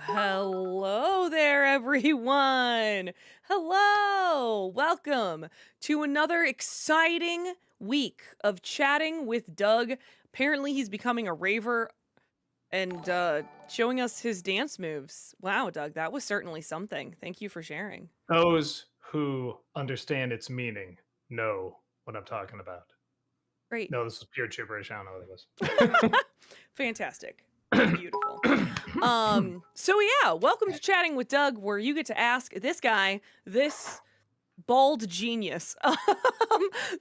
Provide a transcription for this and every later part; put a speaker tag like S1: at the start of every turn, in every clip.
S1: Hello there, everyone. Hello. Welcome to another exciting week of chatting with Doug. Apparently, he's becoming a raver and showing us his dance moves. Wow, Doug, that was certainly something. Thank you for sharing.
S2: Those who understand its meaning know what I'm talking about.
S1: Great.
S2: No, this is pure gibberish. I don't know what it was.
S1: Fantastic. Beautiful. So yeah, welcome to Chatting with Doug, where you get to ask this guy, this bald genius,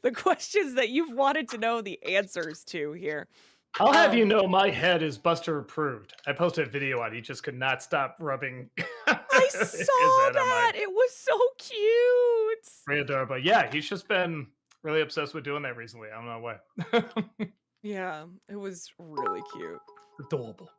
S1: the questions that you've wanted to know the answers to here.
S2: I'll have you
S1: Um,
S2: know my head is Buster approved. I posted a video on it. He just could not stop rubbing
S1: I
S2: his
S1: saw
S2: head on my
S1: that. It was so cute.
S2: radar. But yeah, he's just been really obsessed with doing that recently. I don't know why.
S1: Yeah, it was really cute.
S2: Adorable.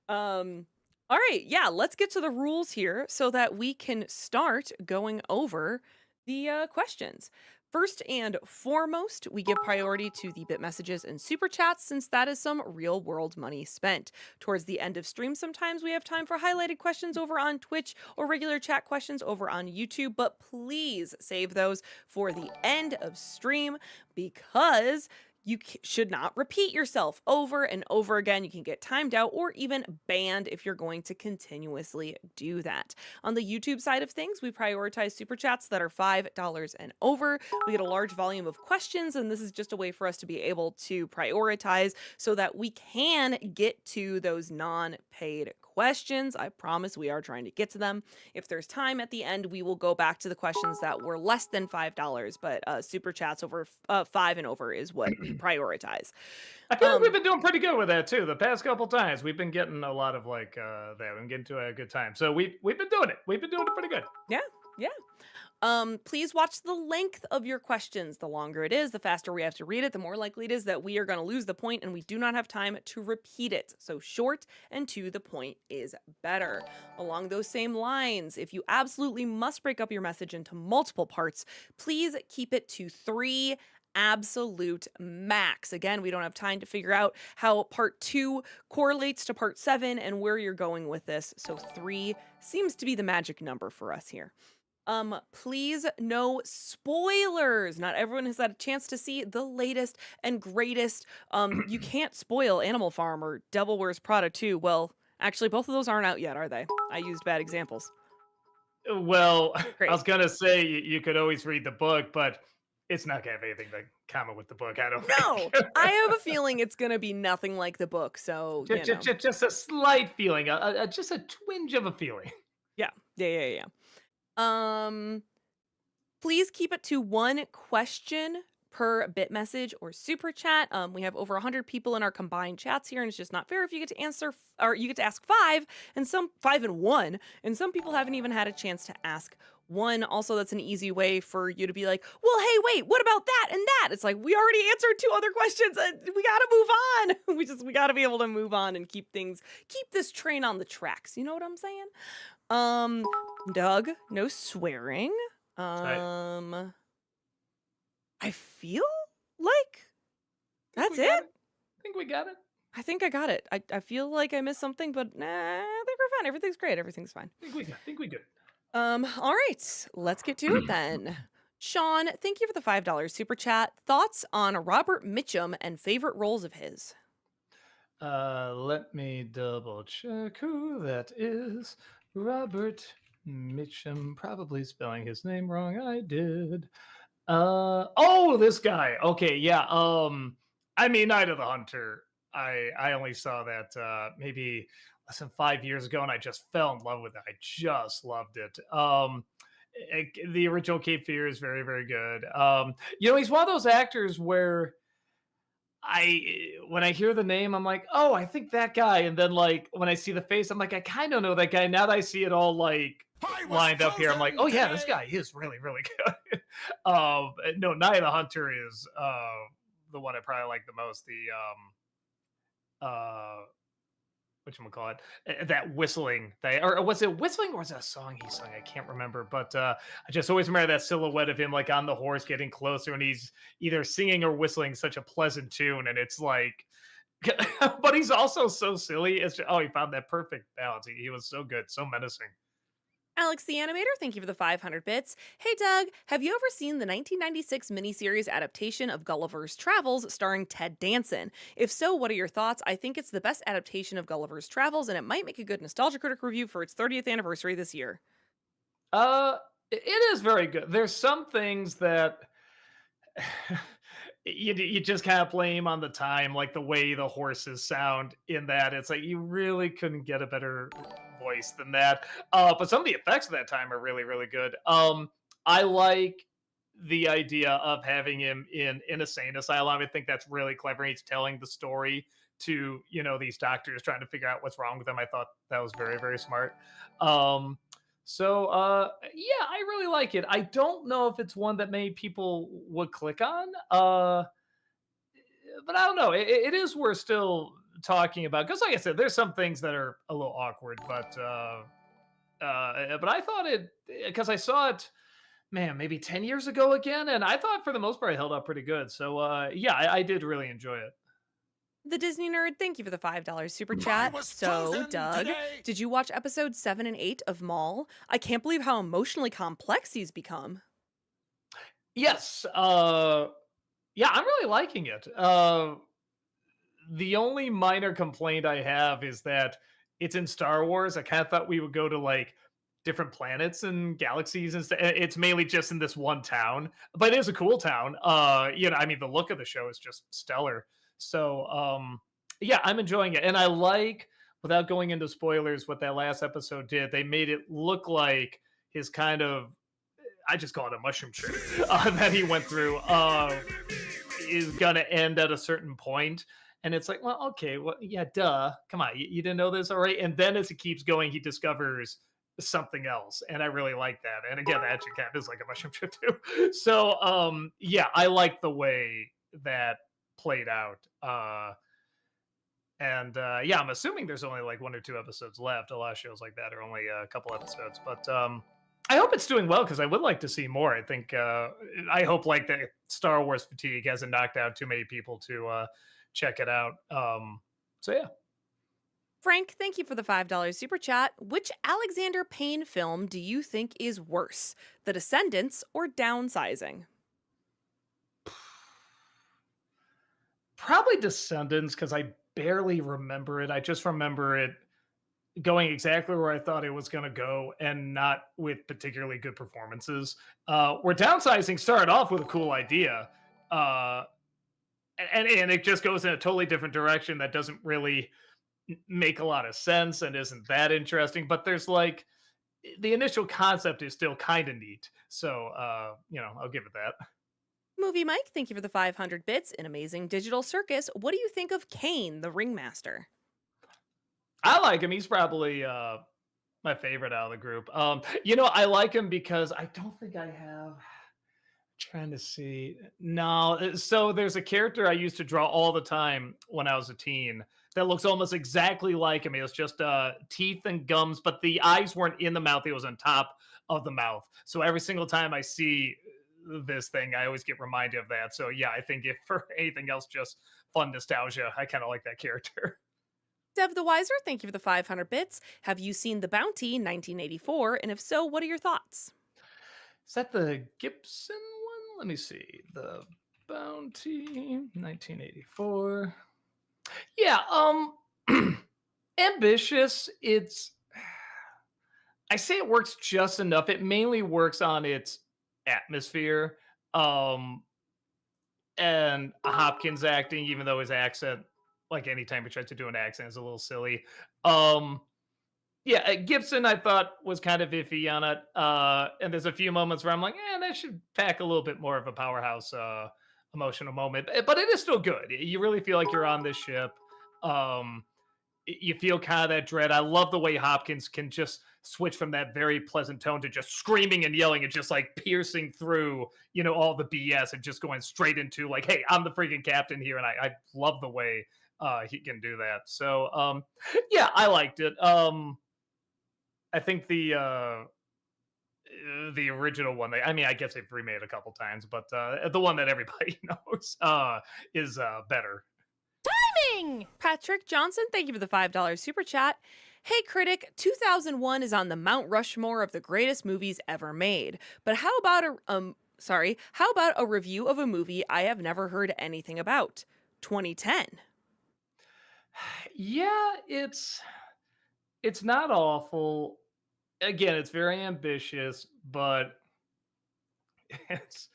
S1: um, all right, yeah, let's get to the rules here so that we can start going over the questions. First and foremost, we give priority to the bit messages and super chats since that is some real world money spent. Towards the end of stream, sometimes we have time for highlighted questions over on Twitch or regular chat questions over on YouTube, but please save those for the end of stream because you should not repeat yourself over and over again. You can get timed out or even banned if you're going to continuously do that. On the YouTube side of things, we prioritize super chats that are $5 and over. We get a large volume of questions, and this is just a way for us to be able to prioritize so that we can get to those non-paid questions. I promise we are trying to get to them. If there's time at the end, we will go back to the questions that were less than $5, but super chats over 5 and over is what we prioritize.
S2: I feel like we've been doing pretty good with that too. The past couple times, we've been getting a lot of that. We've been getting to a good time. So we've been doing it. We've been doing it pretty good.
S1: Yeah, yeah. Please watch the length of your questions. The longer it is, the faster we have to read it, the more likely it is that we are going to lose the point and we do not have time to repeat it. So short and to the point is better. Along those same lines, if you absolutely must break up your message into multiple parts, please keep it to 3 absolute max. Again, we don't have time to figure out how part 2 correlates to part 7 and where you're going with this. So 3 seems to be the magic number for us here. Please no spoilers. Not everyone has had a chance to see the latest and greatest. You can't spoil Animal Farm or Devil Wears Prada 2. Well, actually, both of those aren't out yet, are they? I used bad examples.
S2: Well, I
S1: Great.
S2: was gonna say you could always read the book, but it's not gonna have anything in common with the book. I don't
S1: No,
S2: think.
S1: I have a feeling it's gonna be nothing like the book. So, you know.
S2: Just a slight feeling, just a twinge of a feeling.
S1: Yeah. Yeah, yeah, yeah. Please keep it to 1 question per bit message or super chat. We have over 100 people in our combined chats here, and it's just not fair if you get to answer or you get to ask 5 and some 5 and 1, and some people haven't even had a chance to ask 1. Also, that's an easy way for you to be like, "Well, hey, wait, what about that and that?" It's like, "We already answered 2 other questions and we got to move on." We got to be able to move on and keep this train on the tracks. You know what I'm saying? Um Doug, no swearing.
S2: Right?
S1: Um, I feel like
S2: Think
S1: that's
S2: we got
S1: it.
S2: it. Think we got it.
S1: I think I got it. I feel like I missed something, but nah, I think we're fine. Everything's great. Everything's fine.
S2: Think we good.
S1: All right, let's get to it then. Sean, thank you for the $5 super chat. Thoughts on Robert Mitchum and favorite roles of his?
S2: Let me double check who that is. Robert Mitchum, probably spelling his name wrong. I did. Oh, this guy. Okay, yeah. I mean, Night of the Hunter. I only saw that maybe less than 5 years ago, and I just fell in love with it. I just loved it. The original Cape Fear is very, very good. He's one of those actors where when I hear the name, I'm like, oh, I think that guy. And then like when I see the face, I'm like, I kind of know that guy. Now that I see it all like
S3: I was
S2: lined up here, I'm like,
S3: frozen
S2: oh yeah, this
S3: today.
S2: guy is really, really good. No, Night of the Hunter is the one I probably like the most. The whatchamacallit, that whistling thing, or was it whistling or was it a song he sung? I can't remember, but I just always remember that silhouette of him like on the horse getting closer, and he's either singing or whistling such a pleasant tune, and it's like but he's also so silly. Oh, he found that perfect balance. He was so good, so menacing.
S1: Alex the Animator, thank you for the 500 bits. Hey Doug, have you ever seen the 1996 miniseries adaptation of Gulliver's Travels starring Ted Danson? If so, what are your thoughts? I think it's the best adaptation of Gulliver's Travels, and it might make a good Nostalgia Critic review for its 30th anniversary this year.
S2: Uh, it is very good. There's some things that you just kind of blame on the time, like the way the horses sound in that. It's like you really couldn't get a better voice than that. But some of the effects of that time are really, really good. I like the idea of having him in a sane asylum. I think that's really clever. He's telling the story to these doctors trying to figure out what's wrong with them. I thought that was very, very smart. Yeah, I really like it. I don't know if it's one that many people would click on. But I don't know. It is worth still talking about because, like I said, there's some things that are a little awkward. But I thought it because I saw it, man, maybe 10 years ago again, and I thought for the most part it held up pretty good. Yeah, I did really enjoy it.
S1: The Disney Nerd, thank you for the $5 super
S3: I
S1: chat.
S3: was
S1: So,
S3: frozen
S1: Doug,
S3: today.
S1: did you watch episodes 7 and 8 of Maul? I can't believe how emotionally complex he's become.
S2: Yes. Yeah, I'm really liking it. The only minor complaint I have is that it's in Star Wars. I kind of thought we would go to like different planets and galaxies and stuff. It's mainly just in this one town, but it is a cool town. I mean, the look of the show is just stellar. Yeah, I'm enjoying it, and I like, without going into spoilers, what that last episode did. They made it look like his kind of, I just call it a mushroom trip that he went through. Is gonna end at a certain point. And it's like, well, okay, well, yeah, duh. Come on, you didn't know this, all right? And then as it keeps going, he discovers something else, and I really like that. And again, the action cap is like a mushroom trip too. Yeah, I like the way that played out. Yeah, I'm assuming there's only like one or two episodes left. A lot of shows like that are only a couple episodes, but I hope it's doing well because I would like to see more. I hope like the Star Wars fatigue hasn't knocked out too many people to check it out. Yeah.
S1: Frank, thank you for the $5 super chat. Which Alexander Payne film do you think is worse, The Descendants or Downsizing?
S2: Probably Descendants because I barely remember it. I just remember it going exactly where I thought it was going to go and not with particularly good performances. Where Downsizing started off with a cool idea. Uh, and it just goes in a totally different direction that doesn't really make a lot of sense and isn't that interesting. But there's like the initial concept is still kind of neat. I'll give it that.
S1: Movie Mike, thank you for the 500 bits. An amazing digital circus. What do you think of Kane, the ringmaster?
S2: I like him. He's probably my favorite out of the group. I like him because I don't think I have. Trying to see. No, so there's a character I used to draw all the time when I was a teen that looks almost exactly like him. It was just teeth and gums, but the eyes weren't in the mouth, it was on top of the mouth. So every single time I see this thing, I always get reminded of that. So yeah, I think if for anything else, just fun nostalgia, I kind of like that character.
S1: Dev the Wiser, thank you for the 500 bits. Have you seen The Bounty 1984? And if so, what are your thoughts?
S2: Is that the Gibson one? Let me see. The Bounty 1984. Yeah, ambitious. I say it works just enough. It mainly works on its atmosphere. Um and Hopkins acting, even though his accent, like anytime he tries to do an accent, is a little silly. Um yeah, Gibson I thought was kind of iffy on it. And there's a few moments where I'm like, that should pack a little bit more of a powerhouse emotional moment. But it is still good. You really feel like you're on this ship. Um you feel kind of that dread. I love the way Hopkins can just switch from that very pleasant tone to just screaming and yelling and just like piercing through, all the BS and just going straight into like, hey, I'm the freaking captain here. And I love the way he can do that. Yeah, I liked it. I think the original one, I mean, I guess they've remade it a couple times, but the one that everybody knows is better.
S3: listening.
S1: Patrick Johnson, thank you for the $5 super chat. Hey critic, 2001 is on the Mount Rushmore of the greatest movies ever made. But how about a review of a movie I have never heard anything about? 2010.
S2: Yeah, it's not awful. Again, it's very ambitious, but it's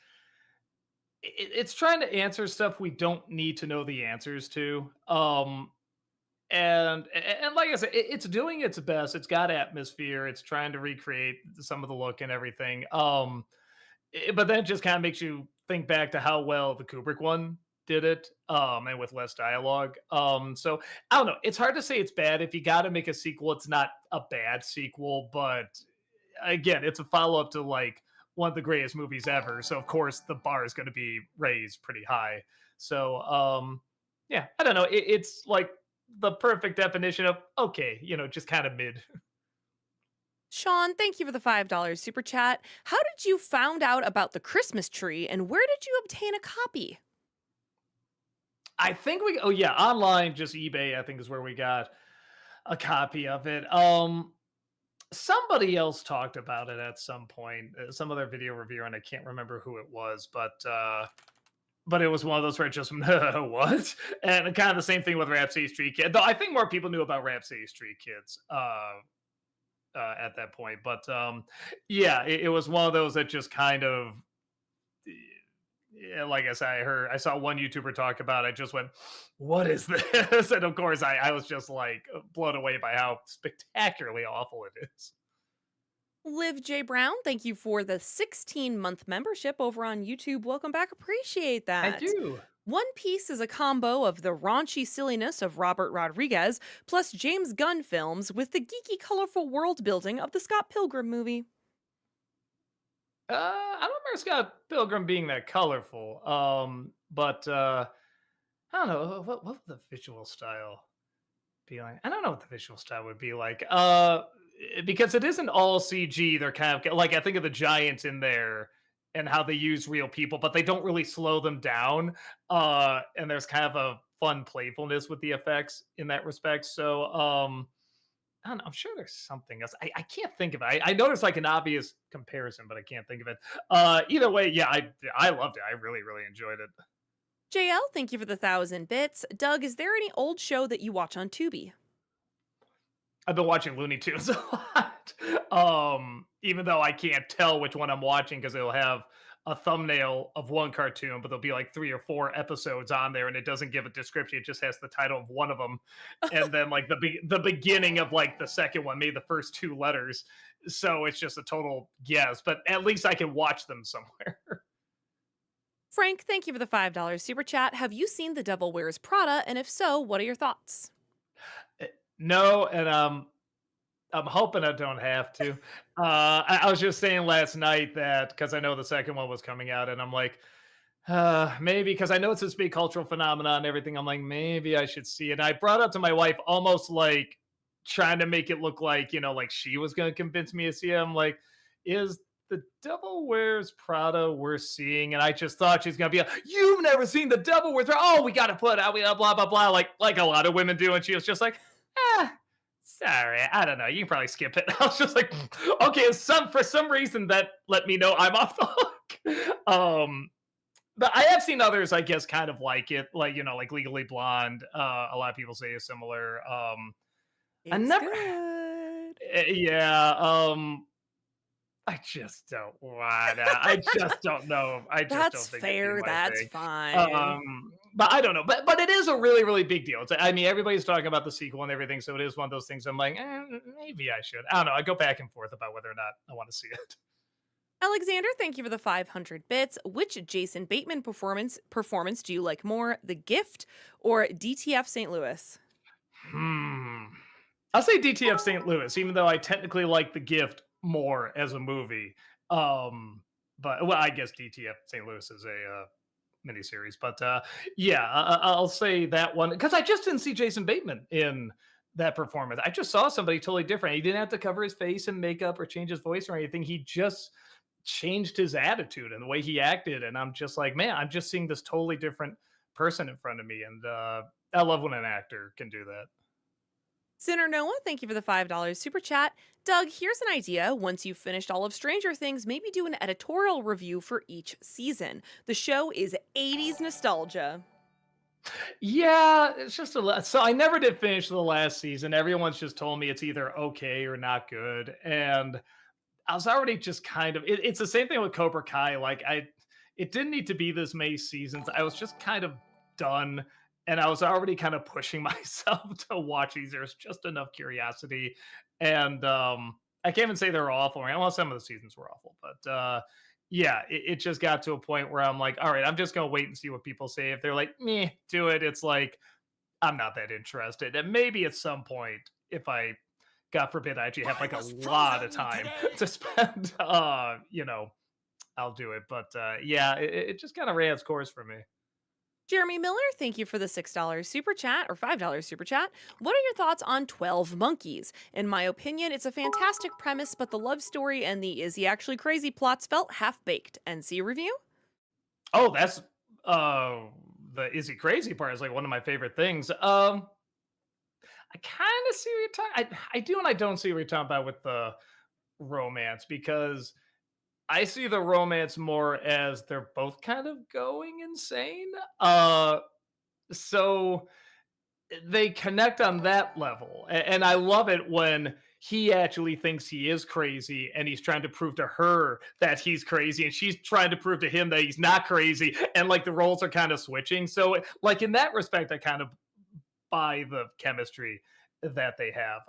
S2: it's trying to answer stuff we don't need to know the answers to. And like I said, it's doing its best. It's got atmosphere. It's trying to recreate some of the look and everything. But then it just kind of makes you think back to how well the Kubrick one did it, and with less dialogue. So I don't know. It's hard to say it's bad. If you got to make a sequel, it's not a bad sequel, but again, it's a follow up to like one of the greatest movies ever. So of course the bar is going to be raised pretty high. So yeah, I don't know. It's like the perfect definition of okay, just kind of mid.
S1: Sean, thank you for the $5 super chat. How did you found out about the Christmas tree and where did you obtain a copy?
S2: I think we oh yeah, online just eBay I think is where we got a copy of it. Somebody else talked about it at some point, some other video reviewer, and I can't remember who it was, but it was one of those where it just what? And kind of the same thing with Rhapsody Street Kids. Though I think more people knew about Rhapsody Street Kids at that point. But yeah, it was one of those that just kind of yeah, like I said, I saw one YouTuber talk about it. I just went, what is this? And of course I was just like blown away by how spectacularly awful it is.
S1: Liv J. Brown, thank you for the 16-month membership over on YouTube. Welcome back. Appreciate
S2: Thank
S1: that.
S2: you.
S1: One Piece is a combo of the raunchy silliness of Robert Rodriguez plus James Gunn films with the geeky, colorful world building of the Scott Pilgrim movie.
S2: I don't remember Scott Pilgrim being that colorful. But I don't know what would the visual style be like. I don't know what the visual style would be like. Because it isn't all CG. They're kind of like I think of the giants in there and how they use real people, but they don't really slow them down. And there's kind of a fun playfulness with the effects in that respect. So I don't know. I'm sure there's something else. I can't think of it. I know there's like an obvious comparison, but I can't think of it. Either way, yeah, I loved it. I really really enjoyed it.
S1: JL, thank you for the 1,000 bits. Doug, is there any old show that you watch on Tubi?
S2: I've been watching Looney Tunes a lot. Even though I can't tell which one I'm watching because it'll have a thumbnail of one cartoon, but there'll be like 3 or 4 episodes on there, and it doesn't give a description. It just has the title of one of them, and then like the beginning of like the second one, maybe the first 2 letters. So it's just a total guess. But at least I can watch them somewhere.
S1: Frank, thank you for the $5 super chat. Have you seen The Devil Wears Prada? And if so, what are your thoughts?
S2: No, and I'm hoping I don't have to. I was just saying last night that because I know the second one was coming out, and I'm like, maybe because I know it's this big cultural phenomenon and everything. I'm like, maybe I should see it. And I brought up to my wife almost like trying to make it look like, like she was going to convince me to see it. I'm like, is The Devil Wears Prada worth seeing? And I just thought she's going to be like, you've never seen The Devil Wears Prada. Oh, we got to put out, blah, blah, blah, like a lot of women do. And she was just like, ah, sorry, I don't know. You can probably skip it. I was just like, okay, for some reason that let me know I'm off the hook. But I have seen others, I guess, kind of like it, like like Legally Blonde. A lot of people say is similar. I
S1: It's
S2: never,
S1: good.
S2: yeah. I just don't wanna. I just don't know. I just don't
S1: That's
S2: think it'd be
S1: fair.
S2: my
S1: That's
S2: thing.
S1: fine.
S2: But I don't know. But it is a really really big deal. I mean, everybody's talking about the sequel and everything, so it is one of those things. I'm like, maybe I should. I don't know. I go back and forth about whether or not I want to see it.
S1: Alexander, thank you for the 500 bits. Which Jason Bateman performance do you like more, The Gift or DTF St. Louis?
S2: Hmm. I'll say DTF St. Louis, even though I technically like The Gift more as a movie. But well, I guess DTF St. Louis is a miniseries. But yeah, I'll say that one because I just didn't see Jason Bateman in that performance. I just saw somebody totally different. He didn't have to cover his face and makeup or change his voice or anything. He just changed his attitude and the way he acted. And I'm just like, man, I'm just seeing this totally different person in front of me. And I love when an actor can do that.
S1: Sinner Noah, thank you for the $5 super chat. Doug, here's an idea. Once you've finished all of Stranger Things, maybe do an editorial review for each season. The show is 80s nostalgia.
S2: Yeah, it's just a lot. So I never did finish the last season. Everyone's just told me it's either okay or not good, and I was already just kind of it's the same thing with Cobra Kai. Like it didn't need to be this many seasons. I was just kind of done, and I was already kind of pushing myself to watch these. There's just enough curiosity, and I can't even say they're awful. I mean, well, some of the seasons were awful, but yeah, it just got to a point where I'm like, all right, I'm just gonna wait and see what people say. If they're like, meh, do it. It's like I'm not that interested, and maybe at some point, if I God forbid I actually have
S3: I
S2: like a
S3: was
S2: lot of
S3: frozen
S2: time
S3: today.
S2: to spend, I'll do it. But yeah, it just kind of ran its course for me.
S1: Jeremy Miller, thank you for the $6 super chat or $5 super chat. What are your thoughts on 12 Monkeys? In my opinion, it's a fantastic premise, but the love story and the is he actually crazy plots felt half baked. NC review?
S2: Oh, that's uh the is he crazy part is like one of my favorite things. I kind of see what you're talking. I do and I don't see what you're talking about with the romance because I see the romance more as they're both kind of going insane. So they connect on that level. And I love it when he actually thinks he is crazy and he's trying to prove to her that he's crazy and she's trying to prove to him that he's not crazy and like the roles are kind of switching. So like in that respect I kind of buy the chemistry that they have.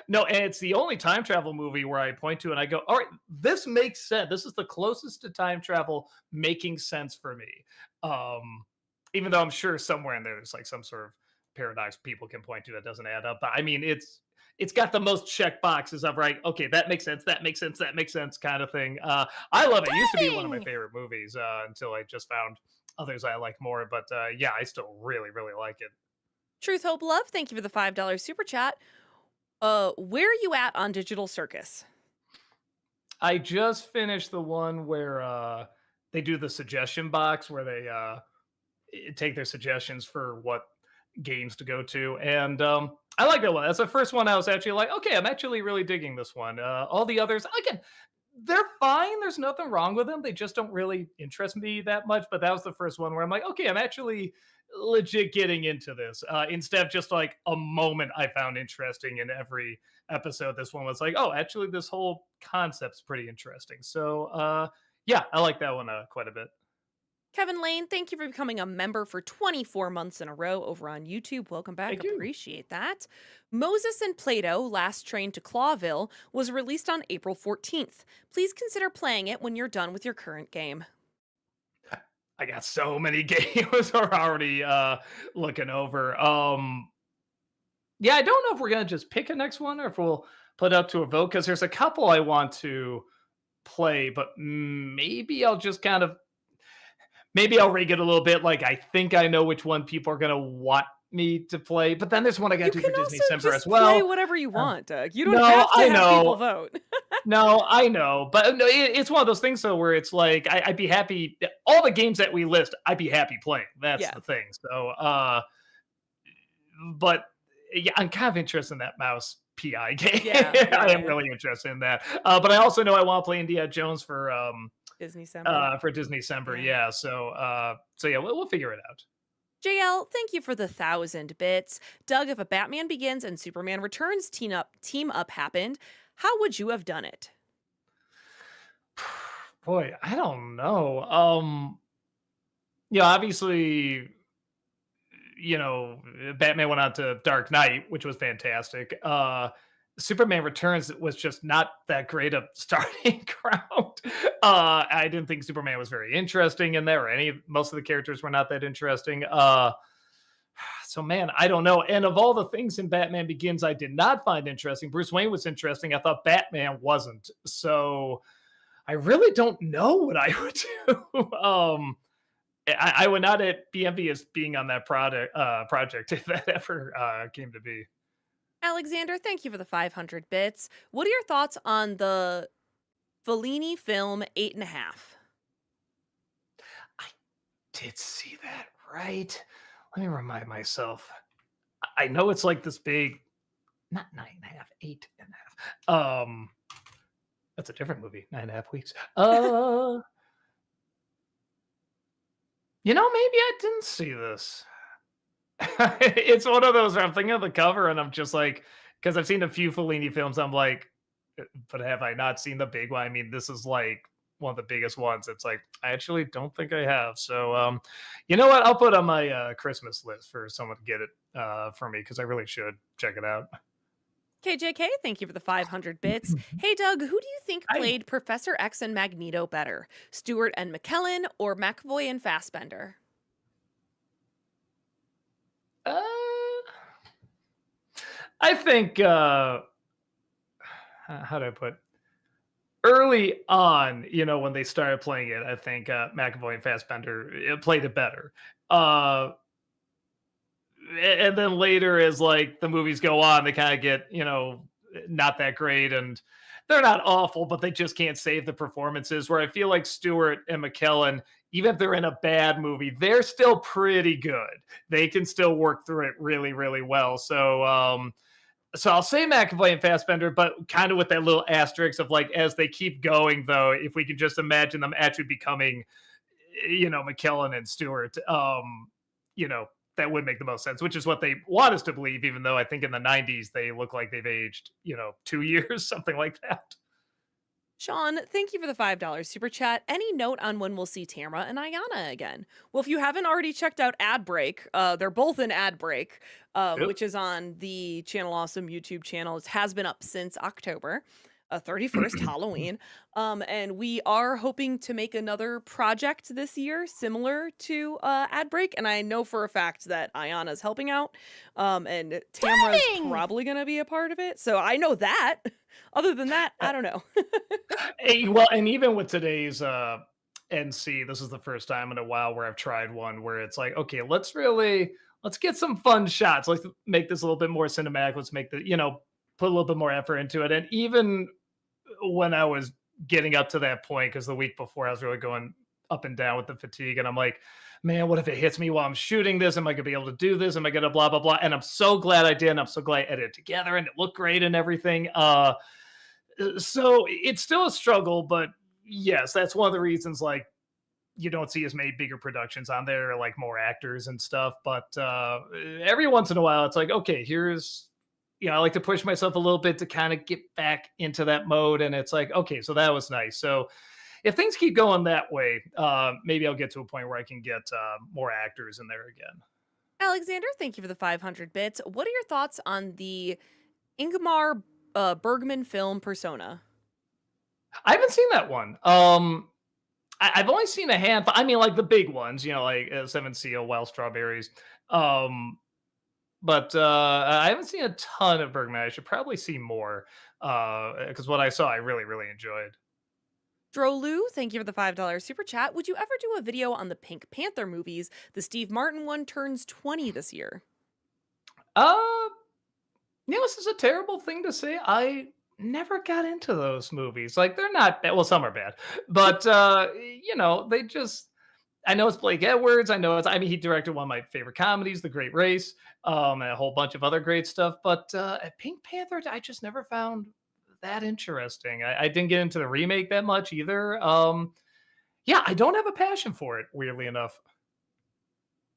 S2: No, and it's the only time travel movie where I point to and I go, all right, this makes sense. This is the closest to time travel making sense for me. Um, Even though I'm sure somewhere in there there's like some sort of paradox people can point to that doesn't add up. But I mean, it's got the most check boxes of right. Okay, that makes sense. That makes sense. That makes sense. Kind of thing. I love it. It used to be one of my
S1: Dang!
S2: favorite movies until I just found others I like more. But yeah, I still really, really like it.
S1: Truth, Hope, Love, thank you for the $5 super chat. Where are you at on Digital Circus?
S2: I just finished the one where they do the suggestion box where they take their suggestions for what games to go to, and I like that one. That's the first one I was actually like, okay, I'm actually really digging this one. All the others, again, they're fine. There's nothing wrong with them. They just don't really interest me that much. But that was the first one where I'm like, okay, I'm actually legit getting into this instead of just like a moment I found interesting in every episode. This one was like, oh, actually, this whole concept's pretty interesting. So, yeah, I like that one quite a bit.
S1: Kevin Lane, thank you for becoming a member for 24 months in a row over on YouTube. Welcome back.
S2: Thank you.
S1: Appreciate that. Moses and Plato, Last Train to Clawville, was released on April 14th. Please consider playing it when you're done with your current game.
S2: I got so many games are already looking over. Yeah, I don't know if we're gonna just pick a next one or if we'll put up to a vote because there's a couple I want to play, but maybe I'll just kind of maybe I'll rig it a little bit. Like I think I know which one people are gonna want me to play, but then there's one I got
S1: You
S2: to do
S1: can
S2: for Disney
S1: also
S2: December as
S1: just play
S2: well.
S1: whatever you
S2: Uh,
S1: want, Doug. You don't
S2: no,
S1: have to
S2: I
S1: have people
S2: know.
S1: vote.
S2: No, I know, but no, it's one of those things though where it's like I'd be happy. All the games that we list, I'd be happy playing. That's
S1: Yeah.
S2: the thing. So, but yeah, I'm kind of interested in that mouse PI game.
S1: Yeah, yeah,
S2: I am
S1: yeah.
S2: really interested in that. But I also know I want to play Indiana Jones
S1: Disney December.
S2: for Disney December.
S1: Yeah.
S2: Yeah, so yeah, we'll figure it out.
S1: JL, thank you for the 1,000 bits. Doug, if a Batman Begins and Superman Returns team up happened, how would you have done it?
S2: Boy, I don't know. Yeah, obviously, Batman went on to Dark Knight, which was fantastic. Superman Returns was just not that great a starting ground. I didn't think Superman was very interesting in there, or most of the characters were not that interesting. So man, I don't know. And of all the things in Batman Begins I did not find interesting, Bruce Wayne was interesting. I thought Batman wasn't. So I really don't know what I would do. I would not be envious being on that project if that ever came to be.
S1: Alexander, thank you for the 500 bits. What are your thoughts on the Fellini film Eight and a Half?
S2: I did see that, right? Let me remind myself. I know it's like this big, not 9.5, 8.5. That's a different movie. 9.5 weeks. Maybe I didn't see this. It's one of those where I'm thinking of the cover and I'm just like, because I've seen a few Fellini films, I'm like, but have I not seen the big one? I mean, this is like one of the biggest ones. It's like, I actually don't think I have. So, you know what? I'll put on my Christmas list for someone to get it for me because I really should check it out.
S1: KJK, thank you for the 500 bits. Hey, Doug, who do you think
S2: I,
S1: played Professor X and Magneto better? Stewart and McKellen or McAvoy and Fassbender?
S2: uh, I think, how do I put early on, when they started playing it, I think McAvoy and Fassbender played it better. Uh, and then later, as like the movies go on, they kind of get not that great, and they're not awful, but they just can't save the performances. Where I feel like Stewart and McKellen, even if they're in a bad movie, they're still pretty good. They can still work through it really, really well. So I'll say McAvoy and Fassbender, but kind of with that little asterisk of like as they keep going, though, if we can just imagine them actually becoming, McKellen and Stewart, you know, that would make the most sense, which is what they want us to believe, even though I think in the 90s they look like they've aged, 2 years, something like that.
S1: Sean, thank you for the $5 super chat. Any note on when we'll see Tamara and Ayana again? Well, if you haven't already checked out Ad Break, they're both in Ad Break,
S2: Yep.
S1: which is on the Channel Awesome YouTube channel. It has been up since October 31st, Halloween. And we are hoping to make another project this year similar to Ad Break. And I know for a fact that Ayana's helping out, and Tamara's
S3: Dang!
S1: probably going to be a part of it. So I know that. Other than that, I don't know.
S2: Well, and even with today's NC, this is the first time in a while where I've tried one where it's like, okay, let's get some fun shots. Let's make this a little bit more cinematic. Let's make put a little bit more effort into it. And even when I was getting up to that point, because the week before I was really going up and down with the fatigue, and I'm like, man, what if it hits me while I'm shooting this? Am I gonna be able to do this? Am I gonna blah blah blah? And I'm so glad I did. And I'm so glad I edited it together and it looked great and everything. So it's still a struggle, but yes, that's one of the reasons like you don't see as many bigger productions on there, like more actors and stuff. But every once in a while, it's like, okay, I like to push myself a little bit to kind of get back into that mode. And it's like, okay, so that was nice. So if things keep going that way, maybe I'll get to a point where I can get more actors in there again.
S1: Alexander, thank you for the 500 bits. What are your thoughts on the Ingmar Bergman film Persona?
S2: I haven't seen that one. I've only seen a handful. I mean, like the big ones, like Seven Seal, Wild Strawberries. Um, but I haven't seen a ton of Bergman. I should probably see more because what I saw, I really, really enjoyed.
S1: Drolu, thank you for the $5 super chat. Would you ever do a video on the Pink Panther movies? The Steve Martin one turns 20 this year.
S2: Uh, this is a terrible thing to say. I never got into those movies. Like they're not bad. Well, some are bad, but they just. I know it's Blake Edwards. I mean, he directed one of my favorite comedies, The Great Race, and a whole bunch of other great stuff. But Pink Panther, I just never found that interesting. I didn't get into the remake that much either. Yeah, I don't have a passion for it, weirdly enough.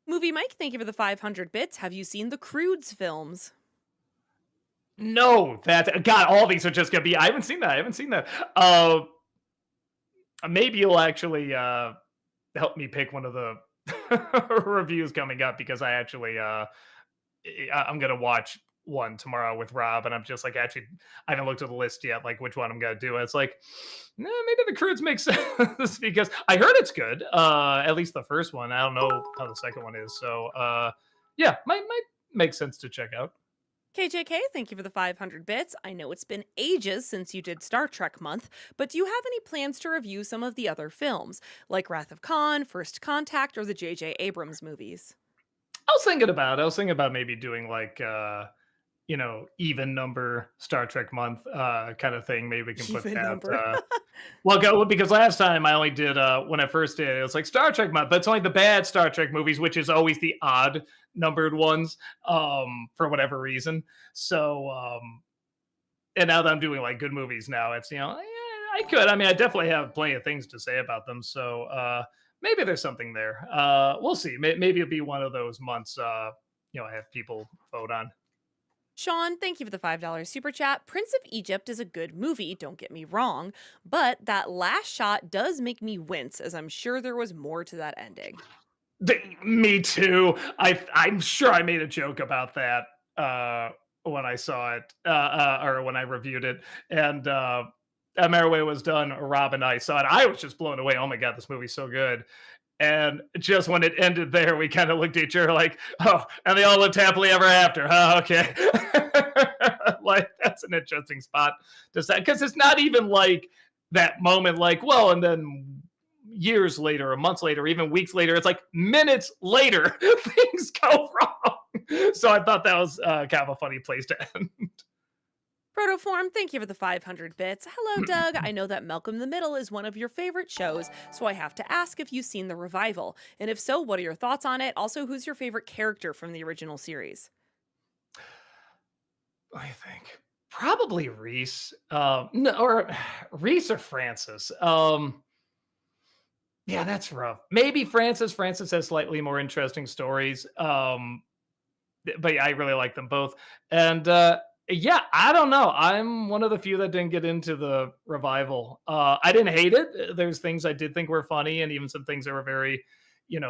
S1: Movie Mike, thank you for the 500 bits. Have you seen the Croods films?
S2: No, that God, all these are just gonna be. I haven't seen that. I haven't seen that. Maybe you'll actually help me pick one of the reviews coming up because I'm gonna watch one tomorrow with Rob, and I'm just like, actually, I haven't looked at the list yet, like which one I'm gonna do. And it's like, maybe the Croods make sense because I heard it's good. At least the first one. I don't know how the second one is. So, yeah, might make sense to check out.
S1: KJK, thank you for the 500 bits. I know it's been ages since you did Star Trek month, but do you have any plans to review some of the other films, like Wrath of Khan, First Contact, or the J.J. Abrams movies?
S2: I was thinking about maybe doing like even number Star Trek month kind of thing. Maybe we can put
S1: Even
S2: that
S1: number.
S2: well go because last time I only did when I first did it was like Star Trek month, but it's only the bad Star Trek movies, which is always the odd numbered ones for whatever reason. So and now that I'm doing like good movies now, it's I could. I mean, I definitely have plenty of things to say about them. So maybe there's something there. We'll see. Maybe it'll be one of those months. I have people vote on.
S1: Sean, thank you for the $5 super chat. Prince of Egypt is a good movie, don't get me wrong, but that last shot does make me wince, as I'm sure there was more to that ending.
S2: Me too. I'm sure I made a joke about that when I saw it or when I reviewed it, and Ameriway was done. Rob and I saw it. I was just blown away. Oh my god, this movie's so good! And just when it ended there, we kind of looked at each other like, "Oh," and they all lived happily ever after. Huh? Okay, like that's an interesting spot to say because it's not even like that moment, like, well, and then years later, or months later, or even weeks later, it's like minutes later, things go wrong. So I thought that was kind of a funny place to end.
S1: Protoform, thank you for the 500 bits. Hello, Doug. I know that Malcolm in the Middle is one of your favorite shows, so I have to ask if you've seen the revival. And if so, what are your thoughts on it? Also, who's your favorite character from the original series?
S2: I think probably Reese, no, or Reese or Francis. Yeah, that's rough. Maybe Francis. Francis has slightly more interesting stories. But yeah, I really like them both. And yeah, I don't know. I'm one of the few that didn't get into the revival. I didn't hate it. There's things I did think were funny, and even some things that were very,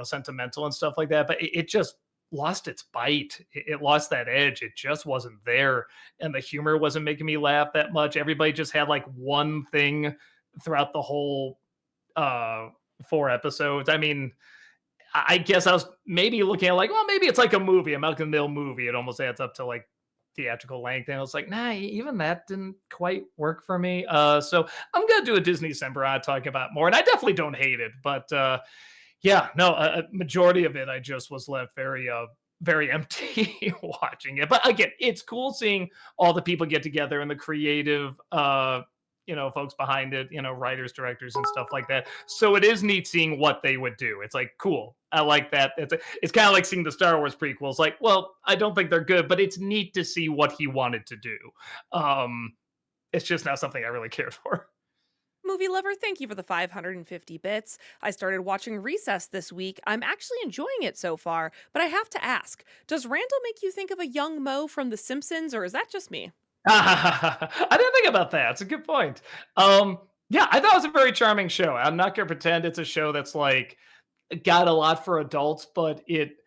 S2: sentimental and stuff like that. But it just lost its bite. It lost that edge. It just wasn't there, and the humor wasn't making me laugh that much. Everybody just had like one thing throughout the whole uh 4 episodes. I mean, I guess I was maybe looking at like, well, maybe it's like a movie, a Malcolm Mill movie. It almost adds up to like theatrical length. And I was like, nah, even that didn't quite work for me. So I'm gonna do a Disney December on talking about more. And I definitely don't hate it, but yeah, no, a majority of it I just was left very empty watching it. But again, it's cool seeing all the people get together and the creative folks behind it, writers, directors, and stuff like that. So it is neat seeing what they would do. It's like cool. I like that. It's kind of like seeing the Star Wars prequels. Like, well, I don't think they're good, but it's neat to see what he wanted to do. Um, it's just not something I really cared for.
S1: Movie lover, thank you for the 550 bits. I started watching Recess this week. I'm actually enjoying it so far, but I have to ask, does Randall make you think of a young Moe from The Simpsons, or is that just me?
S2: I didn't think about that. It's a good point. Yeah, I thought it was a very charming show. I'm not gonna pretend it's a show that's like got a lot for adults, but it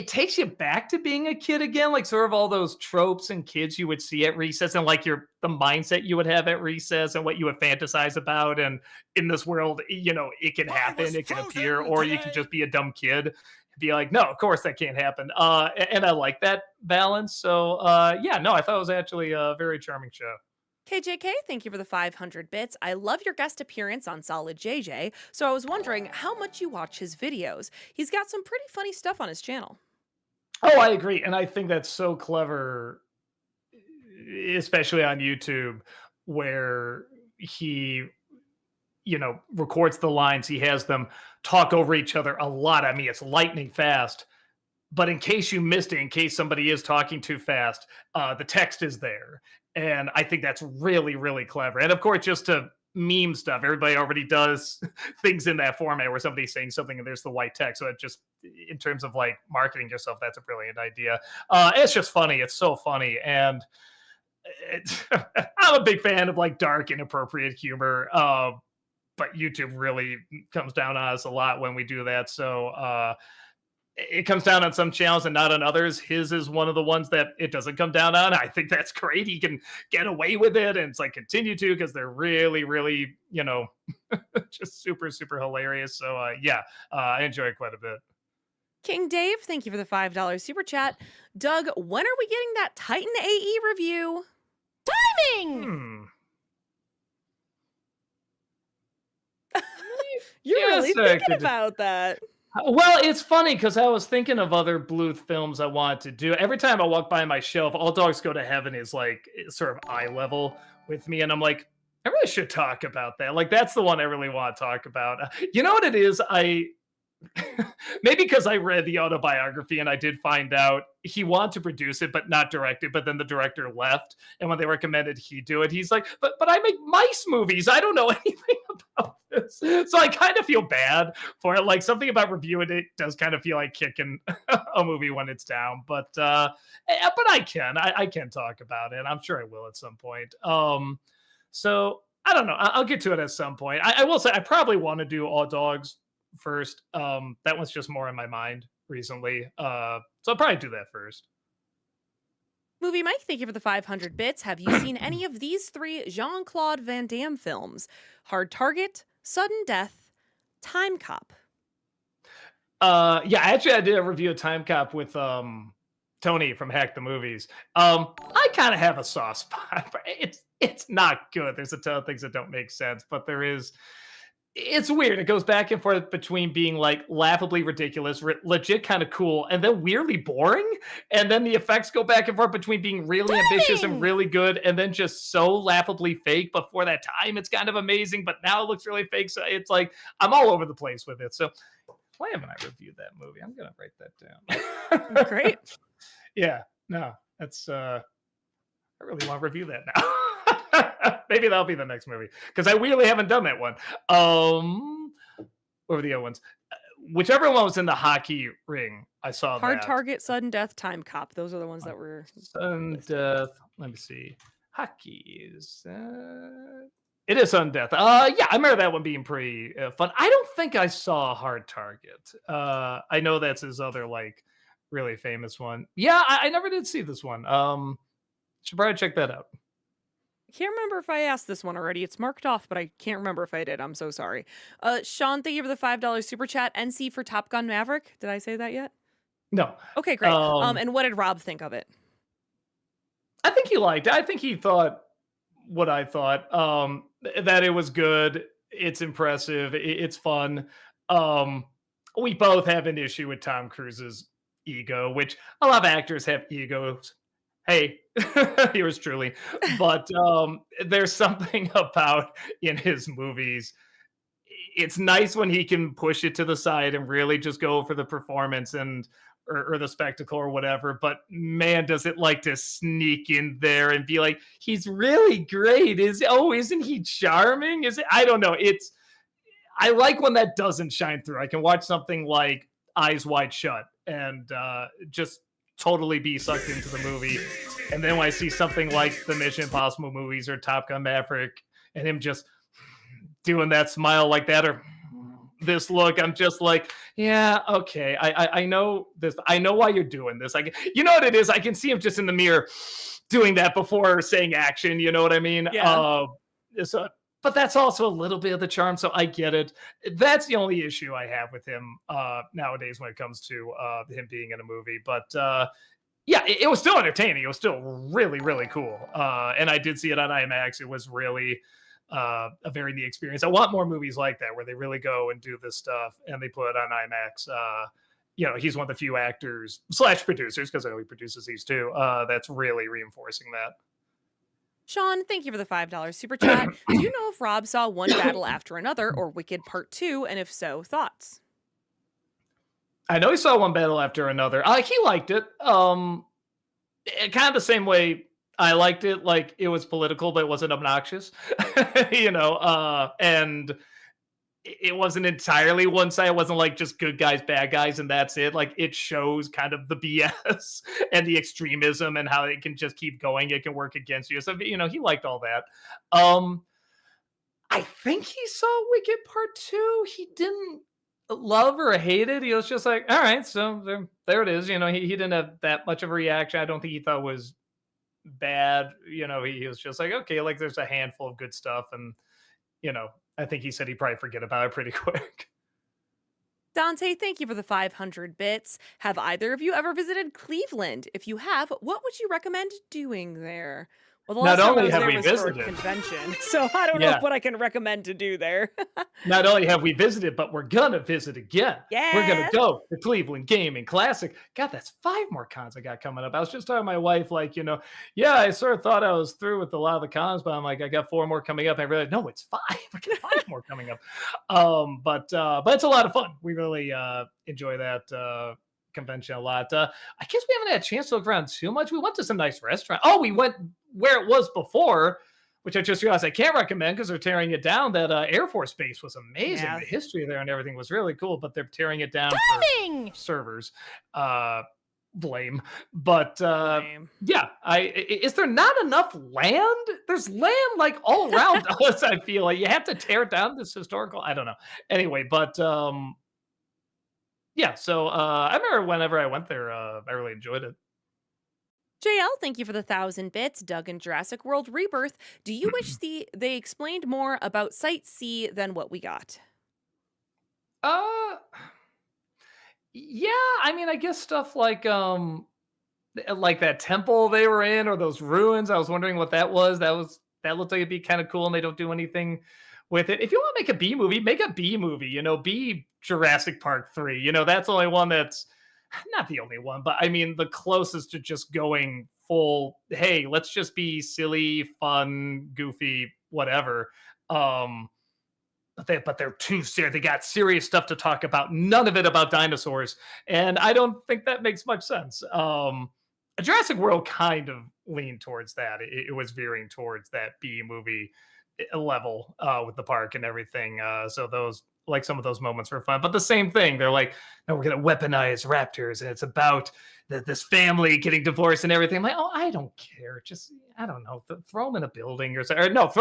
S2: takes you back to being a kid again, like sort of all those tropes and kids you would see at recess, and like the mindset you would have at recess, and what you would fantasize about. And in this world, it can
S3: I
S2: happen,
S3: was
S2: it can appear,
S3: frozen
S2: or you can
S3: today.
S2: just be a dumb kid and be like, no, of course that can't happen. And I like that balance. So yeah, no, I thought it was actually a very charming show.
S1: KJK, thank you for the 500 bits. I love your guest appearance on Solid JJ, so I was wondering how much you watch his videos. He's got some pretty funny stuff on his channel.
S2: Oh, I agree, and I think that's so clever, especially on YouTube, where he records the lines. He has them talk over each other a lot. I mean, it's lightning fast. But in case you missed it, in case somebody is talking too fast, the text is there. And I think that's really, really clever. And of course, just to meme stuff, everybody already does things in that format where somebody's saying something and there's the white text. So it just, in terms of like marketing yourself, that's a brilliant idea. It's just funny. It's so funny. And I'm a big fan of like dark, inappropriate humor. But YouTube really comes down on us a lot when we do that. So it comes down on some channels and not on others. His is one of the ones that it doesn't come down on. I think that's great. He can get away with it, and it's like continue to, because they're really, really, just super, super hilarious. So yeah, I enjoy it quite a bit.
S1: King Dave, thank you for the $5 super chat. Doug, when are we getting that Titan AE review? Timing!
S2: Hmm.
S1: You're
S2: Yes,
S1: really thinking about that.
S2: well, it's funny because I was thinking of other Bluth films I wanted to do. Every time I walk by my shelf, All Dogs Go to Heaven is like sort of eye level with me, and I'm like, I really should talk about that. Like, that's the one I really want to talk about. You know what it is? Maybe because I read the autobiography and I did find out he wanted to produce it but not direct it, but then the director left. And when they recommended he do it, he's like, but I make mice movies. I don't know anything about this. So I kind of feel bad for it. Like something about reviewing it does kind of feel like kicking a movie when it's down. But I can talk about it. I'm sure I will at some point. So I don't know. I'll get to it at some point. I will say I probably want to do All Dogs first. That one's just more in my mind recently. So I'll probably do that first.
S1: Movie Mike, thank you for the 500 bits. Have you seen any of these three Jean Claude Van Damme films? Hard Target, Sudden Death, Time Cop.
S2: Yeah, actually, I did a review of Time Cop with Tony from Hack the Movies. I kind of have a soft spot. For it's not good. There's a ton of things that don't make sense, but there is. It's weird. It goes back and forth between being like laughably ridiculous, legit kind of cool, and then weirdly boring. And then the effects go back and forth between being really ambitious and
S1: Dang!
S2: really good, and then just so laughably fake. But for that time, it's kind of amazing. But now it looks really fake. So it's like I'm all over the place with it. So why haven't I reviewed that movie? I'm gonna write that down.
S1: Great.
S2: Yeah, no, that's I really want to review that now. Maybe that'll be the next movie because I really haven't done that one. What were the other ones? Whichever one was in the hockey ring, I saw
S1: Hard
S2: that.
S1: Target, Sudden Death, Time Cop. Those are the ones that were
S2: Sudden
S1: listed.
S2: death. Let me see. Hockey is. It is sudden death. Yeah, I remember that one being pretty fun. I don't think I saw Hard Target. I know that's his other like really famous one. Yeah, I never did see this one. Should probably check that out.
S1: Can't remember if I asked this one already. It's marked off, but I can't remember if I did. I'm so sorry. Sean, thank you for the $5 super chat. NC for Top Gun Maverick. Did I say that yet?
S2: No.
S1: Okay, great.
S2: Um,
S1: And what did Rob think of it?
S2: I think he liked it. I think he thought what I thought. That it was good. It's impressive. It's fun. Um, we both have an issue with Tom Cruise's ego, which a lot of actors have egos. Hey, yours truly. But there's something about in his movies. It's nice when he can push it to the side and really just go for the performance and or the spectacle or whatever. But man, does it like to sneak in there and be like, he's really great. Isn't he charming? Is it? I don't know. I like when that doesn't shine through. I can watch something like Eyes Wide Shut and just totally be sucked into the movie. And then when I see something like the Mission Impossible movies or Top Gun Maverick and him just doing that smile like that or this look, I'm just like, yeah, okay. I know this. I know why you're doing this. You know what it is? I can see him just in the mirror doing that before saying action. You know what I mean?
S1: Yeah.
S2: So, but that's also a little bit of the charm. So I get it. That's the only issue I have with him nowadays when it comes to him being in a movie. But yeah, it was still entertaining. It was still really, really cool. And I did see it on IMAX. It was really a very neat experience. I want more movies like that where they really go and do this stuff and they put it on IMAX. He's one of the few actors slash producers, because I know he produces these too, that's really reinforcing that.
S1: Sean, thank you for the $5 super chat. Do you know if Rob saw One Battle After Another or Wicked Part 2? And if so, thoughts?
S2: I know he saw One Battle After Another. He liked it. Kind of the same way I liked it. Like it was political, but it wasn't obnoxious. And it wasn't entirely one side. It wasn't like just good guys, bad guys, and that's it. Like it shows kind of the BS and the extremism and how it can just keep going. It can work against you. So he liked all that. I think he saw Wicked Part 2. He didn't love or hate it. He was just like, all right, so there it is. He didn't have that much of a reaction. I don't think he thought it was bad. He was just like, okay, like there's a handful of good stuff. And, I think he said he'd probably forget about it pretty quick.
S1: Dante, thank you for the 500 bits. Have either of you ever visited Cleveland? If you have, what would you recommend doing there? Well, the
S2: Not
S1: last time I
S2: only
S1: was
S2: have
S1: there
S2: we
S1: was for a
S2: visited,
S1: convention, so I don't know
S2: yeah,
S1: what I can recommend to do there.
S2: not only have we visited, but we're gonna visit again. We're gonna
S1: Yeah.
S2: go to Cleveland Gaming Classic. God, that's 5 more cons I got coming up. I was just telling my wife, like, yeah, I sort of thought I was through with a lot of the cons, but I'm like, I got 4 more coming up. I realized, no, it's 5. I got 5 more coming up. But it's a lot of fun. We really enjoy that convention a lot. I guess we haven't had a chance to look around too much. We went to some nice restaurants. Oh, we went where it was before, which I just realized I can't recommend because they're tearing it down. That Air Force Base was amazing.
S1: Yeah.
S2: The history there and everything was really cool, but they're tearing it down for
S1: Timing!
S2: servers. Uh, Blame, but
S1: Lame.
S2: yeah. Is there not enough land? There's land like all around us. I feel like you have to tear down this historical. I don't know. Anyway, but yeah. So I remember whenever I went there, I really enjoyed it.
S1: JL, thank you for the 1,000 bits. Doug and Jurassic World Rebirth. Do you wish they explained more about Site C than what we got?
S2: uh Yeah, I mean, I guess stuff like that temple they were in or those ruins. I was wondering what that was. That looked like it'd be kind of cool, and they don't do anything with it. If you want to make a B movie, make a B movie. Be Jurassic Park 3. That's the only one that's not the only one, but I mean the closest to just going full. Hey, let's just be silly, fun, goofy, whatever. Um, but they're too serious. They got serious stuff to talk about. None of it about dinosaurs, and I don't think that makes much sense. Jurassic World kind of leaned towards that. It was veering towards that B movie level with the park and everything. So those like some of those moments were fun, but the same thing. They're like, no, we're gonna weaponize raptors, and it's about this family getting divorced and everything. I'm like, oh, I don't care. Just I don't know. Throw them in a building or something. Or no,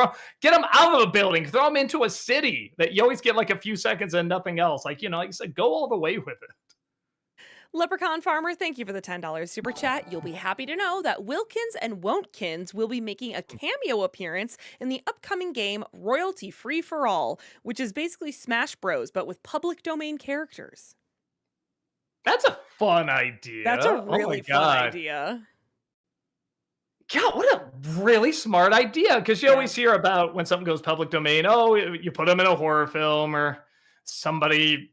S2: get them out of a building. Throw them into a city that you always get like a few seconds and nothing else. Like you said, go all the way with it.
S1: Leprechaun Farmer, thank you for the $10 super chat. You'll be happy to know that Wilkins and Won'tkins will be making a cameo appearance in the upcoming game Royalty Free for All, which is basically Smash Bros, but with public domain characters.
S2: That's a fun
S1: That's a
S2: idea. Oh my
S1: really fun
S2: god.
S1: idea.
S2: God, what a really smart idea. Because you
S1: Yeah.
S2: always hear about when something goes public domain, oh, you put them in a horror film or somebody,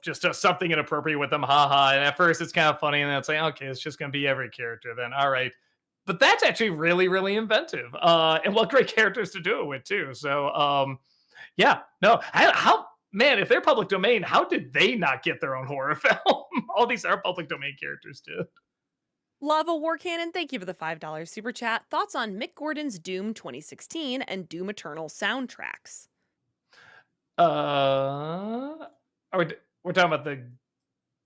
S2: just does something inappropriate with them. Haha. And at first it's kind of funny. And then it's like, okay, it's just going to be every character then. All right. But that's actually really, really inventive. And what great characters to do it with, too. So, yeah, no, man, if they're public domain, how did they not get their own horror film? All these are public domain characters, too.
S1: Lava War Cannon, thank you for the $5 super chat. Thoughts on Mick Gordon's Doom 2016 and Doom Eternal soundtracks?
S2: Are we're talking about the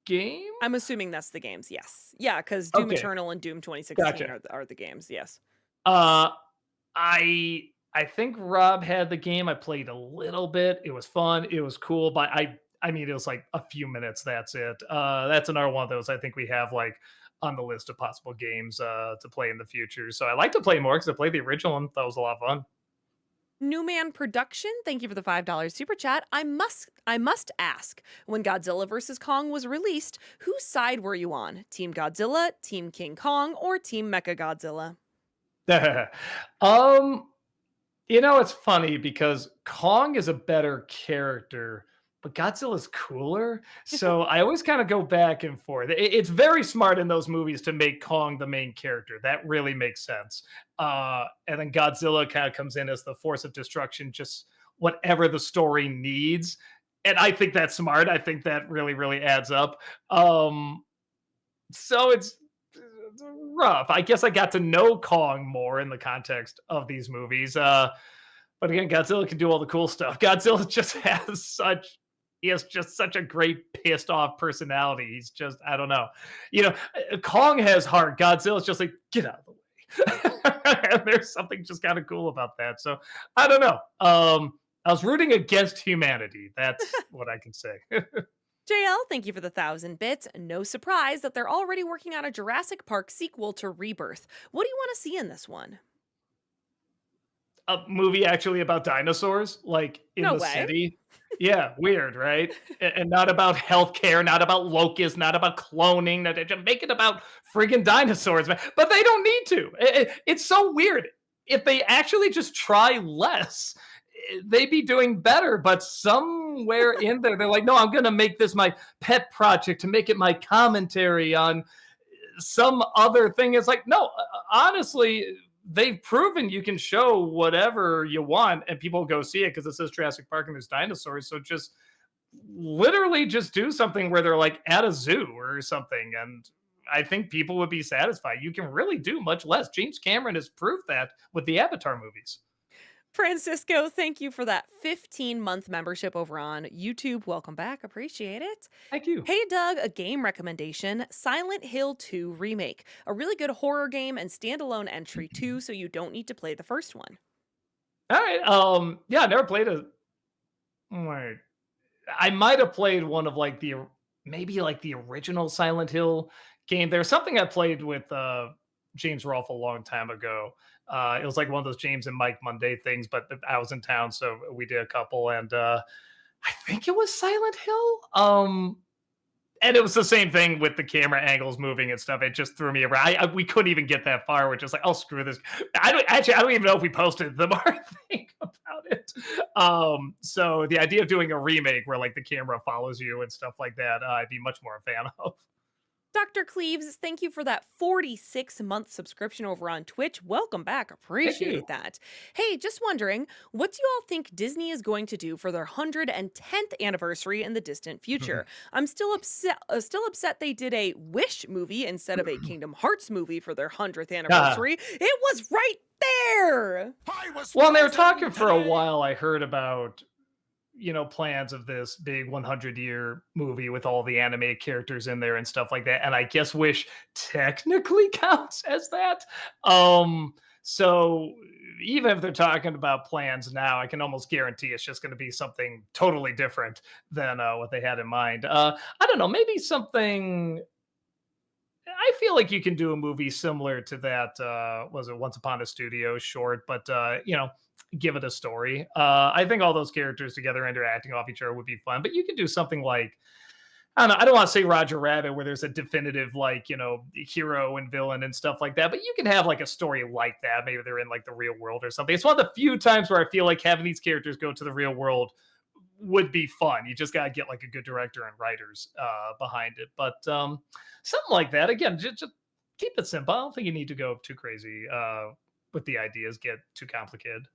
S2: game?
S1: I'm assuming that's the games, yes. Yeah, because Doom
S2: Okay,
S1: Eternal and Doom 2016
S2: gotcha.
S1: are the games, yes.
S2: Uh, I think Rob had the game. I played a little bit. It was fun. It was cool, but I mean, it was like a few minutes. That's it. That's another one of those I think we have like on the list of possible games to play in the future. So I like to play more because I played the original one. That was a lot of fun.
S1: Newman Production, thank you for the $5 super chat. I must ask, when Godzilla vs. Kong was released, whose side were you on? Team Godzilla, Team King Kong, or Team Mechagodzilla?
S2: um, it's funny because Kong is a better character, but Godzilla's cooler. So I always kind of go back and forth. It's very smart in those movies to make Kong the main character. That really makes sense. And then Godzilla kind of comes in as the force of destruction, just whatever the story needs. And I think that's smart. I think that really, really adds up. So it's rough. I guess I got to know Kong more in the context of these movies. But again, Godzilla can do all the cool stuff. Godzilla just he has just such a great pissed off personality. He's just, I don't know. Kong has heart. Godzilla's just like, get out of the way. And there's something just kind of cool about that. So I don't know. I was rooting against humanity. That's what I can say.
S1: JL, thank you for the 1,000 bits. No surprise that they're already working on a Jurassic Park sequel to Rebirth. What do you want to see in this one?
S2: A movie actually about dinosaurs, like in
S1: No
S2: the
S1: way.
S2: city. Yeah, weird, right? And not about healthcare, not about locusts, not about cloning. Just make it about friggin' dinosaurs, man. But they don't need to. It's so weird. if they actually just try less, they'd be doing better. But somewhere in there, they're like, no, I'm going to make this my pet project to make it my commentary on some other thing. It's like, no, honestly, they've proven you can show whatever you want and people go see it because it says Jurassic Park and there's dinosaurs. So just literally just do something where they're like at a zoo or something. And I think people would be satisfied. You can really do much less. James Cameron has proved that with the Avatar movies.
S1: Francisco, thank you for that 15-month membership over on YouTube. Welcome back. Appreciate it.
S2: Thank you.
S1: Hey Doug, a game recommendation, Silent Hill 2 Remake. A really good horror game and standalone entry too, so you don't need to play the first one.
S2: All right. Yeah, I never played a. Wait, I might have played one of like the maybe like the original Silent Hill game. There's something I played with James Rolfe a long time ago. It was like one of those James and Mike Monday things, but I was in town, so we did a couple, and I think it was Silent Hill. And it was the same thing with the camera angles moving and stuff. It just threw me around. We couldn't even get that far. We're just like, oh, screw this. I don't even know if we posted the more I think about it. So the idea of doing a remake where like the camera follows you and stuff like that, I'd be much more a fan of.
S1: Dr. Cleaves, thank you for that 46-month subscription over on Twitch. Welcome back.
S2: Thank you.
S1: Appreciate that. Hey, just wondering, what do you all think Disney is going to do for their 110th anniversary in the distant future? I'm still upset they did a Wish movie instead of a Kingdom Hearts movie for their 100th
S2: uh,
S1: anniversary. It was right there.
S2: well, they were talking for a while. I heard about plans of this big 100-year movie with all the anime characters in there and stuff like that. And I guess Wish technically counts as that. So even if they're talking about plans now, I can almost guarantee it's just going to be something totally different than what they had in mind. I don't know, maybe something. I feel like you can do a movie similar to that. Was it Once Upon a Studio short? But give it a story. I think all those characters together interacting off each other would be fun. But you could do something like I don't know. I don't want to say Roger Rabbit where there's a definitive like hero and villain and stuff like that. But you can have like a story like that. Maybe they're in like the real world or something. It's one of the few times where I feel like having these characters go to the real world would be fun. You just got to get like a good director and writers behind it. But something like that. Again, just keep it simple. I don't think you need to go too crazy with the ideas, get too complicated.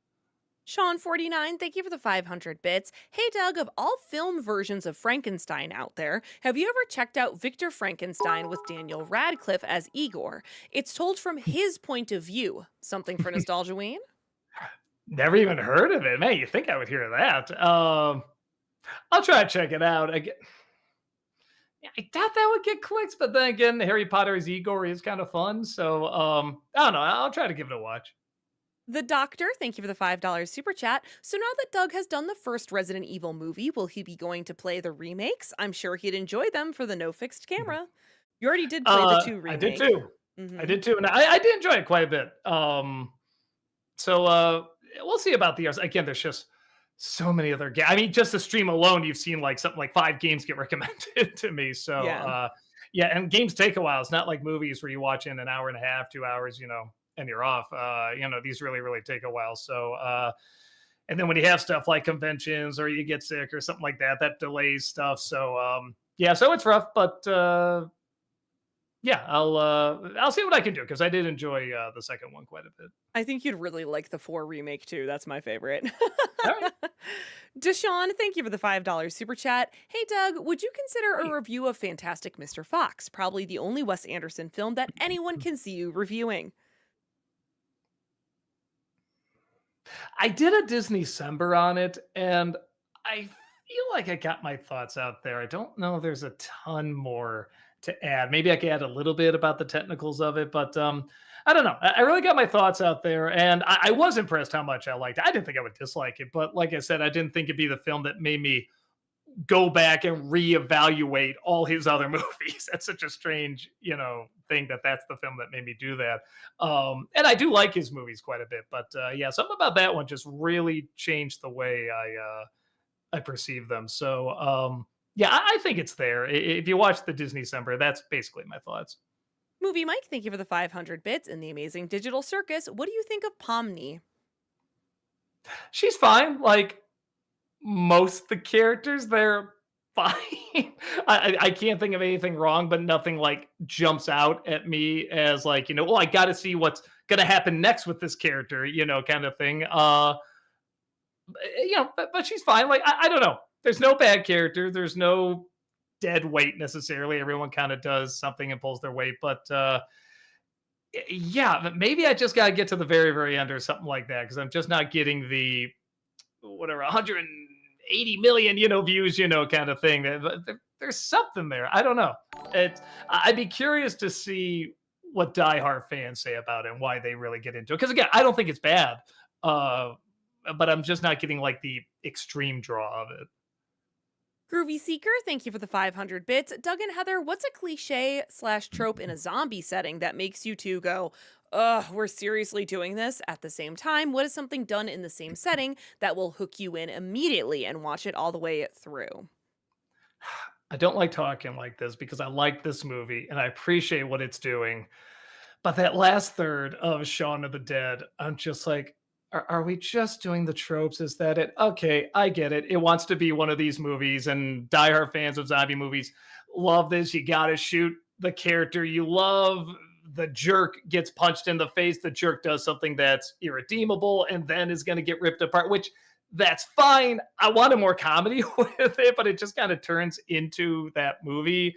S1: Sean49, thank you for the 500 bits. Hey Doug, of all film versions of Frankenstein out there, have you ever checked out Victor Frankenstein with Daniel Radcliffe as Igor? It's told from his point of view. Something for Nostalgia Ween?
S2: Never even heard of it. Man, you think I would hear that? I'll try to check it out. Again, yeah, I doubt that would get clicks, but then again, Harry Potter's Igor is kind of fun. So I don't know. I'll try to give it a watch.
S1: The Doctor, thank you for the $5 super chat. So now that Doug has done the first Resident Evil movie, will he be going to play the remakes? I'm sure he'd enjoy them for the no fixed
S2: Mhm.
S1: camera. You already did play the 2
S2: I did
S1: remake.
S2: too. I
S1: Mhm.
S2: did too, and I did enjoy it quite a bit. So we'll see about the others. Again, there's just so many other games. I mean, just the stream alone, you've seen like something like 5 games get recommended to me. So
S1: Yeah.
S2: yeah, and games take a while. It's not like movies where you watch in an hour and a half, 2 hours, and you're off. These really, really take a while. So and then when you have stuff like conventions or you get sick or something like that, that delays stuff. So yeah, so it's rough, but yeah, I'll see what I can do because I did enjoy the second one quite a bit.
S1: I think you'd really like the 4 remake too. That's my favorite.
S2: All right.
S1: Deshaun, thank you for the $5 super chat. Hey Doug, would you consider a
S2: Hey.
S1: review of Fantastic Mr. Fox? Probably the only Wes Anderson film that anyone can see you reviewing.
S2: I did a Disney December on it, and I feel like I got my thoughts out there. I don't know if there's a ton more to add. Maybe I could add a little bit about the technicals of it, but I don't know. I really got my thoughts out there, and I was impressed how much I liked it. I didn't think I would dislike it, but like I said, I didn't think it'd be the film that made me go back and reevaluate all his other movies. That's such a strange, thing that's the film that made me do that. And I do like his movies quite a bit, but yeah, something about that one just really changed the way I perceive them. So yeah, I think it's there. If you watch the Disney December, that's basically my thoughts.
S1: Movie Mike, thank you for the 500 bits in the amazing digital circus. What do you think of Pomni?
S2: She's fine. Like most of the characters, they're fine. I can't think of anything wrong, but nothing like jumps out at me as like, well, I got to see what's gonna happen next with this character, kind of thing. But she's fine. Like I don't know. There's no bad character. There's no dead weight necessarily. Everyone kind of does something and pulls their weight, but yeah, maybe I just gotta get to the very, very end or something like that because I'm just not getting the whatever 180 million, views, kind of thing. There's something there. I don't know. I'd be curious to see what diehard fans say about it and why they really get into it. Because again, I don't think it's bad, uh, but I'm just not getting like the extreme draw of it.
S1: Groovy Seeker, thank you for the 500 bits. Doug and Heather, what's a cliche slash trope in a zombie setting that makes you two go, ugh, we're seriously doing this? At the same time, what is something done in the same setting that will hook you in immediately and watch it all the way through?
S2: I don't like talking like this because I like this movie and I appreciate what it's doing. But that last third of Shaun of the Dead, I'm just like, are we just doing the tropes? Is that it? Okay, I get it. It wants to be one of these movies, and diehard fans of zombie movies love this. You got to shoot the character you love. The jerk gets punched in the face. The jerk does something that's irredeemable and then is going to get ripped apart, which that's fine. I wanted more comedy with it, but it just kind of turns into that movie.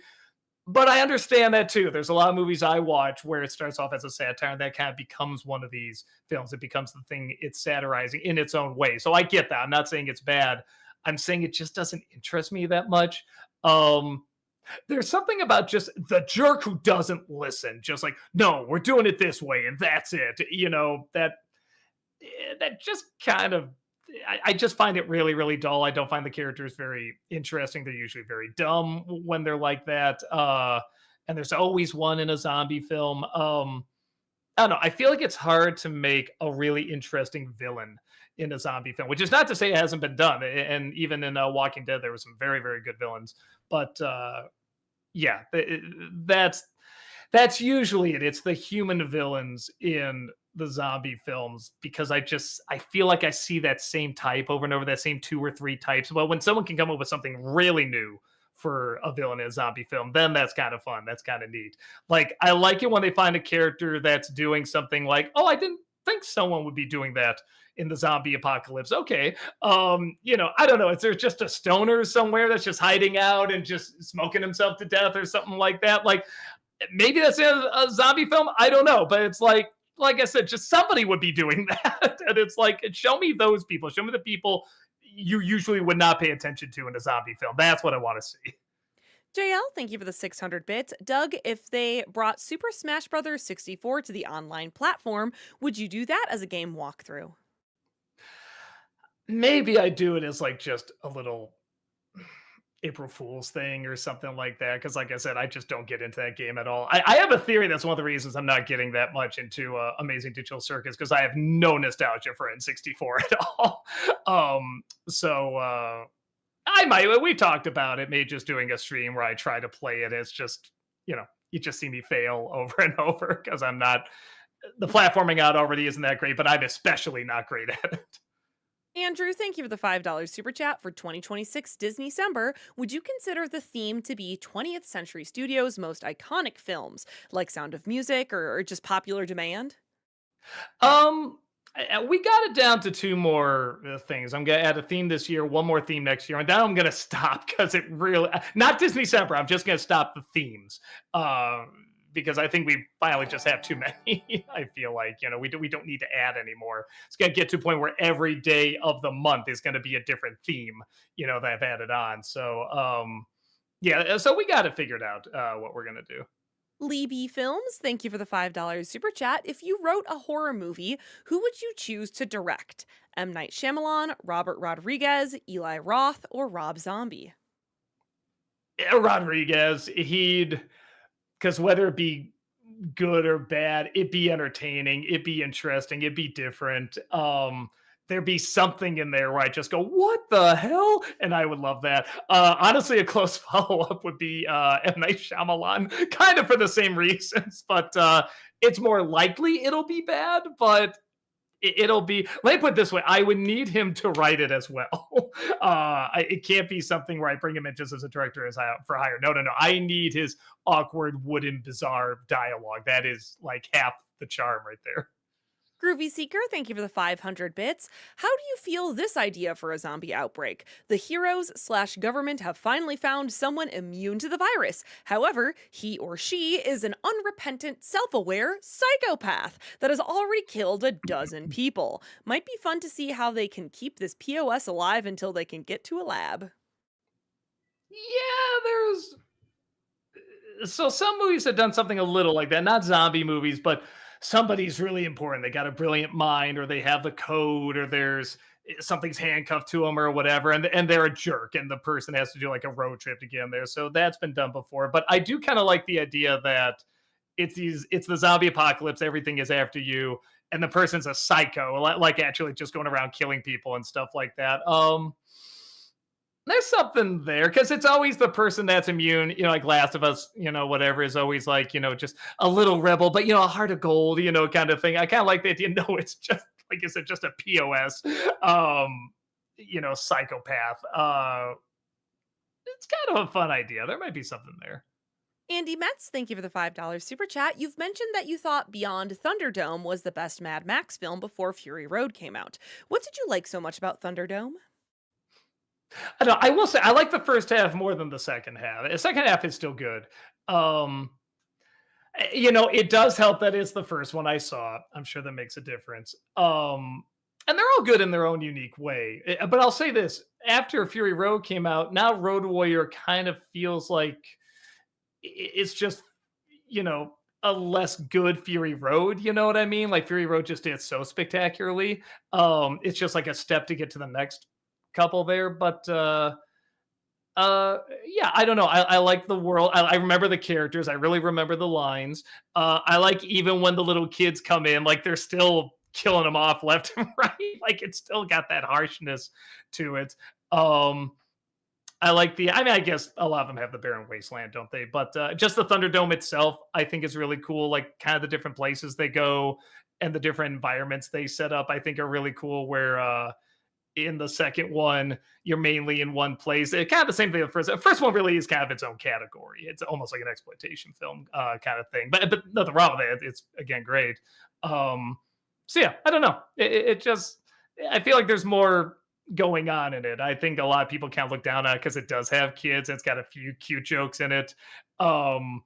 S2: But I understand that too. There's a lot of movies I watch where it starts off as a satire and that kind of becomes one of these films. It becomes the thing it's satirizing in its own way. So I get that. I'm not saying it's bad. I'm saying it just doesn't interest me that much. Um, there's something about just the jerk who doesn't listen, just like, no, we're doing it this way and that's it. That just kind of I just find it really, really dull. I don't find the characters very interesting. They're usually very dumb when they're like that. And there's always one in a zombie film. I don't know. I feel like it's hard to make a really interesting villain in a zombie film, which is not to say it hasn't been done. And even in Walking Dead, there were some very, very good villains. But yeah, that's usually it. It's the human villains in the zombie films because I feel like I see that same type over and over, that same two or three types. Well, when someone can come up with something really new for a villain in a zombie film, then that's kind of fun. That's kind of neat. Like I like it when they find a character that's doing something like, oh, I didn't think someone would be doing that in the zombie apocalypse. Okay. I don't know. Is there just a stoner somewhere that's just hiding out and just smoking himself to death or something like that? Like maybe that's in a zombie film. I don't know, but it's like I said, just somebody would be doing that, and it's like show me those people. Show me the people you usually would not pay attention to in a zombie film. That's what I want to see.
S1: JL, thank you for the 600 bits. Doug, if they brought Super Smash Bros. 64 to the online platform, would you do that as a game walkthrough?
S2: Maybe I do it as like just a little April Fool's thing or something like that. Because, like I said, I just don't get into that game at all. I have a theory that's one of the reasons I'm not getting that much into Amazing Digital Circus because I have no nostalgia for N64 at all. So I might. We talked about it. Maybe just doing a stream where I try to play it. It's just you just see me fail over and over because I'm not. The platforming out already isn't that great, but I'm especially not great at it.
S1: Andrew, thank you for the $5 super chat for 2026 Disney December. Would you consider the theme to be 20th Century Studios' most iconic films, like Sound of Music or just popular demand?
S2: Um, we got it down to two more things. I'm gonna add a theme this year, one more theme next year, and then I'm gonna stop because it really not Disney December. I'm just gonna stop the themes. Because I think we finally just have too many. I feel like we don't need to add anymore. It's gonna get to a point where every day of the month is gonna be a different theme. That I've added on. So yeah, so we got it figured out what we're gonna do.
S1: Lee B Films, thank you for the $5 super chat. If you wrote a horror movie, who would you choose to direct? M. Night Shyamalan, Robert Rodriguez, Eli Roth, or Rob Zombie?
S2: Yeah, Rodriguez, he'd because whether it be good or bad, it'd be entertaining, it'd be interesting, it'd be different. there be something in there where I just go, "What the hell?" And I would love that. Honestly, a close follow-up would be, M. Night Shyamalan, kind of for the same reasons, but, it's more likely it'll be bad, but it'll be, let me put it this way, I would need him to write it as well. It can't be something where I bring him in just as a director as for hire. No, no, no. I need his awkward, wooden, bizarre dialogue. That is like half the charm right there.
S1: Groovy Seeker, thank you for the 500 bits. How do you feel this idea for a zombie outbreak? The heroes slash government have finally found someone immune to the virus. However, he or she is an unrepentant, self aware psychopath that has already killed a dozen people. Might be fun to see how they can keep this POS alive until they can get to a lab.
S2: Yeah, there's so some movies have done something a little like that. Not zombie movies, but somebody's really important. They got a brilliant mind, or they have the code, or there's something's handcuffed to them, or whatever, and they're a jerk, and the person has to do like a road trip to get in there. So that's been done before. But I do kind of like the idea that it's the zombie apocalypse. Everything is after you, and the person's a psycho, like actually just going around killing people and stuff like that. There's something there because it's always the person that's immune, like Last of Us, whatever is always like, just a little rebel, but a heart of gold, kind of thing. I kind of like the idea. No, it's just like I said, just a POS, psychopath. It's kind of a fun idea. There might be something there.
S1: Andy Metz, thank you for the $5 super chat. You've mentioned that you thought Beyond Thunderdome was the best Mad Max film before Fury Road came out. What did you like so much about Thunderdome?
S2: I don't know, I will say I like the first half more than the second half. The second half is still good. Um, it does help that it's the first one I saw. I'm sure that makes a difference. And they're all good in their own unique way. But I'll say this: after Fury Road came out, now Road Warrior kind of feels like it's just, you know, a less good Fury Road. You know what I mean? Like Fury Road just did so spectacularly. It's just like a step to get to the next couple there, but yeah, I don't know. I like the world. I remember the characters. I really remember the lines. I like even when the little kids come in, like they're still killing them off left and right. Like it's still got that harshness to it. Um, I like the. I mean, I guess a lot of them have the barren wasteland, don't they? But just the Thunderdome itself, I think is really cool. Like kind of the different places they go and the different environments they set up, I think are really cool. Where in the second one, you're mainly in one place. It kind of the same thing. The first one really is kind of its own category. It's almost like an exploitation film kind of thing. But nothing wrong with it. It's again great. Um, so yeah, I don't know. It just I feel like there's more going on in it. I think a lot of people kind of look down on it because it does have kids. It's got a few cute jokes in it. Um,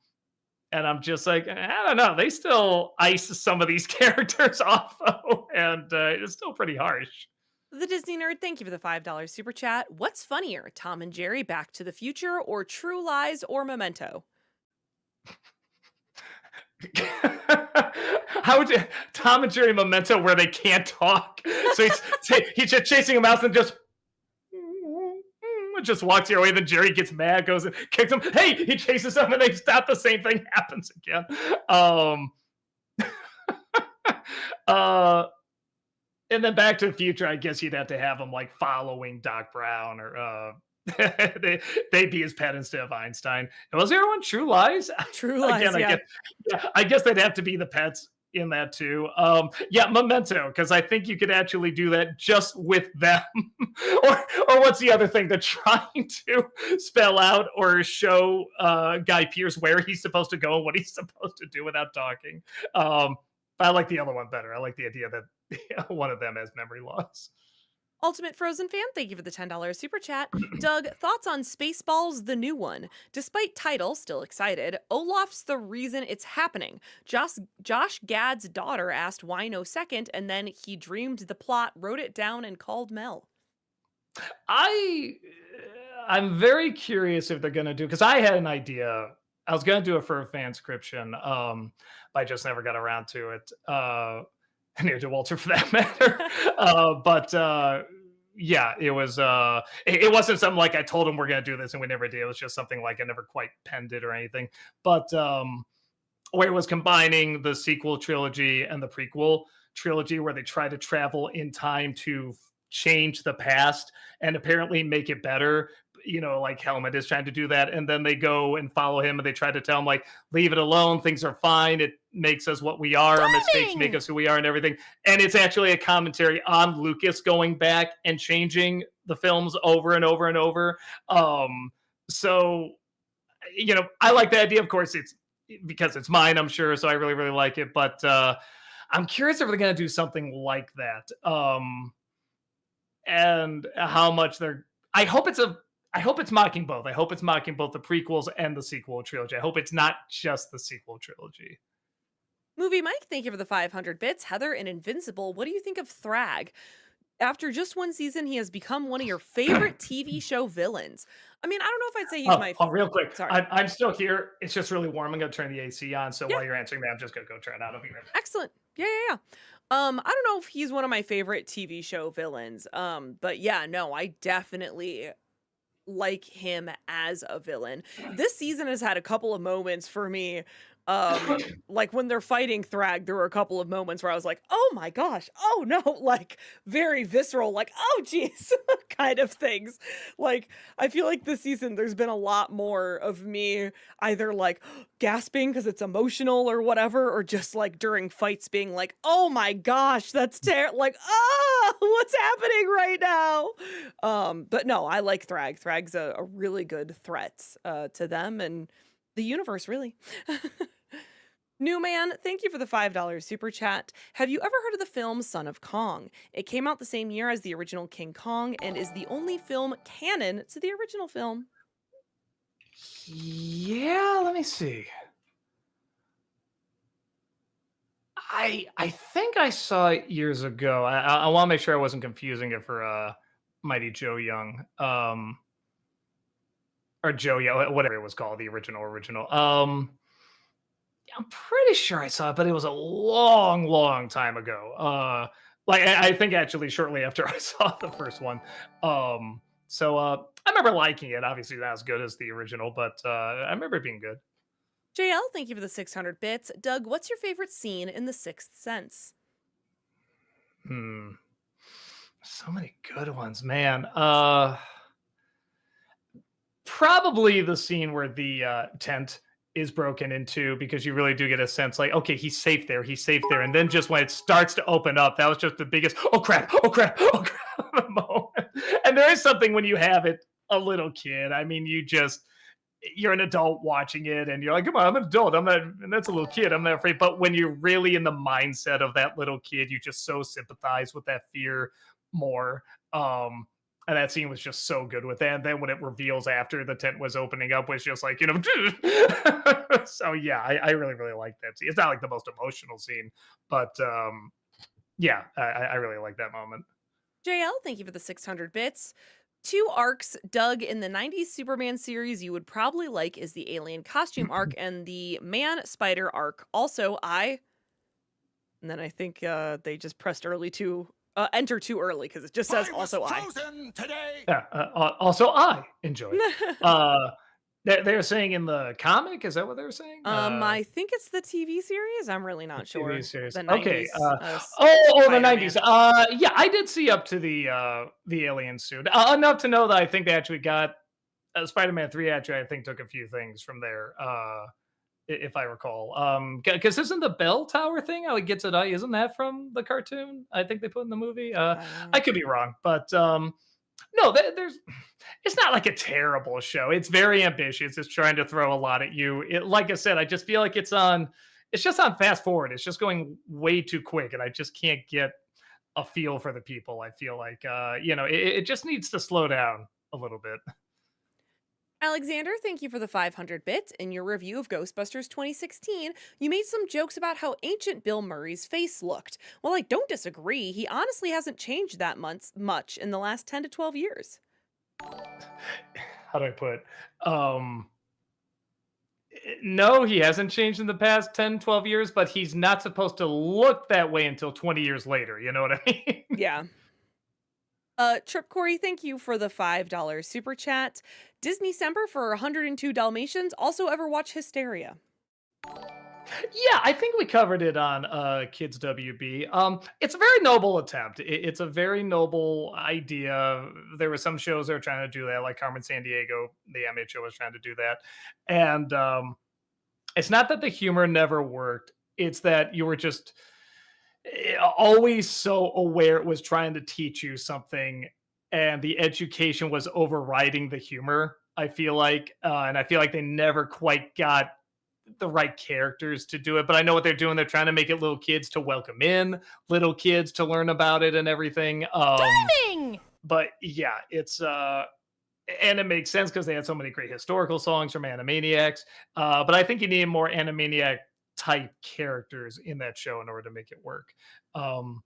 S2: and I'm just like, I don't know. They still ice some of these characters off, though, and it's still pretty harsh.
S1: The Disney Nerd, thank you for the $5 super chat. What's funnier, Tom and Jerry Back to the Future or True Lies or Memento?
S2: How would you Tom and Jerry Memento where they can't talk? So he's just chasing a mouse and just walks your way. Then Jerry gets mad, goes and kicks him. Hey, he chases them and they stop. The same thing happens again. Um, uh, and then Back to the Future, I guess you'd have to have him like following Doc Brown or they'd be his pet instead of Einstein. And was there one True Lies?
S1: True Lies,
S2: Again,
S1: yeah.
S2: I guess they'd have to be the pets in that too. Yeah, Memento, because I think you could actually do that just with them. or what's the other thing? They're trying to spell out or show Guy Pearce where he's supposed to go and what he's supposed to do without talking. I like the other one better. I like the idea that one of them has memory loss.
S1: Ultimate Frozen fan, thank you for the $10 super chat. Doug, thoughts on Spaceballs the new one? Despite title, still excited, Olaf's the reason it's happening. Josh Gad's daughter asked why no second, and then he dreamed the plot, wrote it down, and called Mel.
S2: I I'm very curious if they're gonna do because I had an idea. I was gonna do it for a fanscription, but I just never got around to it. Near to Walter for that matter. But yeah, it wasn't something like I told him we're gonna do this and we never did. It was just something like I never quite penned it or anything. But where it was combining the sequel trilogy and the prequel trilogy where they try to travel in time to change the past and apparently make it better. You know, like Helmet is trying to do that, and then they go and follow him, and they try to tell him like, "Leave it alone. Things are fine. It makes us what we are. Our mistakes make
S1: Timing!
S2: us who we are, and everything." And it's actually a commentary on Lucas going back and changing the films over and over and over. So I like the idea. Of course, it's because it's mine, I'm sure. So I really, really like it. But I'm curious if they're going to do something like that, and how much they're. I hope it's a. I hope it's mocking both. I hope it's mocking both the prequels and the sequel trilogy. I hope it's not just the sequel trilogy.
S1: Movie Mike, thank you for the 500 bits. Heather and Invincible, what do you think of Thrag? After just one season, he has become one of your favorite TV show villains. I mean, I don't know if I'd say he's my
S2: Real quick,
S1: sorry.
S2: I'm still here. It's just really warm. I'm gonna turn the AC on. So
S1: Yeah,
S2: while you're answering that, I'm just gonna go turn it on. I'll be right back.
S1: excellent. Yeah, yeah, yeah. I don't know if he's one of my favorite TV show villains. But yeah, no, I definitely like him as a villain. This season has had a couple of moments for me. Like when they're fighting Thrag, there were a couple of moments where I was like, "Oh my gosh, oh no!" Like very visceral, like "Oh geez," kind of things. Like I feel like this season there's been a lot more of me either like gasping because it's emotional or whatever, or just like during fights being like, "Oh my gosh, that's terrible!" Like, "Oh, what's happening right now?" But no, I like Thrag. Thrag's a really good threat to them and the universe, really. New Man, thank you for the $5 super chat. Have you ever heard of the film Son of Kong? It came out the same year as the original King Kong and is the only film canon to the original film.
S2: Yeah, let me see. I think I saw it years ago. I want to make sure I wasn't confusing it for Mighty Joe Young, or Joe Young, whatever it was called, the original. I'm pretty sure I saw it, but it was a long, long time ago. Like I think actually shortly after I saw the first one. I remember liking it. Obviously, not as good as the original, but I remember it being good.
S1: JL, thank you for the 600 bits. Doug, what's your favorite scene in The Sixth Sense?
S2: Hmm. So many good ones, man. Probably the scene where the tent is broken into, because you really do get a sense like, okay, he's safe there, and then just when it starts to open up, that was just the biggest oh crap, oh crap, oh crap moment. And there is something when you have it a little kid. I mean, you're an adult watching it and you're like, come on, I'm an adult, I'm not, and that's a little kid, I'm not afraid. But when you're really in the mindset of that little kid, you just so sympathize with that fear more. And that scene was just so good with that. And then when it reveals after the tent was opening up, was just like, so yeah, I really, really like that scene. It's not like the most emotional scene, but yeah, I really like that moment.
S1: JL, thank you for the 600 bits. Two arcs dug in the 90s Superman series you would probably like is the alien costume arc and the man spider arc. Also, and then I think they just pressed early to enter too early because it just says also I.
S2: Today. Yeah. Also, I enjoy it. They're saying in the comic. Is that what they were saying?
S1: I think it's the TV series. I'm really not
S2: TV
S1: sure.
S2: series.
S1: The
S2: Okay.
S1: 90s
S2: The 90s.
S1: Spider-Man.
S2: Yeah, I did see up to the alien suit enough to know that I think they actually got Spider-Man 3. Actually, I think took a few things from there. If I recall, because isn't the bell tower thing how he gets it? Isn't that from the cartoon? I think they put in the movie.
S1: I don't know.
S2: I could be wrong, but no, there's. It's not like a terrible show. It's very ambitious. It's trying to throw a lot at you. Like I said, I just feel like it's on. It's just on fast forward. It's just going way too quick, and I just can't get a feel for the people. I feel like it just needs to slow down a little bit.
S1: Alexander, thank you for the 500 bits. In your review of Ghostbusters 2016, you made some jokes about how ancient Bill Murray's face looked. Well, I don't disagree. He honestly hasn't changed that much in the last 10 to 12 years.
S2: How do I put it? No, he hasn't changed in the past 10, 12 years, but he's not supposed to look that way until 20 years later. You know what I mean?
S1: Yeah. Trip Corey, thank you for the $5 super chat. Disney Semper for 102 Dalmatians. Also ever watch Hysteria?
S2: Yeah, I think we covered it on Kids WB. It's a very noble attempt. It's a very noble idea. There were some shows that were trying to do that, like Carmen San Diego, the animated show was trying to do that. And it's not that the humor never worked, it's that you were just always so aware it was trying to teach you something, and the education was overriding the humor. I feel like, and I feel like they never quite got the right characters to do it. But I know what they're doing. They're trying to make it little kids to welcome in, little kids to learn about it and everything.
S3: Timing!
S2: But yeah, it's and it makes sense because they had so many great historical songs from Animaniacs. But I think you need more Animaniac type characters in that show in order to make it work. Um,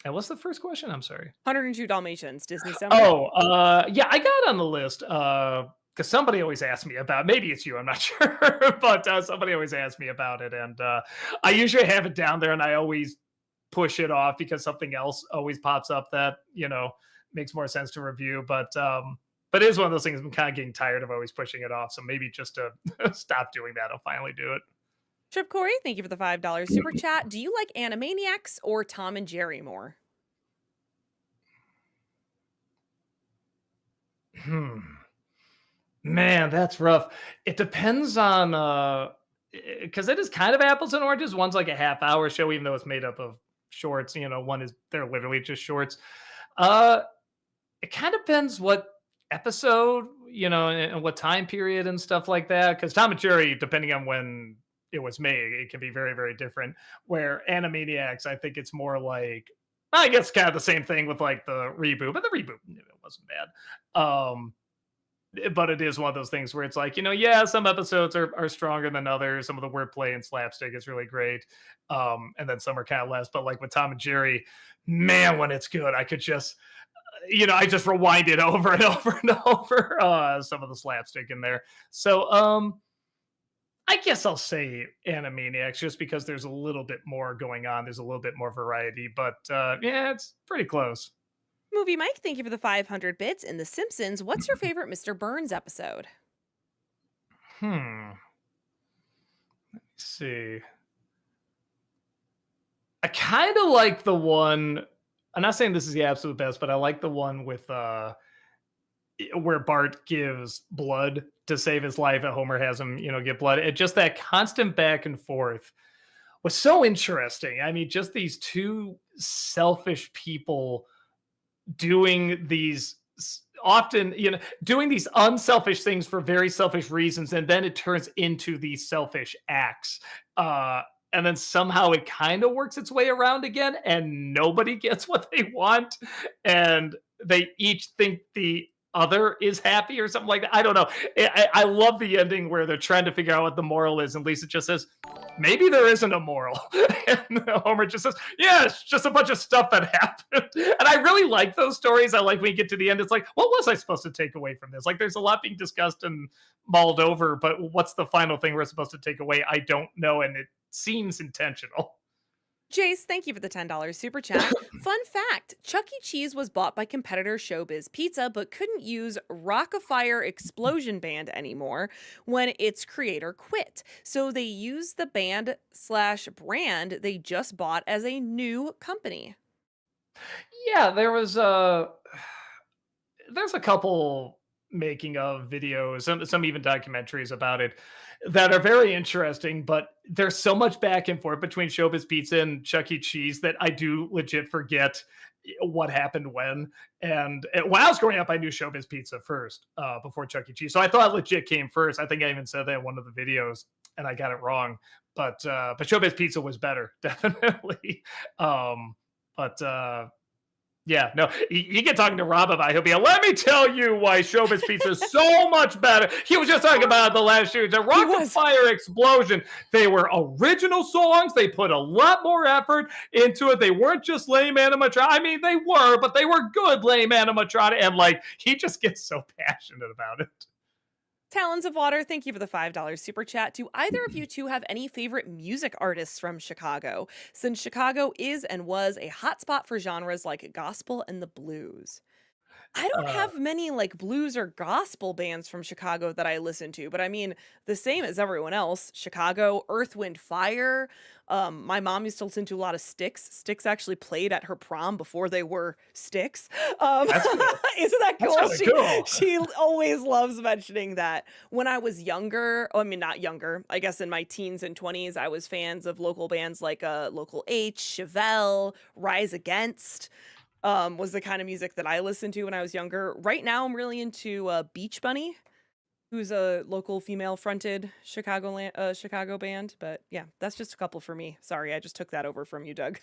S2: and what's the first question? I'm sorry.
S1: 102 Dalmatians, Disney Summer.
S2: Oh, yeah, I got on the list because somebody always asks me about. Maybe it's you, I'm not sure, but somebody always asks me about it, and I usually have it down there, and I always push it off because something else always pops up that makes more sense to review. But it is one of those things I'm kind of getting tired of always pushing it off. So maybe just to stop doing that, I'll finally do it.
S1: Trip Corey, thank you for the $5 super chat. Do you like Animaniacs or Tom and Jerry more?
S2: Hmm. Man, that's rough. It depends on because it is kind of apples and oranges. One's like a half hour show, even though it's made up of shorts. One is they're literally just shorts. Uh it kind of depends what episode, and what time period and stuff like that. Because Tom and Jerry, depending on when it was made, it can be very, very different. Where Animaniacs, I think it's more like, I guess, kind of the same thing with like the reboot, but the reboot it wasn't bad. But it is one of those things where it's like, yeah, some episodes are stronger than others. Some of the wordplay and slapstick is really great. And then some are kind of less. But like with Tom and Jerry, man, when it's good, I could just, I just rewind it over and over and over. Some of the slapstick in there. So I guess I'll say Animaniacs just because there's a little bit more going on. There's a little bit more variety. But yeah, it's pretty close.
S1: Movie Mike, thank you for the 500 bits. In The Simpsons, what's your favorite Mr. Burns episode?
S2: Hmm. Let's see. I kind of like the one. I'm not saying this is the absolute best, but I like the one with where Bart gives blood to save his life, and Homer has him, get blood. It just that constant back and forth was so interesting. I mean, just these two selfish people doing these often, doing these unselfish things for very selfish reasons, and then it turns into these selfish acts. And then somehow it kind of works its way around again, and nobody gets what they want, and they each think the other is happy or something like that. I don't know. I love the ending where they're trying to figure out what the moral is, and Lisa just says, maybe there isn't a moral. And Homer just says, yeah, it's just a bunch of stuff that happened. And I really like those stories. I like when you get to the end, it's like, what was I supposed to take away from this? Like, there's a lot being discussed and mulled over, but what's the final thing we're supposed to take away? I don't know. And it seems intentional.
S1: Jace, thank you for the $10 super chat. Fun fact, Chuck E. Cheese was bought by competitor Showbiz Pizza, but couldn't use Rock-afire Explosion Band anymore when its creator quit. So they used the band slash brand they just bought as a new company.
S2: Yeah, there's a couple making of videos, some even documentaries about it that are very interesting, but there's so much back and forth between Showbiz Pizza and Chuck E. Cheese that I do legit forget what happened when. And when I was growing up, I knew Showbiz Pizza first before Chuck E. Cheese. So I thought legit came first. I think I even said that in one of the videos and I got it wrong. But Showbiz Pizza was better, definitely. But yeah, no, you get talking to Rob about it, he'll be like, let me tell you why Showbiz Pizza is so much better. He was just talking about it the last year. The
S1: He
S2: Rocket
S1: was.
S2: Fire Explosion. They were original songs. They put a lot more effort into it. They weren't just lame animatronic. I mean, they were, but they were good lame animatronic. And like, he just gets so passionate about it.
S1: Talons of Water, thank you for the $5 super chat. Do either of you two have any favorite music artists from Chicago? Since Chicago is and was a hotspot for genres like gospel and the blues. I don't
S2: Uh,
S1: have many, like, blues or gospel bands from Chicago that I listen to, but I mean, the same as everyone else. Chicago, Earth, Wind, Fire. My mom used to listen to a lot of Styx. Styx actually played at her prom before they were Styx. Um,
S2: that's cool.
S1: isn't that
S2: That's
S1: cool?
S2: really cool.
S1: She always loves mentioning that. When I was younger, oh, I mean, not younger, I guess in my teens and 20s, I was fans of local bands like Local H, Chevelle, Rise Against. Was the kind of music that I listened to when I was younger. Right now, I'm really into Beach Bunny, who's a local female-fronted Chicago band. But yeah, that's just a couple for me. Sorry, I just took that over from you, Doug.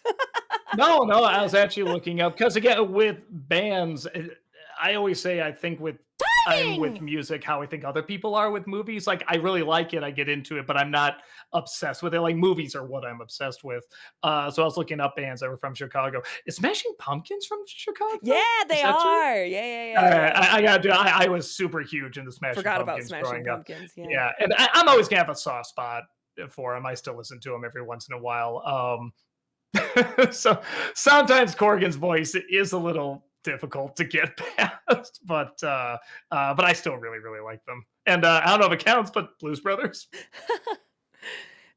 S2: No, no, I was actually looking up because again, with bands, I always say I'm with
S1: Dang!
S2: music how I think other people are with movies. Like I really like it, I get into it, but I'm not obsessed with it. Like movies are what I'm obsessed with. So I was looking up bands that were from Chicago. Is Smashing Pumpkins from
S1: Yeah,
S2: Chicago? Is
S1: they
S2: that true?
S1: are. Yeah, yeah, yeah, yeah.
S2: I got to. I was super huge into Smashing
S1: Forgot about
S2: Pumpkins
S1: Smashing
S2: growing up.
S1: Pumpkins. Yeah.
S2: Yeah, and I'm always gonna have a soft spot for them. I still listen to them every once in a while. So sometimes Corgan's voice is a little difficult to get past, but I still really really like them. And I don't know if it counts, but Blues Brothers.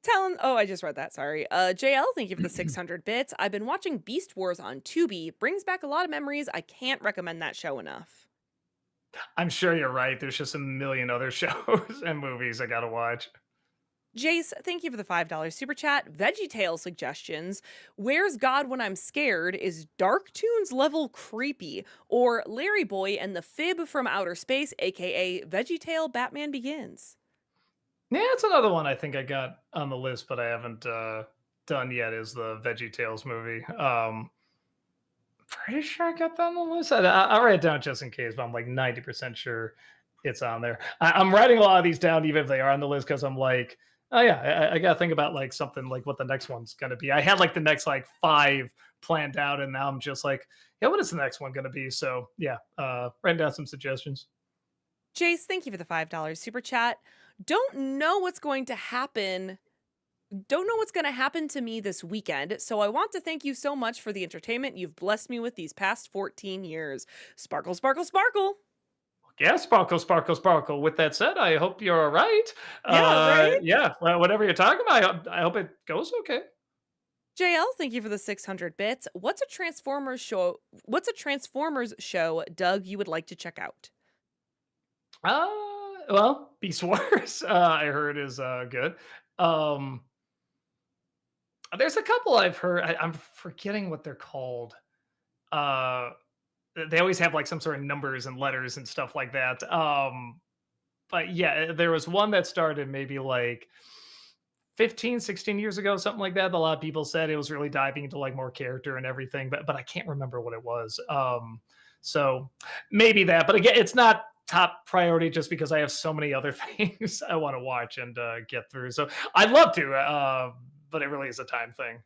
S1: Talon, oh, I just read that. Sorry. JL, thank you for the 600 bits. I've been watching Beast Wars on Tubi. Brings back a lot of memories. I can't recommend that show enough.
S2: I'm sure you're right. There's just a million other shows and movies I gotta watch.
S1: Jace, thank you for the $5 super chat. VeggieTale suggestions. Where's God When I'm Scared is Dark Toons level creepy, or Larry Boy and the Fib from Outer Space, aka VeggieTale Batman Begins.
S2: Yeah, it's another one I think I got on the list, but I haven't done yet. Is the Veggie Tales movie? Pretty sure I got that on the list. I'll write it down just in case, but I'm like 90% sure it's on there. I'm writing a lot of these down, even if they are on the list, because I'm like, oh yeah, I got to think about like something like what the next one's gonna be. I had like the next like five planned out, and now I'm just like, yeah, what is the next one gonna be? So yeah, writing down some suggestions.
S1: Jace, thank you for the $5 super chat. Don't know what's going to happen. Don't know what's going to happen to me this weekend, so I want to thank you so much for the entertainment you've blessed me with these past 14 years. Sparkle, sparkle, sparkle.
S2: Yeah, sparkle, sparkle, sparkle. With that said, I hope you're all right.
S1: Yeah, right?
S2: Yeah, well, whatever you're talking about, I hope it goes okay.
S1: JL, thank you for the 600 bits. What's a Transformers show? What's a Transformers show, Doug, you would like to check out?
S2: Uh, well, Beast Wars, I heard is good. Um, there's a couple I've heard. I'm forgetting what they're called. Uh, they always have like some sort of numbers and letters and stuff like that. But yeah, there was one that started maybe like 15, 16 years ago, something like that. A lot of people said it was really diving into like more character and everything, but I can't remember what it was. So maybe that, but again, it's not top priority just because I have so many other things I want to watch and get through. So I'd love to, but it really is a time thing.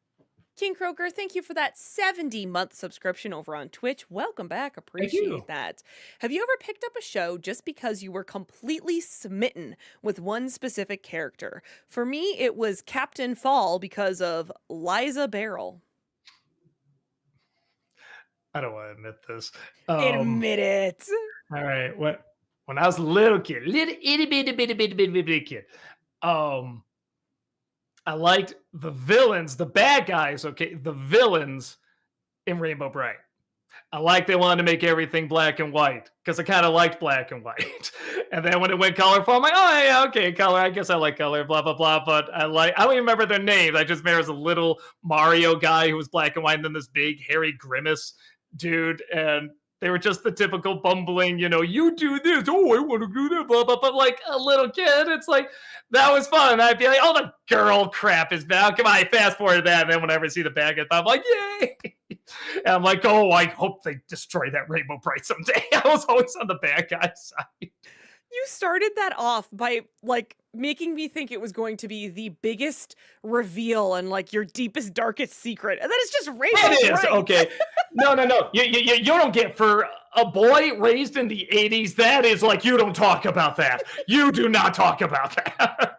S1: King Croker, thank you for that 70-month subscription over on Twitch. Welcome back.
S2: Thank you.
S1: Appreciate that. Have you ever picked up a show just because you were completely smitten with one specific character? For me, it was Captain Fall because of Liza Barrel.
S2: I don't want to admit this.
S1: Admit it.
S2: All right. When I was a little kid, little itty bitty kid, um, I liked the villains, the bad guys. Okay, the villains in Rainbow Bright. I like they wanted to make everything black and white because I kind of liked black and white. And then when it went colorful, I'm like, oh yeah, okay, color. I guess I like color, blah blah blah. But I don't even remember their names. I just remember there was a little Mario guy who was black and white, and then this big hairy grimace dude, and they were just the typical bumbling, you do this, oh, I want to do that, blah, blah, but like a little kid, it's like, that was fun. I'd be like, oh, the girl crap is back. Come on, I fast forward that, and then whenever I see the bad guy, I'm like, yay! And I'm like, oh, I hope they destroy that Rainbow Bright someday. I was always on the bad guy's side.
S1: You started that off by like making me think it was going to be the biggest reveal and like your deepest, darkest secret. And then it's just Rainbow
S2: It is,
S1: Bright.
S2: okay. No. You don't get, for a boy raised in the 80s, that is like, you don't talk about that. You do not talk about that.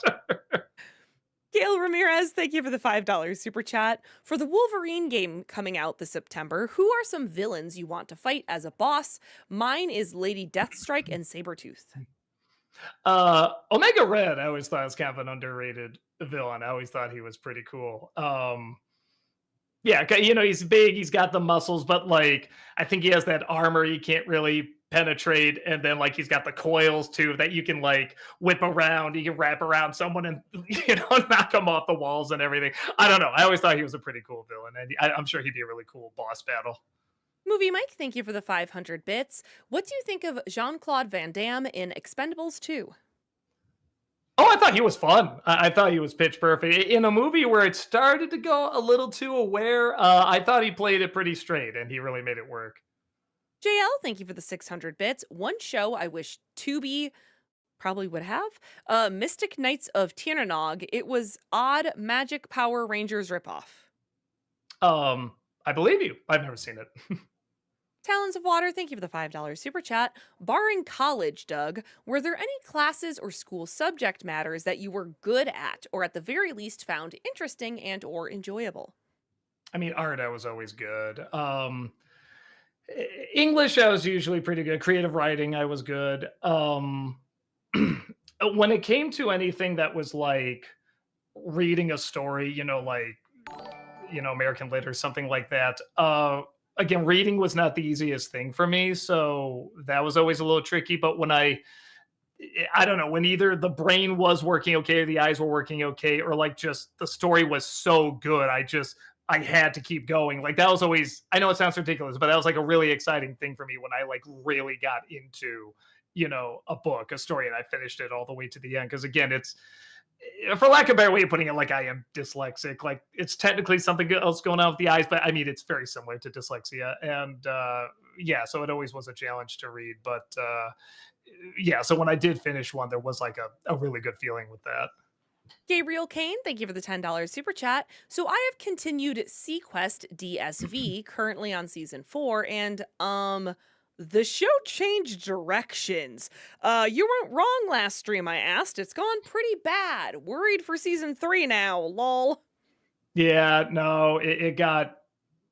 S1: Gail Ramirez, thank you for the $5 super chat. For the Wolverine game coming out this September, who are some villains you want to fight as a boss? Mine is Lady Deathstrike and Sabretooth.
S2: Omega Red, I always thought was kind of an underrated villain. I always thought he was pretty cool. Yeah, he's big, he's got the muscles, but like I think he has that armor you can't really penetrate, and then like he's got the coils too that you can like whip around, you can wrap around someone and knock them off the walls and everything. I don't know. I always thought he was a pretty cool villain, and I'm sure he'd be a really cool boss battle.
S1: Movie Mike, thank you for the 500 bits. What do you think of Jean Claude Van Damme in Expendables 2?
S2: Oh, I thought he was fun. I thought he was pitch perfect in a movie where it started to go a little too aware. I thought he played it pretty straight, and he really made it work.
S1: JL, thank you for the 600 bits. One show I wish Tubi probably would have. Mystic Knights of Tirnanog. It was odd Magic Power Rangers ripoff.
S2: I believe you. I've never seen it.
S1: Talons of Water, thank you for the $5 super chat. Barring college, Doug, were there any classes or school subject matters that you were good at or at the very least found interesting and or enjoyable?
S2: I mean, art, I was always good. English, I was usually pretty good. Creative writing, I was good. When it came to anything that was like reading a story, like American Lit or something like that. Again, reading was not the easiest thing for me, so that was always a little tricky. But when I don't know, when either the brain was working okay, or the eyes were working okay, or like just the story was so good, I had to keep going. Like that was always, I know it sounds ridiculous, but that was like a really exciting thing for me when I like really got into, a book, a story, and I finished it all the way to the end. Cause again, it's, for lack of a better way of putting it, like I am dyslexic. Like it's technically something else going on with the eyes, but I mean, it's very similar to dyslexia. And yeah, so it always was a challenge to read. But yeah, so when I did finish one, there was like a really good feeling with that.
S1: Gabriel Kane, thank you for the $10 super chat. So I have continued Sequest DSV currently on season 4 and the show changed directions. You weren't wrong last stream I asked. It's gone pretty bad. Worried for season 3 now. Lol.
S2: Yeah, no, it got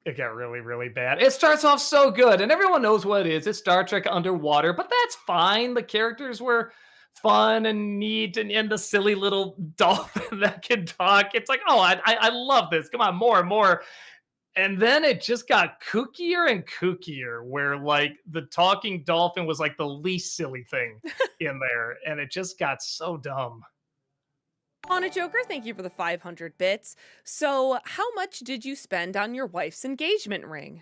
S2: really, really bad. It starts off so good, and everyone knows what it is. It's Star Trek underwater, but that's fine. The characters were fun and neat, and the silly little dolphin that can talk. It's like, oh, I love this. Come on, more and more. And then it just got kookier and kookier, where like the talking dolphin was like the least silly thing in there, and it just got so dumb.
S1: On a Joker, thank you for the 500 bits. So, how much did you spend on your wife's engagement ring?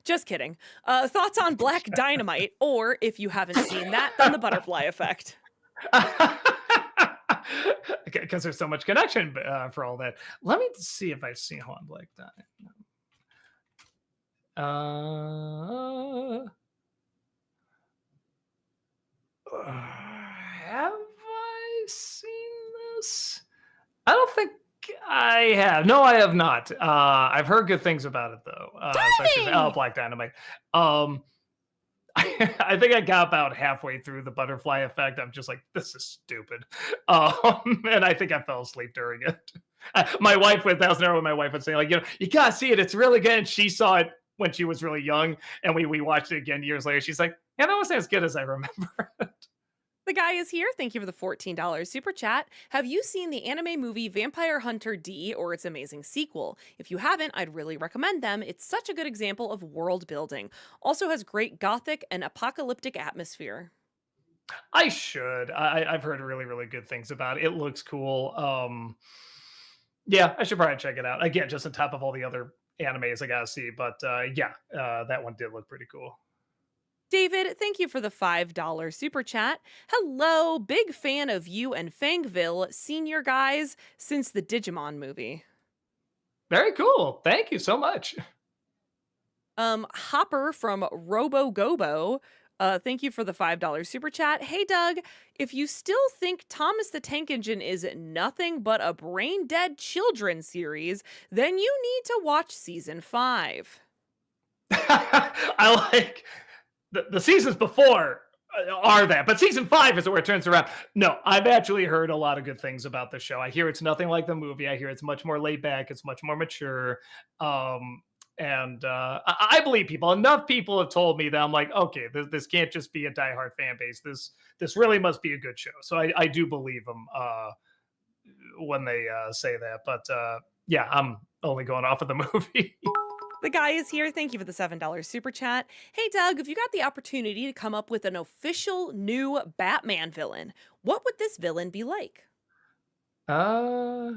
S1: Just kidding. Thoughts on Black Dynamite, or if you haven't seen that, then the butterfly effect.
S2: Because there's so much connection for all that. Let me see if I've seen on Black Dynamite. Have I seen this? I don't think I have. No, I have not. I've heard good things about it though. Black Dynamite. Um, I think I got about halfway through the butterfly effect. I'm just like, this is stupid. And I think I fell asleep during it. My wife that was never what my wife would say, like, you gotta see it. It's really good. And she saw it when she was really young, and we watched it again years later. She's like, yeah, that wasn't as good as I remember.
S1: The guy is here. Thank you for the $14 super chat. Have you seen the anime movie Vampire Hunter D or its amazing sequel? If you haven't, I'd really recommend them. It's such a good example of world building. Also has great gothic and apocalyptic atmosphere.
S2: I should. I've heard really, really good things about it. It looks cool. Yeah, I should probably check it out. Again, just on top of all the other animes I gotta see. But yeah, that one did look pretty cool.
S1: David, thank you for the $5 super chat. Hello, big fan of you and Fangville, senior guys, since the Digimon movie.
S2: Very cool. Thank you so much.
S1: Hopper from Robo Gobo, thank you for the $5 super chat. Hey, Doug, if you still think Thomas the Tank Engine is nothing but a brain dead children series, then you need to watch season 5.
S2: I like the seasons before are that. But season 5 is where it turns around. No, I've actually heard a lot of good things about the show. I hear it's nothing like the movie. I hear it's much more laid back. It's much more mature. Um, and I believe people. Enough people have told me that I'm like, okay, this can't just be a diehard fan base. This really must be a good show. So I do believe them when they say that. But yeah, I'm only going off of the movie.
S1: The guy is here. Thank you for the $7 super chat. Hey, Doug, if you got the opportunity to come up with an official new Batman villain, what would this villain be like?
S2: uh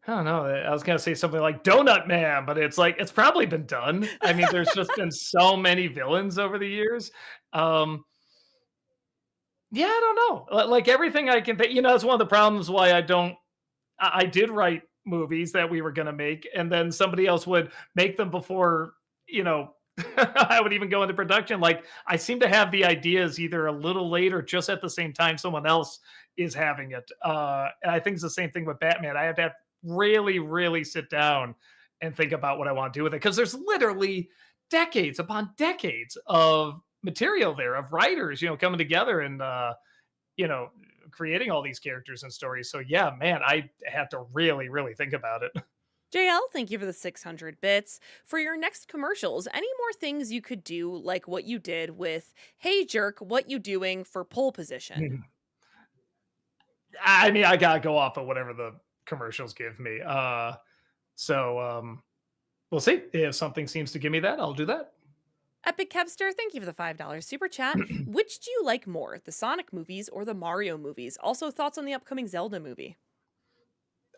S2: I don't know. I was gonna say something like Donut Man, but it's like it's probably been done. I mean, there's just been so many villains over the years. Um, yeah, I don't know. Like everything I can think, it's one of the problems why I don't. I did write movies that we were gonna make, and then somebody else would make them before you know I would even go into production. Like I seem to have the ideas either a little late or just at the same time someone else is having it. And I think it's the same thing with Batman. I have to really, really sit down and think about what I want to do with it because there's literally decades upon decades of material there of writers, coming together and you know creating all these characters and stories. So yeah, man, I have to really, really think about it.
S1: JL, thank you for the 600 bits. For your next commercials, any more things you could do, like what you did with Hey Jerk, what you doing for pole position?
S2: I mean, I gotta go off of whatever the commercials give me. So we'll see if something seems to give me that. I'll do that.
S1: Epic Kevster, thank you for the $5 super chat. Which do you like more, the Sonic movies or the Mario movies? Also, thoughts on the upcoming Zelda movie?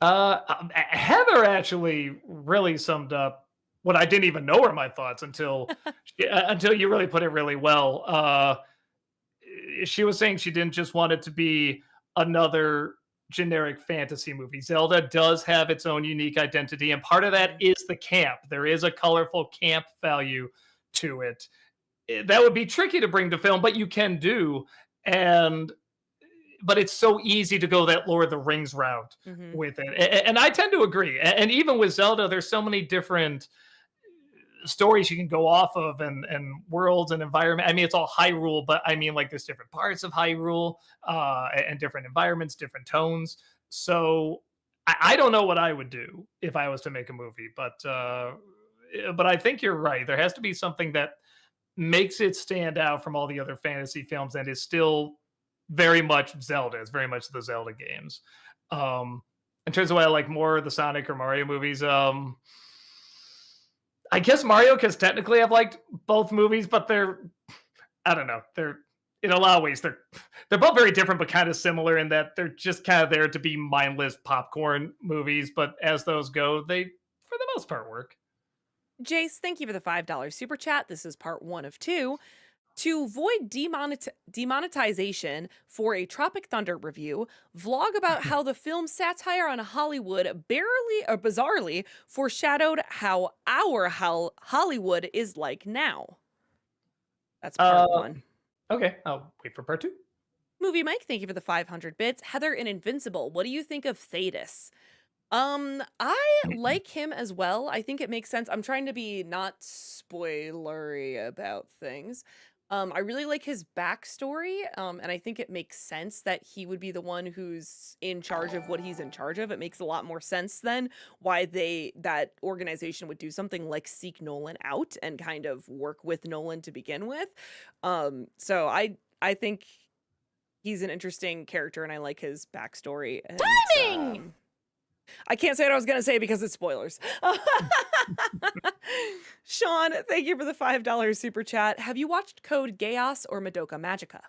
S2: Heather actually really summed up what I didn't even know were my thoughts until you really put it really well. She was saying she didn't just want it to be another generic fantasy movie. Zelda does have its own unique identity, and part of that
S1: Mhm.
S2: is the camp. There is a colorful camp value to it. That would be tricky to bring to film, but you can do. And but it's so easy to go that Lord of the Rings route
S1: Mhm.
S2: with it. And I tend to agree. And even with Zelda, there's so many different stories you can go off of and worlds and environment. I mean, it's all Hyrule, but I mean, like, there's different parts of Hyrule and different environments, different tones. So I don't know what I would do if I was to make a movie, but I think you're right. There has to be something that makes it stand out from all the other fantasy films and is still very much Zelda. It's very much the Zelda games. Um, in terms of what I like more, the Sonic or Mario movies, I guess Mario because technically I've liked both movies, but I don't know, they're in a lot of ways they're both very different, but kind of similar in that they're just kind of there to be mindless popcorn movies. But as those go, they for the most part work.
S1: Jace, thank you for the $5 super chat. This is part one of two. To avoid demonetization for a Tropic Thunder review, vlog about how the film's satire on Hollywood barely or bizarrely foreshadowed how our Hollywood is like now. That's part
S2: Uh,
S1: one.
S2: okay, I'll wait for part two.
S1: Movie Mike, thank you for the 500 bits. Heather and Invincible, what do you think of Thetis? I like him as well. I think it makes sense. I'm trying to be not spoilery about things. I really like his backstory, and I think it makes sense that he would be the one who's in charge of what he's in charge of. It makes a lot more sense then why that organization would do something like seek Nolan out and kind of work with Nolan to begin with. So I think he's an interesting character, and I like his backstory. And
S3: Timing!
S1: I can't say what I was gonna say because it's spoilers. Sean, thank you for the $5 super chat. Have you watched Code Geass or Madoka Magica?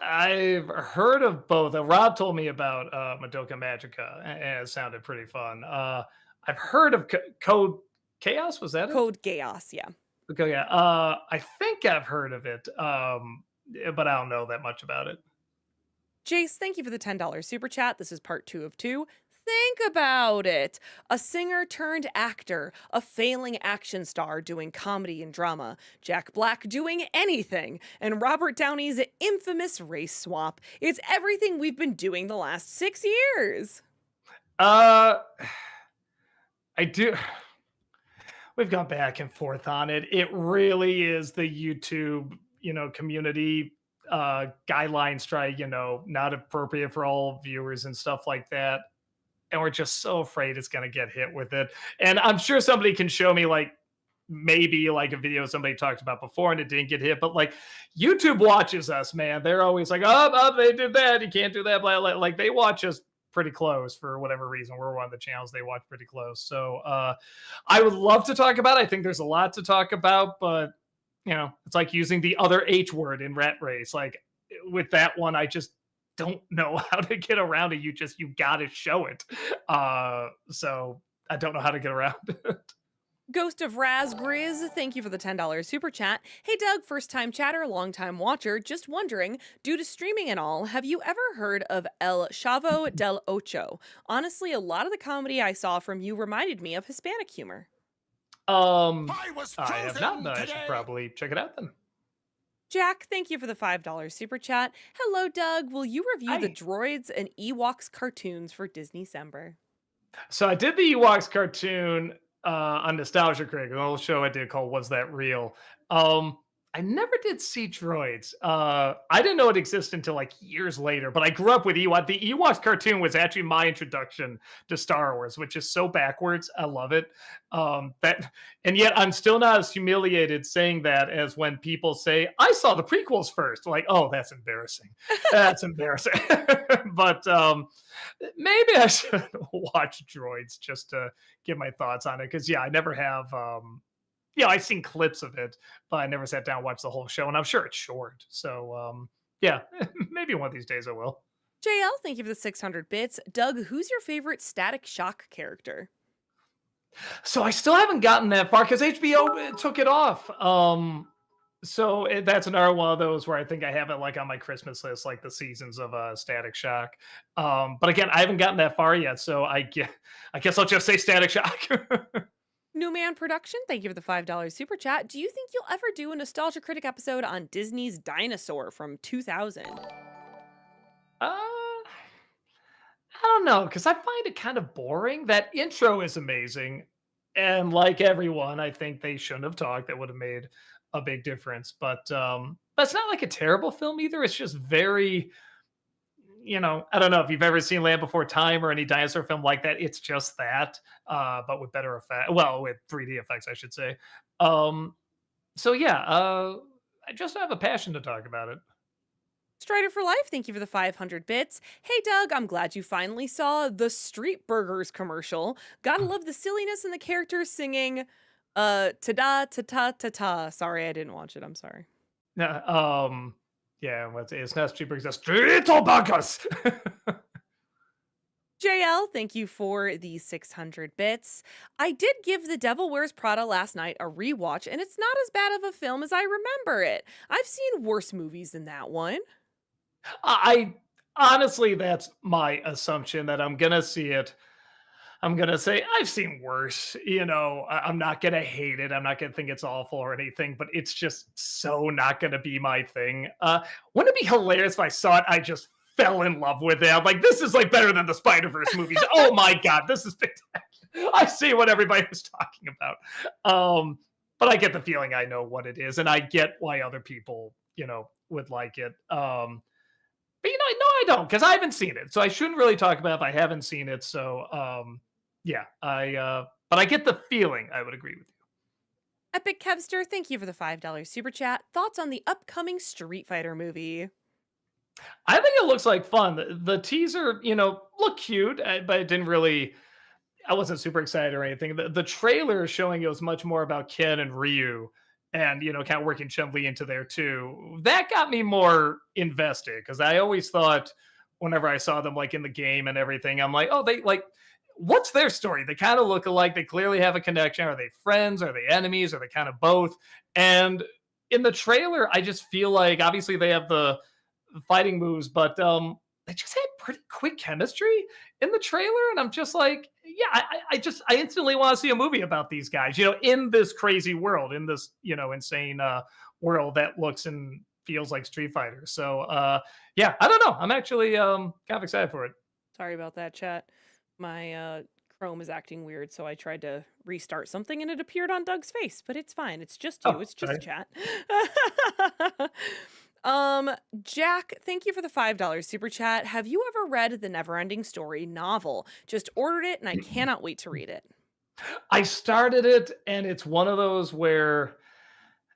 S2: I've heard of both. Rob told me about Madoka Magica, and it sounded pretty fun. I've heard of Code Chaos. Was that it?
S1: Code Geass, yeah.
S2: Okay, yeah. I think I've heard of it, but I don't know that much about it.
S1: Jace, thank you for the $10 super chat. This is part two of two. Think about it. A singer turned actor, a failing action star doing comedy and drama, Jack Black doing anything, and Robert Downey's infamous race swap. It's everything we've been doing the last 6 years.
S2: Uh, I do. we've gone back and forth on it. It really is the YouTube, community guidelines try, not appropriate for all viewers and stuff like that. And we're just so afraid it's going to get hit with it. And I'm sure somebody can show me like maybe like a video somebody talked about before and it didn't get hit, but like YouTube watches us, man. They're always like, oh, they did that. You can't do that. Blah, blah. Like they watch us pretty close for whatever reason. We're one of the channels they watch pretty close. So I would love to talk about it. I think there's a lot to talk about, but it's like using the other H word in Rat Race. Like with that one, I just don't know how to get around it. You gotta show it. So I don't know how to get around it.
S1: Ghost of Raz Grizz, thank you for the $10 super chat. Hey Doug, first time chatter, long time watcher. Just wondering, due to streaming and all, have you ever heard of El Chavo del Ocho? Honestly, a lot of the comedy I saw from you reminded me of Hispanic humor.
S2: Um,
S3: I was
S2: I have not,
S3: chosen
S2: but I should
S3: today.
S2: probably check it out then.
S1: Jack, thank you for the $5 super chat. Hello, Doug. Will you review the
S2: Hi.
S1: Droids and Ewoks cartoons for Disney December?
S2: So I did the Ewoks cartoon on Nostalgia Critic, an old show I did called "Was That Real?" Um, I never did see droids. I didn't know it existed until like years later. But I grew up with Ewok. The Ewoks cartoon was actually my introduction to Star Wars, which is so backwards. I love it. And yet I'm still not as humiliated saying that as when people say I saw the prequels first. Like, oh, that's embarrassing. That's embarrassing. But maybe I should watch Droids just to give my thoughts on it. Because yeah, I never have. I've seen clips of it, but I never sat down and watched the whole show, and I'm sure it's short. So yeah, maybe one of these days I will.
S1: JL, thank you for the 600 bits. Doug, who's your favorite Static Shock character?
S2: So I still haven't gotten that far because HBO took it off. That's another one of those where I think I have it like on my Christmas list, like the seasons of Static Shock. But again, I haven't gotten that far yet, so I guess I'll just say Static Shock.
S1: New Man Production, thank you for the $5 super chat. Do you think you'll ever do a Nostalgia Critic episode on Disney's Dinosaur from 2000?
S2: I don't know because I find it kind of boring. That intro is amazing, and like everyone, I think they shouldn't have talked. That would have made a big difference. But it's not like a terrible film either. It's just very, I don't know if you've ever seen Land Before Time or any dinosaur film like that. It's just that, but with better effect. Well, with 3D effects, I should say. Um, so yeah, I just have a passion to talk about it.
S1: Strider for Life, thank you for the 500 bits. Hey Doug, I'm glad you finally saw the Street Burgers commercial. Gotta love the silliness and the characters singing ta-da ta-ta ta-ta. Sorry, I didn't watch it. I'm sorry.
S2: Yeah, yeah, it's not Street Burgers, it's Street Burgers.
S1: JL, thank you for the 600 bits. I did give The Devil Wears Prada last night a rewatch, and it's not as bad of a film as I remember it. I've seen worse movies than that one.
S2: I honestly, that's my assumption that I'm gonna see it. I'm gonna say I've seen worse. I'm not gonna hate it. I'm not gonna think it's awful or anything, but it's just so not gonna be my thing. Wouldn't it be hilarious if I saw it? I just fell in love with it. I'm like, this is like better than the Spider Verse movies. Oh my god, this is spectacular. I see what everybody was talking about. But I get the feeling I know what it is, and I get why other people, would like it. But no, I don't because I haven't seen it, so I shouldn't really talk about if I haven't seen it. So yeah, but I get the feeling I would agree with you.
S1: Epic Kevster, thank you for the $5 super chat. Thoughts on the upcoming Street Fighter movie?
S2: I think it looks like fun. The teaser, looked cute, but it didn't really. I wasn't super excited or anything. The trailer showing it was much more about Ken and Ryu, and kind of working Chun Li into there too. That got me more invested because I always thought whenever I saw them like in the game and everything, I'm like, oh, they like. What's their story? They kind of look alike. They clearly have a connection. Are they friends? Are they enemies? Are they kind of both? And in the trailer, I just feel like obviously they have the fighting moves, but they just had pretty quick chemistry in the trailer, and I'm just like, yeah, I instantly want to see a movie about these guys, in this crazy world, in this insane world that looks and feels like Street Fighter. So yeah, I don't know. I'm actually kind of excited for it.
S1: Sorry about that, chat. My Chrome is acting weird, so I tried to restart something and it appeared on Doug's face, but it's fine. It's just you.
S2: Oh,
S1: It's just
S2: right.
S1: chat. um, Jack, thank you for the $5 super chat. Have you ever read the Neverending Story novel? Just ordered it and I cannot wait to read it.
S2: I started it, and it's one of those where,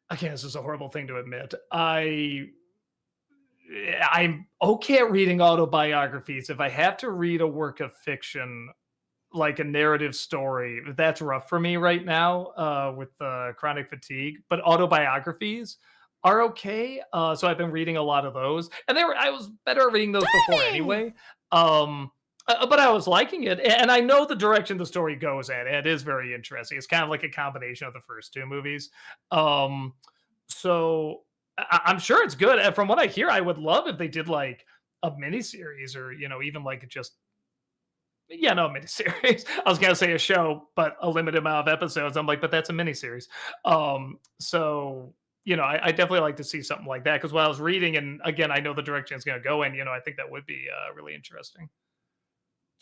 S2: again, this is a horrible thing to admit. I'm okay at reading autobiographies. If I have to read a work of fiction, like a narrative story, that's rough for me right now with chronic fatigue. But autobiographies are okay. So I've been reading a lot of those, and I was better at reading those before
S1: Dang!
S2: anyway. Um, but I was liking it, and I know the direction the story goes at. It is very interesting. It's kind of like a combination of the first two movies. Um, so I'm sure it's good. And from what I hear, I would love if they did like a miniseries or even like just yeah, no, miniseries. I was gonna say a show, but a limited amount of episodes. I'm like, but that's a miniseries. So I definitely like to see something like that because while I was reading, and again, I know the direction it's gonna go in. I think that would be really interesting.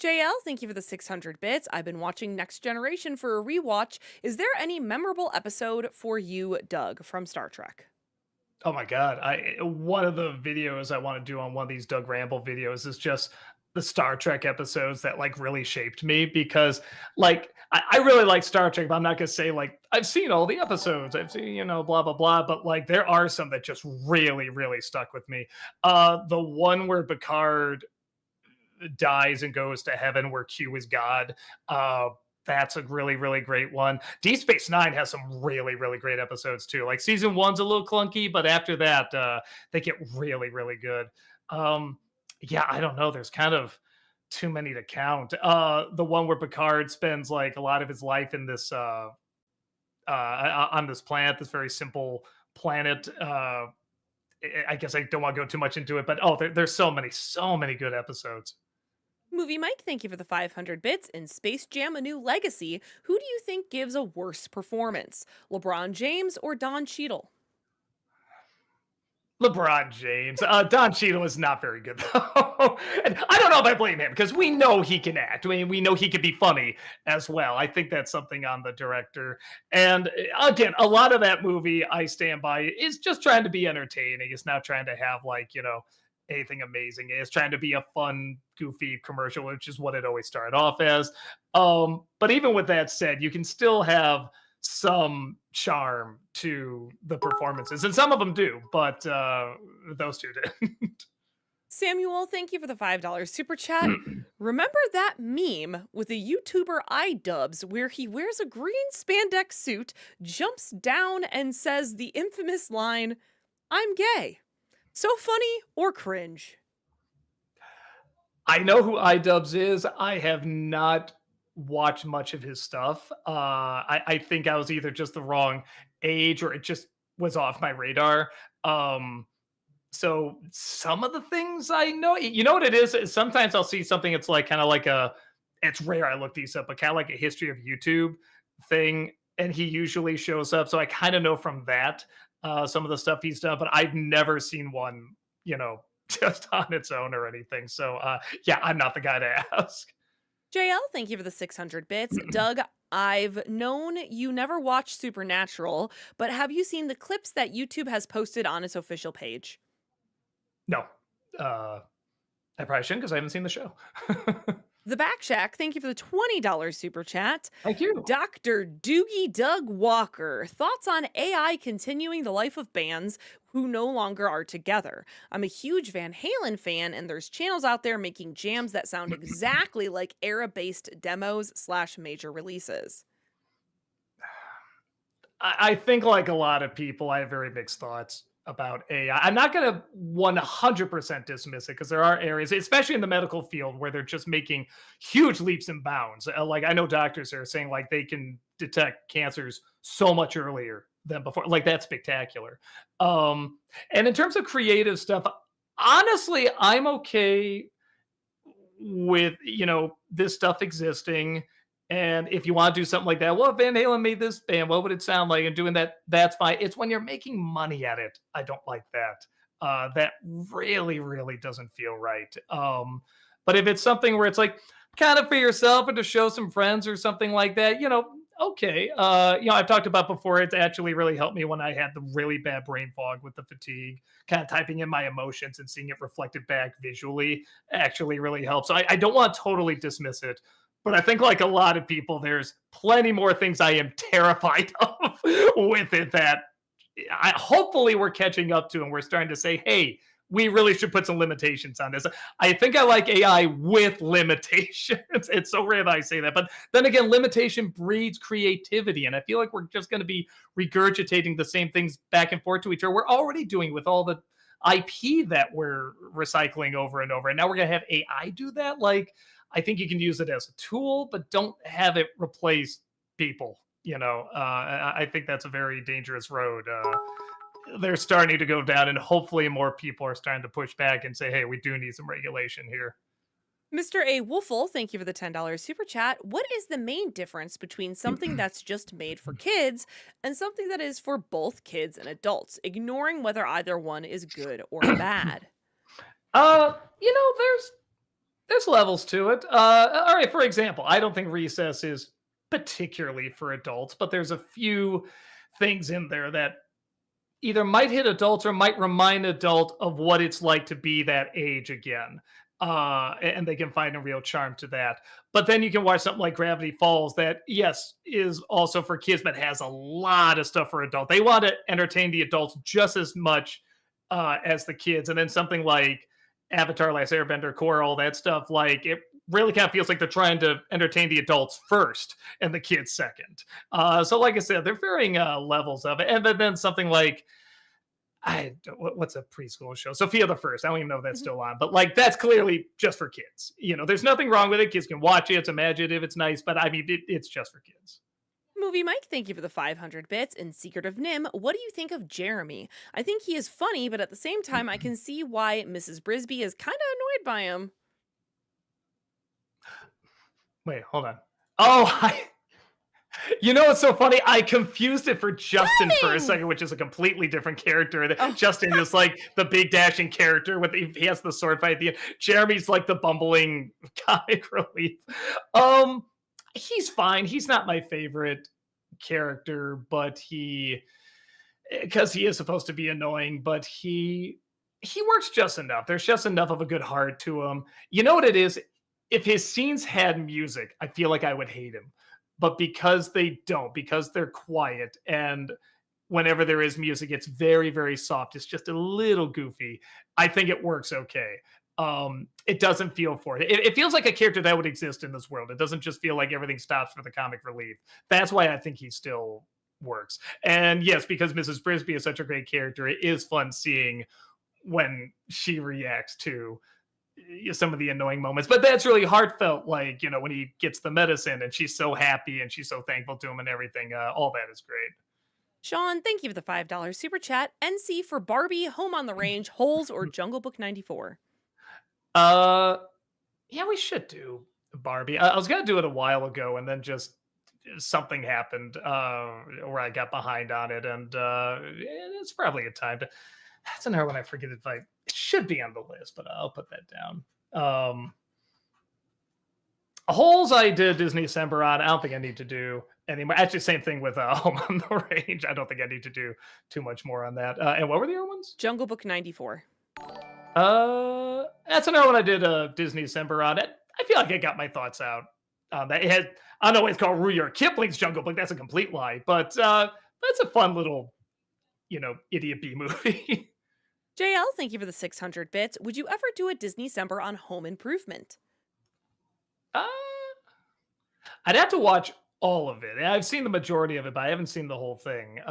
S1: JL, thank you for the 600 bits. I've been watching Next Generation for a rewatch. Is there any memorable episode for you, Doug, from Star Trek?
S2: Oh my god! I One of the videos I want to do on one of these Doug Ramble videos is just the Star Trek episodes that like really shaped me because like I really like Star Trek, but I'm not gonna say like I've seen all the episodes, I've seen blah blah blah, but like there are some that just really stuck with me. The one where Picard dies and goes to heaven where Q is God. That's a really great one. Deep Space Nine has some really great episodes too. Like season one's a little clunky, but after that, they get really good. Um, yeah, I don't know. There's kind of too many to count. The one where Picard spends like a lot of his life in this on this planet, this very simple planet. I guess I don't want to go too much into it, but there's so many good episodes.
S1: Movie Mike, thank you for the 500 bits. In Space Jam A New Legacy, who do you think gives a worse performance? LeBron James or Don Cheadle?
S2: LeBron James. Don Cheadle is not very good though, and I don't know if I blame him because we know he can act. I mean, we know he can be funny as well. I think that's something on the director. And again, a lot of that movie, I stand by, is just trying to be entertaining. It's not trying to have like anything amazing. It's trying to be a fun, goofy commercial, which is what it always started off as. But even with that said, you can still have some charm to the performances, and some of them do, but those two did.
S1: Samuel, thank you for the $5 super chat. Remember that meme with the YouTuber iDubbbz where he wears a green spandex suit, jumps down, and says the infamous line, I'm gay. So funny or cringe?
S2: I know who iDubbbz is. I have not watched much of his stuff. I think I was either just the wrong age or it just was off my radar. Um, so some of the things I know, you know what it is sometimes I'll see something. It's like kind of like it's rare I look these up, but kind of like a history of YouTube thing, and he usually shows up. So I kind of know from that some of the stuff he's done, but I've never seen one, you know, just on its own or anything. So yeah, I'm not the guy to ask.
S1: JL, thank you for the 600 bits. Doug, I've known you never watched Supernatural, but have you seen the clips that YouTube has posted on its official page?
S2: No, uh, I probably shouldn't because I haven't seen the show.
S1: The Back Shack, thank you for the $20 super chat.
S2: Thank you.
S1: Dr. Doogie Doug Walker, thoughts on AI continuing the life of bands who no longer are together? I'm a huge Van Halen fan, and there's channels out there making jams that sound exactly like era based demos slash major releases.
S2: I think, like a lot of people, I have very mixed thoughts about AI. I'm not going to 100% dismiss it because there are areas, especially in the medical field, where they're just making huge leaps and bounds. Like I know doctors are saying like they can detect cancers so much earlier than before. Like that's spectacular. Um, and in terms of creative stuff, honestly, I'm okay with this stuff existing. And if you want to do something like that, well, if Van Halen made this band, what would it sound like? And doing that, that's fine. It's when you're making money at it, I don't like that. That really doesn't feel right. But if it's something where it's like kind of for yourself and to show some friends or something like that, okay. I've talked about before, it's actually really helped me when I had the really bad brain fog with the fatigue, kind of typing in my emotions and seeing it reflected back visually actually really helps. So I don't want to totally dismiss it, but I think like a lot of people, there's plenty more things I am terrified of with it that hopefully we're catching up to and we're starting to say, hey, we really should put some limitations on this. I think I like AI with limitations. It's so rare that I say that. But then again, limitation breeds creativity. And I feel like we're just going to be regurgitating the same things back and forth to each other. We're already doing with all the IP that we're recycling over and over. And now we're going to have AI do that. Like, I think you can use it as a tool, but don't have it replace people. I think that's a very dangerous road. They're starting to go down, and hopefully more people are starting to push back and say, hey, we do need some regulation here.
S1: Mr. A. Wolfle, thank you for the $10 super chat. What is the main difference between something that's just made for kids and something that is for both kids and adults, ignoring whether either one is good or bad?
S2: There's levels to it. All right, for example, I don't think Recess is particularly for adults, but there's a few things in there that either might hit adults or might remind adult of what it's like to be that age again. And they can find a real charm to that. But then you can watch something like Gravity Falls that, yes, is also for kids, but has a lot of stuff for adults. They want to entertain the adults just as much as the kids. And then something like Avatar, Last Airbender, Core, all that stuff, like it really kind of feels like they're trying to entertain the adults first and the kids second. So, like I said, they're varying levels of it. And then something like what's a preschool show? Sophia the First. I don't even know if that's
S1: Mhm.
S2: still on, but like that's clearly just for kids. There's nothing wrong with it. Kids can watch it. It's imaginative. It's nice, but I mean, it's just for kids.
S1: Movie Mike, thank you for the 500 bits. And Secret of Nim, what do you think of Jeremy? I think he is funny, but at the same time, I can see why Mrs. Brisby is kind of annoyed by him.
S2: Wait, hold on. Oh, what's so funny? I confused it for Justin for a
S1: Timing!
S2: second, which is a completely different character.
S1: Oh,
S2: Justin is like the big dashing character with he has the sword fight at the end. Jeremy's like the bumbling comic relief. Um, he's fine. He's not my favorite character, but because he is supposed to be annoying, but he works just enough. There's just enough of a good heart to him. You know what it is? If his scenes had music, I feel like I would hate him. But because they don't, because they're quiet, and whenever there is music, it's very, very soft. It's just a little goofy. I think it works okay. It doesn't feel for it. It feels like a character that would exist in this world. It doesn't just feel like everything stops for the comic relief. That's why I think he still works. And yes, because Mrs. Brisby is such a great character, it is fun seeing when she reacts to some of the annoying moments. But that's really heartfelt, like, when he gets the medicine and she's so happy and she's so thankful to him and everything. All that is great.
S1: Sean, thank you for the $5 super chat. NC for Barbie, Home on the Range, Holes, or Jungle Book 94.
S2: Uh, yeah, we should do Barbie. I was gonna do it a while ago, and then just something happened where I got behind on it, and it's probably a time to. That's another one I forget if I it should be on the list, but I'll put that down. Holes I did Disney December on. I don't think I need to do anymore. Actually, same thing with Home on the Range. I don't think I need to do too much more on that. And what were the other ones?
S1: Jungle Book 94.
S2: That's another one I did Disney December on. It. I feel like I got my thoughts out on that. It had, I don't know, it's called Rudyard Kipling's Jungle Book. That's a complete lie, but that's a fun little, idiot B movie.
S1: JL, thank you for the 600 bits. Would you ever do a Disney December on Home Improvement?
S2: uh, I'd have to watch all of it. I've seen the majority of it, but I haven't seen the whole thing.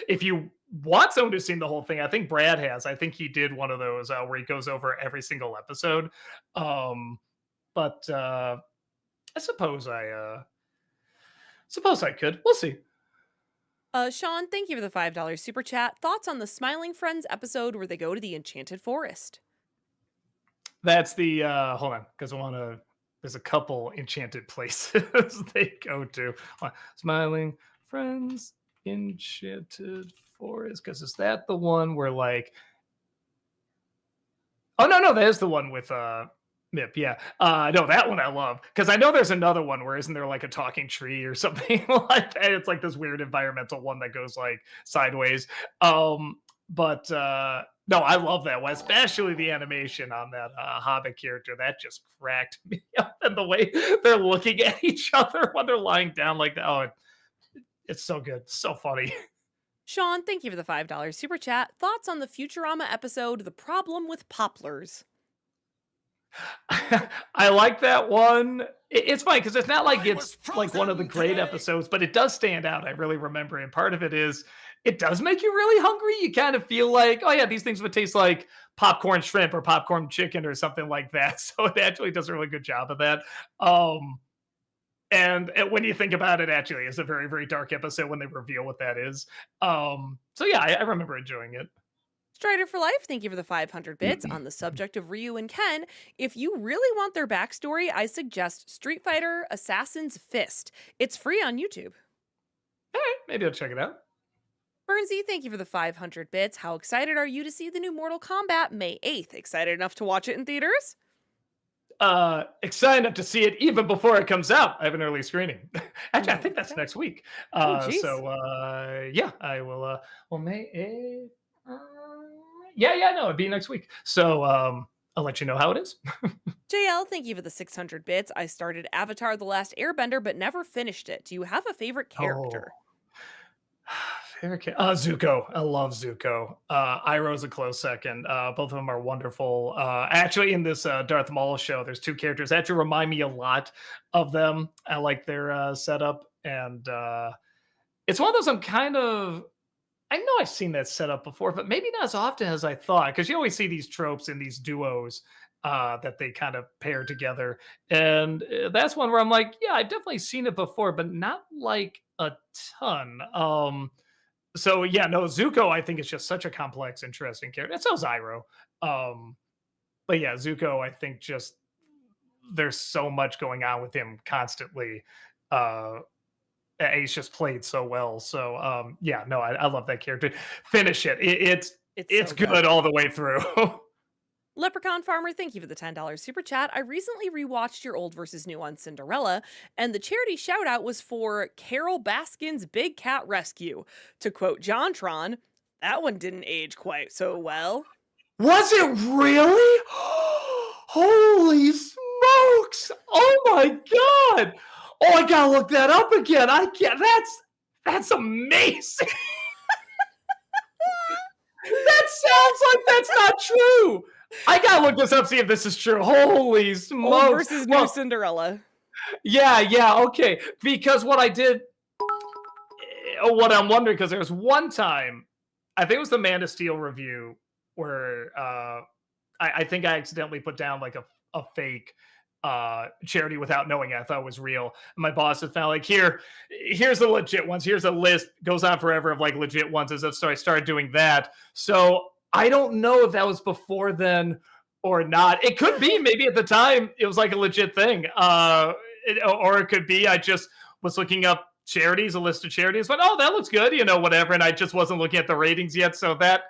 S2: If you want someone who's seen the whole thing, I think Brad has. I think he did one of those where he goes over every single episode. Um, but I suppose I could. We'll see.
S1: Sean, thank you for the $5 super chat. Thoughts on the Smiling Friends episode where they go to the Enchanted Forest?
S2: That's the hold on, because I want to. There's a couple enchanted places they go to. Smiling Friends, Enchanted Forest. Because is that the one where like? Oh no, that is the one with Mip, yeah. No, that one I love because I know there's another one where isn't there like a talking tree or something like that? It's like this weird environmental one that goes like sideways. But no, I love that one, especially the animation on that Hobbit character. That just cracked me up, and the way they're looking at each other when they're lying down like that. Oh, it's so good, so funny.
S1: Sean, thank you for the $5 super chat. Thoughts on the Futurama episode, The Problem with Poplars?
S2: I like that one. It's funny because it's not like
S3: I
S2: it's
S3: was
S2: like one of the
S3: frozen
S2: great
S3: today.
S2: episodes, but it does stand out. I really remember it. And part of it is it does make you really hungry. You kind of feel like, oh yeah, these things would taste like popcorn shrimp or popcorn chicken or something like that. So it actually does a really good job of that. Um, and when you think about it, actually, it's a very, very dark episode when they reveal what that is. So yeah, I remember enjoying it.
S1: Strider for Life, thank you for the 500 bits. On the subject of Ryu and Ken, if you really want their backstory, I suggest Street Fighter Assassin's Fist. It's free on YouTube.
S2: All right, maybe I'll check it out.
S1: Bernsey, thank you for the 500 bits. How excited are you to see the new Mortal Kombat May 8th? Excited enough to watch it in theaters?
S2: Excited enough to see it even before it comes out. I have an early screening. Actually, I think that's
S1: Okay.
S2: next week.
S1: Oh, jeez.
S2: Yeah, I will. Well, May 8th. Yeah, no, it'd be next week. So I'll let you know how it is.
S1: JL, thank you for the 600 bits. I started Avatar The Last Airbender but never finished it. Do you have a favorite
S2: Oh,
S1: character?
S2: Zuko. I love Zuko. Iroh's a close second. Both of them are wonderful. Actually, in this Darth Maul show, there's two characters that actually remind me a lot of them. I like their setup, and it's one of those I'm kind of I know I've seen that set up before, but maybe not as often as I thought. Because you always see these tropes in these duos that they kind of pair together, and that's one where I'm like, yeah, I've definitely seen it before, but not like a ton. So yeah, no, Zuko, I think is just such a complex, interesting character. And so Zyro. Um, but yeah, Zuko, I think just there's so much going on with him constantly. Uh, and he's just played so well. So yeah, no, I love that character. Finish it.
S1: It's
S2: It's
S1: so good.
S2: good all the way through.
S1: Leprechaun Farmer, thank you for the $10 super chat. I recently rewatched your old versus new on Cinderella, and the charity shout out was for Carol Baskin's Big Cat Rescue. To quote Jontron, that one didn't age quite so well.
S2: Was it really? Holy smokes! Oh my god! Oh, I gotta look that up again. I can't. That's amazing. That sounds like that's not true. I gotta look this up, see if this is true. Holy
S1: Old
S2: smokes!
S1: versus new
S2: Well,
S1: Cinderella.
S2: yeah, okay. Because what I did, what I'm wondering, because there was one time, I think it was the Man of Steel review, where I think I accidentally put down like a fake charity without knowing it. I thought it was real. And my boss had found like here's the legit ones. Here's a list, goes on forever of like legit ones as if so I started doing that. So I don't know if that was before then or not. It could be maybe at the time it was like a legit thing. Or it could be I just was looking up charities, a list of charities, but oh, that looks good, whatever. And I just wasn't looking at the ratings yet. So that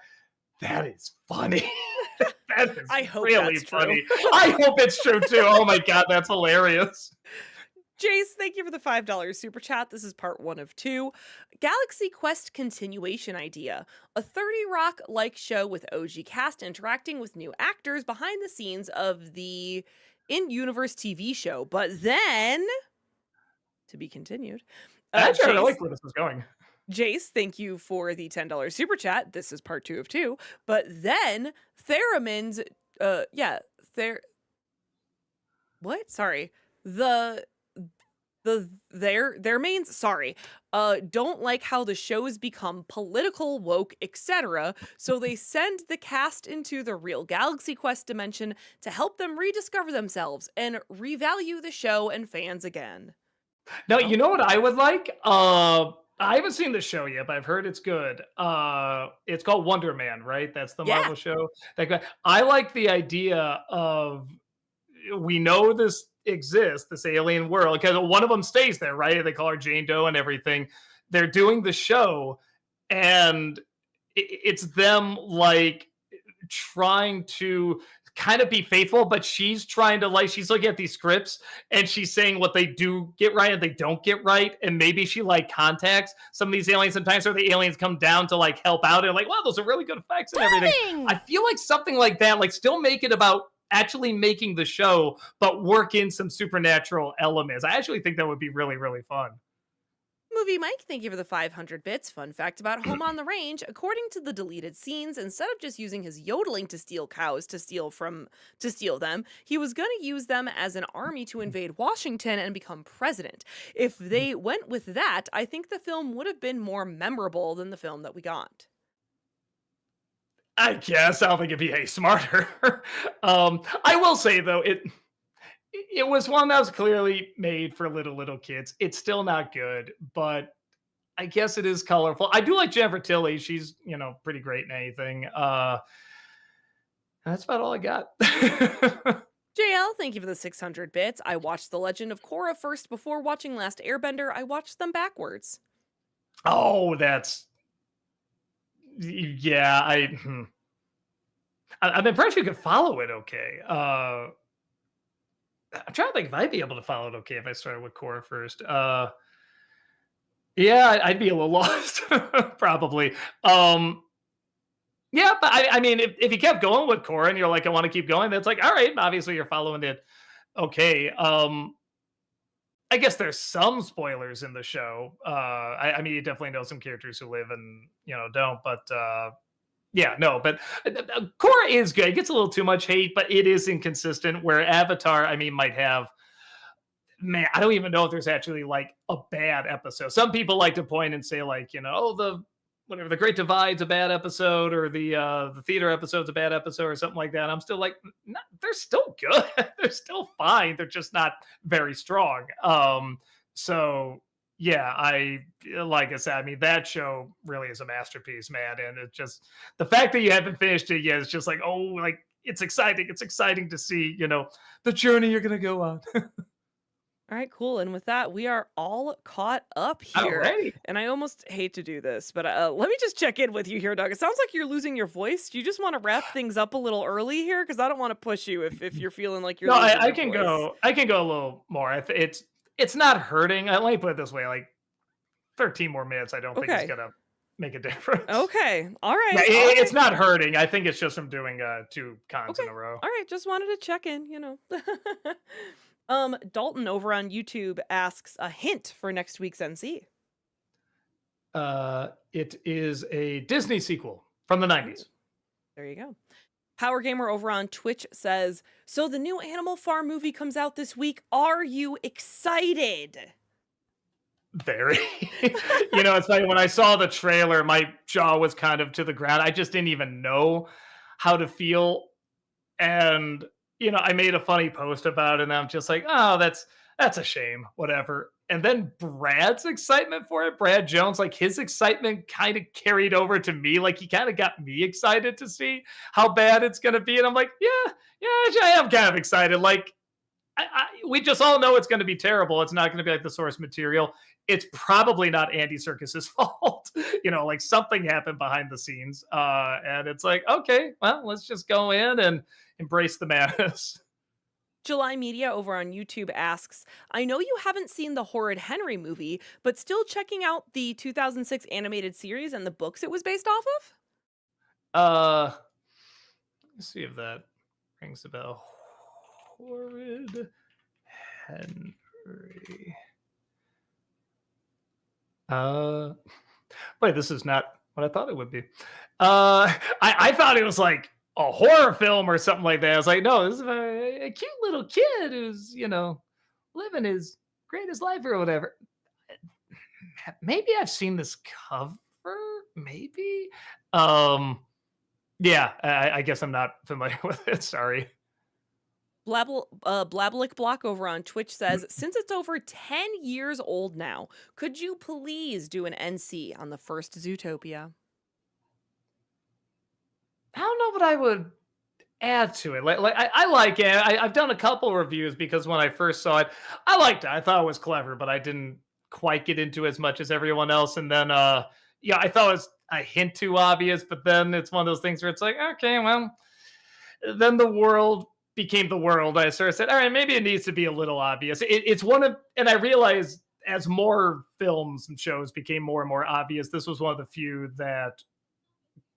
S2: is funny. That is
S1: I hope
S2: really
S1: that's true.
S2: funny. I hope it's true too. Oh my god, that's hilarious.
S1: Jace, thank you for the $5 super chat. This is part one of two. Galaxy Quest continuation idea. A 30 Rock like show with OG cast interacting with new actors behind the scenes of the in universe TV show. But then, to be continued.
S2: Actually, I really
S1: Jace,
S2: like where this is going.
S1: Jace, thank you for the $10 super chat. This is part two of two. But then, Theramin's, yeah, what? Sorry. The their mains sorry don't like how the shows become political, woke, etc., so they send the cast into the real Galaxy Quest dimension to help them rediscover themselves and revalue the show and fans again.
S2: No, you know
S1: Okay.
S2: what I would like? I haven't seen the show yet, but I've heard it's good. It's called Wonder Man, right? That's the
S1: Yeah.
S2: Marvel show. I like the idea of we know this exists, this alien world, because one of them stays there, right? They call her Jane Doe and everything. They're doing the show, and it's them like trying to kind of be faithful, but she's trying to like she's looking at these scripts and she's saying what they do get right and they don't get right. And maybe she like contacts some of these aliens sometimes, or the aliens come down to like help out and like, wow, those are really good effects and everything. I
S1: Dang!
S2: feel like something like that, like still make it about actually making the show, but work in some supernatural elements. I actually think that would be really, really fun.
S1: Movie Mike, thank you for the 500 bits. Fun fact about Home on the Range: according to the deleted scenes, instead of just using his yodeling to steal cows to steal them, he was going to use them as an army to invade Washington and become president. If they went with that, I think the film would have been more memorable than the film that we got.
S2: I guess I don't think it'd be any smarter. I will say though, it was one that was clearly made for little kids. It's still not good, but I guess it is colorful. I do like Jennifer Tilly. She's pretty great in anything. That's about all I got.
S1: JL, thank you for the 600 bits. I watched The Legend of Korra first before watching Last Airbender. I watched them backwards.
S2: Oh, that's yeah. I'm impressed you could follow it okay. I'm trying to think if I'd be able to follow it okay if I started with Core first. Yeah, I'd be a little lost probably. Yeah, but I mean, if you kept going with Core and you're like, I want to keep going, that's like, all right, obviously you're following it okay. I guess there's some spoilers in the show. I mean, you definitely know some characters who live and don't, but yeah, no, but Korra is good. It gets a little too much hate, but it is inconsistent. Where Avatar, I mean, might have, man, I don't even know if there's actually like a bad episode. Some people like to point and say like, oh, the whatever the Great Divide's a bad episode, or the theater episode's a bad episode, or something like that. I'm still like, no, they're still good. They're still fine. They're just not very strong. So yeah, like I said, I mean that show really is a masterpiece, man. And it just the fact that you haven't finished it yet is just like, oh, like it's exciting. It's exciting to see, the journey you're gonna go on.
S1: All right, cool. And with that, we are all caught up here.
S2: Alrighty.
S1: And I almost hate to do this, but let me just check in with you here, Doug. It sounds like you're losing your voice. Do you just want to wrap things up a little early here? Because I don't want to push you if you're feeling like you're
S2: No,
S1: losing
S2: I
S1: your
S2: can
S1: voice.
S2: go. I can go a little more. It's not hurting. Let me put it this way: like 13 more minutes, I don't think is
S1: Okay.
S2: gonna make a difference.
S1: Okay. All
S2: Yeah,
S1: right. All right.
S2: it's not hurting. I think it's just from doing two cons
S1: Okay.
S2: in a row.
S1: All right. Just wanted to check in. Dalton over on YouTube asks a hint for next week's NC.
S2: It is a Disney sequel from the
S1: Ooh,
S2: 90s.
S1: there you go. Power Gamer over on Twitch says, "So the new Animal Farm movie comes out this week. Are you excited?"
S2: Very. It's funny when I saw the trailer, my jaw was kind of to the ground. I just didn't even know how to feel. And I made a funny post about it, and I'm just like, oh, that's a shame, whatever. And then Brad's excitement for it, Brad Jones, like his excitement kind of carried over to me. Like he kind of got me excited to see how bad it's gonna be. And I'm like, yeah, I am kind of excited. Like we just all know it's going to be terrible. It's not going to be like the source material. It's probably not Andy Serkis's fault. Like something happened behind the scenes. And it's like, okay, well, let's just go in and embrace the madness.
S1: July Media over on YouTube asks, "I know you haven't seen the Horrid Henry movie, but still checking out the 2006 animated series and the books it was based off of?"
S2: Uh, let's see if that rings a bell. Horrid Henry. Uh, Wait, this is not what I thought it would be. I thought it was like a horror film or something like that. I was like, no, this is a cute little kid who's, living his greatest life or whatever. Maybe I've seen this cover, maybe. Um, yeah, I guess I'm not familiar with it. Sorry.
S1: Blablik Block over on Twitch says, "Since it's over 10 years old now, could you please do an NC on the first Zootopia?"
S2: I don't know what I would add to it. Like I like it. I've done a couple reviews because when I first saw it, I liked it. I thought it was clever, but I didn't quite get into as much as everyone else. And then yeah, I thought it was a hint too obvious, but then it's one of those things where it's like, okay, well, then the world became the world. I sort of said, all right, maybe it needs to be a little obvious. It's one of, and I realized as more films and shows became more and more obvious, this was one of the few that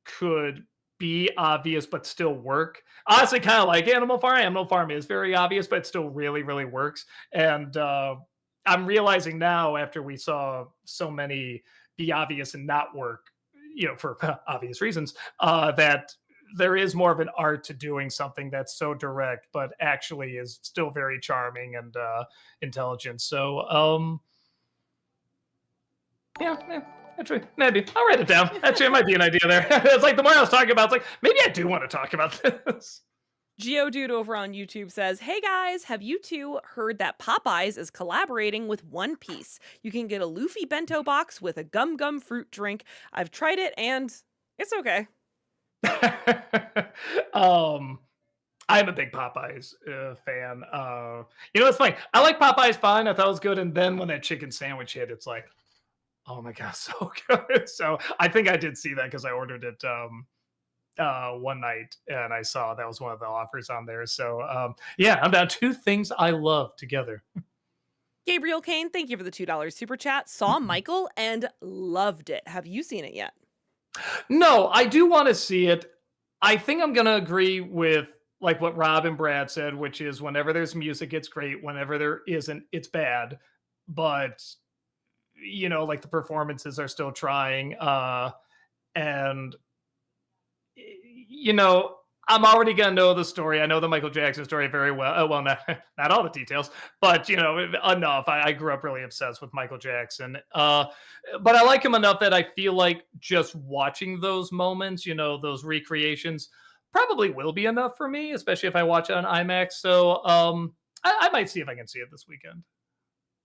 S2: could be obvious but still work. Honestly, kind of like Animal Farm. Animal Farm is very obvious, but it still really, really works. And I'm realizing now, after we saw so many be obvious and not work, for obvious reasons, that there is more of an art to doing something that's so direct, but actually is still very charming and intelligent. So, yeah, actually, maybe I'll write it down. Actually, it might be an idea there. It's like the more I was talking about, it's like maybe I do want to talk about this.
S1: Geodude over on YouTube says, "Hey guys, have you two heard that Popeyes is collaborating with One Piece? You can get a Luffy bento box with a gum gum fruit drink. I've tried it and it's okay."
S2: um, I'm a big Popeyes fan. It's funny. I like Popeyes fine. I thought it was good, and then when that chicken sandwich hit, it's like, oh my god, so good. So I think I did see that because I ordered it one night and I saw that was one of the offers on there. So yeah, I'm down two things I love together.
S1: Gabriel Kane, thank you for the $2 super chat. Saw Michael and loved it. Have you seen it yet?
S2: No, I do want to see it. I think I'm gonna agree with like what Rob and Brad said, which is whenever there's music, it's great. Whenever there isn't, it's bad. But like the performances are still trying. And you know, I'm already gonna know the story. I know the Michael Jackson story very well. Well, not not all the details, but enough. I grew up really obsessed with Michael Jackson. But I like him enough that I feel like just watching those moments, those recreations, probably will be enough for me, especially if I watch it on IMAX. So I might see if I can see it this weekend.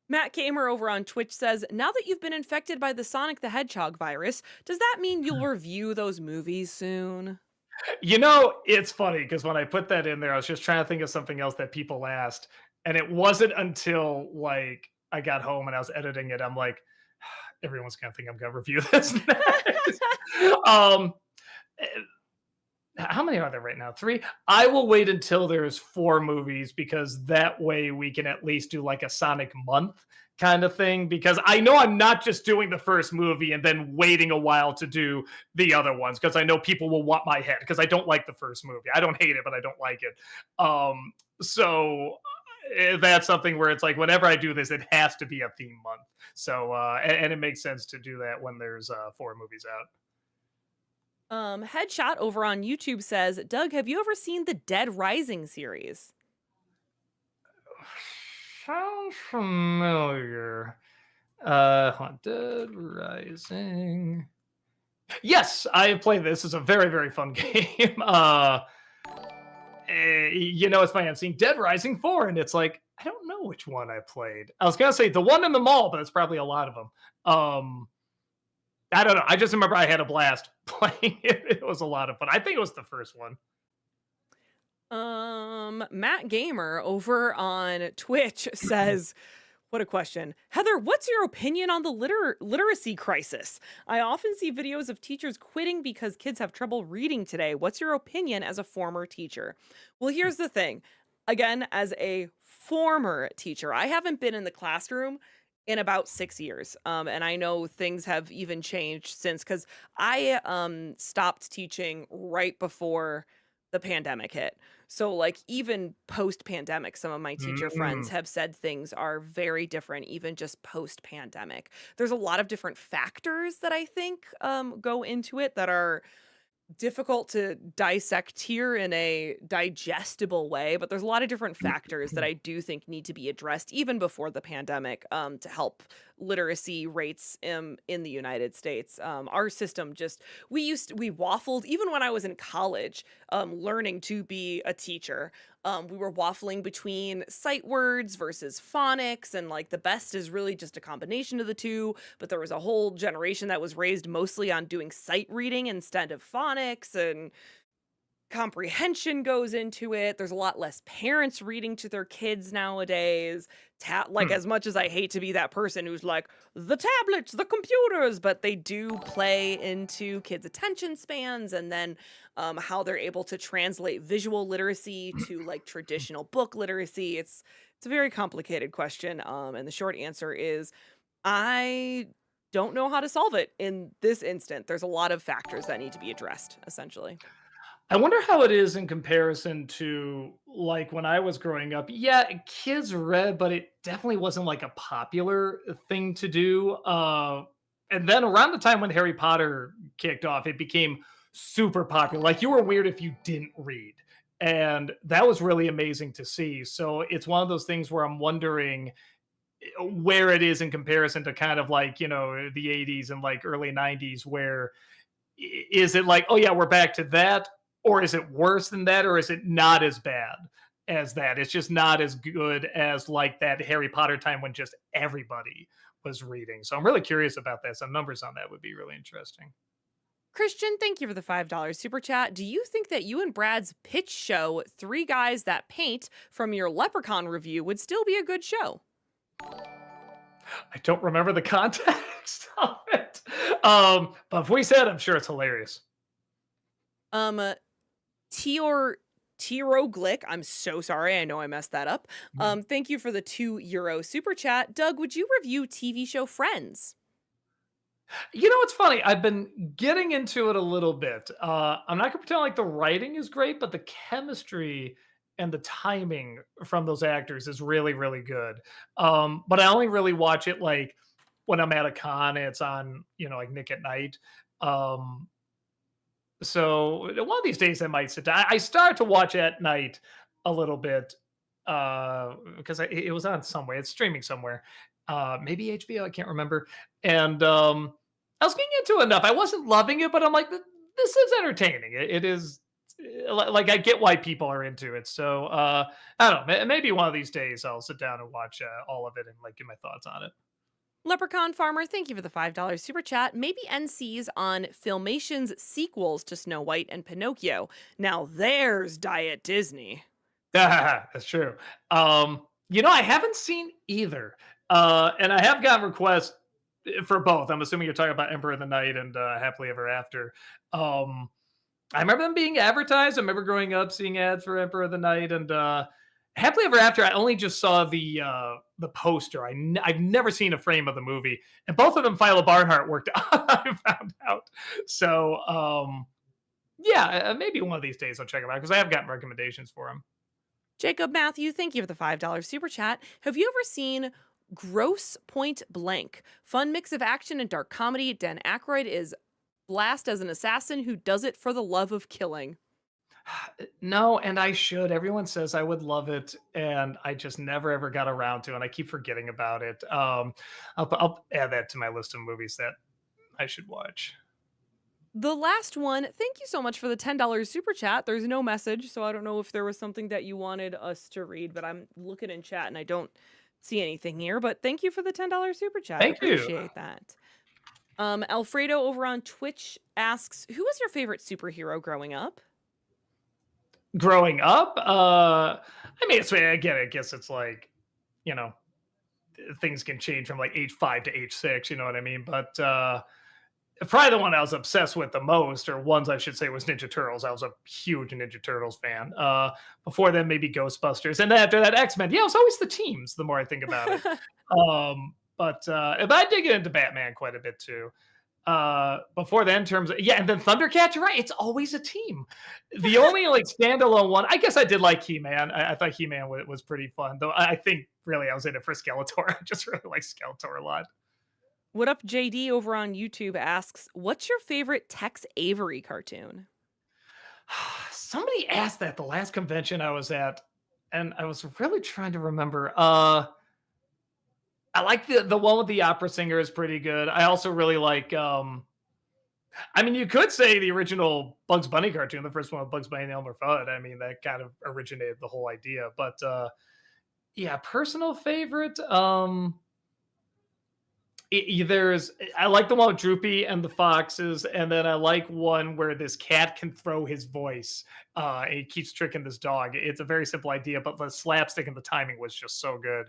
S1: Matt Gamer over on Twitch says, "Now that you've been infected by the Sonic the Hedgehog virus, does that mean you'll review those movies soon?"
S2: It's funny because when I put that in there, I was just trying to think of something else that people asked. And it wasn't until like I got home and I was editing it, I'm like, everyone's gonna think I'm gonna review this next. um eh, how many are there right now? Three. I will wait until there's four movies because that way we can at least do like a Sonic month kind of thing. Because I know I'm not just doing the first movie and then waiting a while to do the other ones because I know people will want my head because I don't like the first movie. I don't hate it, but I don't like it. So that's something where it's like whenever I do this, it has to be a theme month. So and it makes sense to do that when there's four movies out.
S1: Headshot over on YouTube says, "Doug, have you ever seen the Dead Rising series?"
S2: Sounds familiar. Haunted Rising. Yes, I have played this. It's a very, very fun game. It's funny. I'm seeing Dead Rising 4, and it's like, I don't know which one I played. I was going to say the one in the mall, but it's probably a lot of them. I don't know. I just remember I had a blast playing it. It was a lot of fun. I think it was the first one.
S1: Matt Gamer over on Twitch says, "What a question. Heather, what's your opinion on the literacy crisis? I often see videos of teachers quitting because kids have trouble reading today. What's your opinion as a former teacher?" Well, here's the thing. Again, as a former teacher, I haven't been in the classroom in about 6 years. And I know things have even changed since because I stopped teaching right before the pandemic hit. So like even post pandemic, some of my teacher friends
S2: Mm.
S1: have said things are very different, even just post pandemic. There's a lot of different factors that I think go into it that are difficult to dissect here in a digestible way, but there's a lot of different factors that I do think need to be addressed even before the pandemic to help literacy rates in the United States. Our system just we waffled even when I was in college, learning to be a teacher. We were waffling between sight words versus phonics, and like the best is really just a combination of the two. But there was a whole generation that was raised mostly on doing sight reading instead of phonics, and comprehension goes into it. There's a lot less parents reading to their kids nowadays. Like,
S2: Hmm.
S1: as much as I hate to be that person who's like, the tablets, the computers, but they do play into kids' attention spans, and then how they're able to translate visual literacy to like traditional book literacy. It's a very complicated question. And the short answer is I don't know how to solve it in this instant. There's a lot of factors that need to be addressed, essentially.
S2: I wonder how it is in comparison to like when I was growing up. Yeah, kids read, but it definitely wasn't like a popular thing to do. And then around the time when Harry Potter kicked off, it became super popular. Like you were weird if you didn't read. And that was really amazing to see. So it's one of those things where I'm wondering where it is in comparison to kind of like, the 80s and like early 90s where is it like, oh yeah, we're back to that, or is it worse than that, or is it not as bad as that? It's just not as good as like that Harry Potter time when just everybody was reading. So I'm really curious about that. Some numbers on that would be really interesting.
S1: Christian, thank you for the $5 super chat. Do you think that you and Brad's pitch show, Three Guys That Paint, from your Leprechaun review would still be a good show?
S2: I don't remember the context of it. But if we said, I'm sure it's hilarious.
S1: Um, Tior Tiroglick, I'm so sorry. I know I messed that up. Thank you for the €2 super chat. Doug, would you review TV show Friends?
S2: It's funny. I've been getting into it a little bit. I'm not gonna pretend like the writing is great, but the chemistry and the timing from those actors is really, really good. But I only really watch it like when I'm at a con and it's on, like Nick at Night. Um, so one of these days I might sit down. I start to watch at night a little bit because it was on somewhere. It's streaming somewhere. Maybe HBO. I can't remember. And I was getting into it enough. I wasn't loving it, but I'm like, this is entertaining. It is like I get why people are into it. So I don't know. Maybe one of these days I'll sit down and watch all of it and like give my thoughts on it.
S1: Leprechaun Farmer, thank you for the $5 super chat. Maybe NC's on Filmation's sequels to Snow White and Pinocchio. Now there's Diet Disney.
S2: That's true. I haven't seen either. And I have gotten requests for both. I'm assuming you're talking about Emperor of the Night and Happily Ever After. Um, I remember them being advertised. I remember growing up seeing ads for Emperor of the Night and Happily Ever After. I only just saw the poster. I've never seen a frame of the movie, and both of them Philo Barnhart worked on. I found out. So yeah, maybe one of these days I'll check them out because I have gotten recommendations for them.
S1: Jacob Matthew, thank you for the $5 super chat. Have you ever seen Gross Point Blank? Fun mix of action and dark comedy. Dan Aykroyd is blast as an assassin who does it for the love of killing.
S2: No, and I should. Everyone says I would love it, and I just never ever got around to, it, and I keep forgetting about it. I'll add that to my list of movies that I should watch.
S1: The last one, thank you so much for the $10 super chat. There's no message, so I don't know if there was something that you wanted us to read, but I'm looking in chat and I don't see anything here. But thank you for the $10 super chat.
S2: Thank you.
S1: Appreciate that. Alfredo over on Twitch asks, who was your favorite superhero growing up?
S2: Growing up, I mean, it's again, I guess it's like, you know, things can change from like age 5 to age 6. You know what I mean? But probably the one I was obsessed with the most, or ones I should say, was Ninja Turtles. I was a huge Ninja Turtles fan. Before then, maybe Ghostbusters, and then after that, X-Men. Yeah, it was always the teams. The more I think about it, but I did get into Batman quite a bit too. Before then, in terms of, yeah, and then Thundercats. You're right; it's always a team. The only like standalone one, I guess, I did like He-Man. I thought He-Man was pretty fun, though. I think really I was in it for Skeletor. I just really like Skeletor a lot.
S1: What up, JD over on YouTube asks, what's your favorite Tex Avery cartoon?
S2: Somebody asked that the last convention I was at, and I was really trying to remember. I like the one with the opera singer is pretty good. I also really like. I mean, you could say the original Bugs Bunny cartoon, the first one with Bugs Bunny and Elmer Fudd. I mean, that kind of originated the whole idea. But yeah, personal favorite. There's I like the one with Droopy and the foxes, and then I like one where this cat can throw his voice, and he keeps tricking this dog. It's a very simple idea, but the slapstick and the timing was just so good.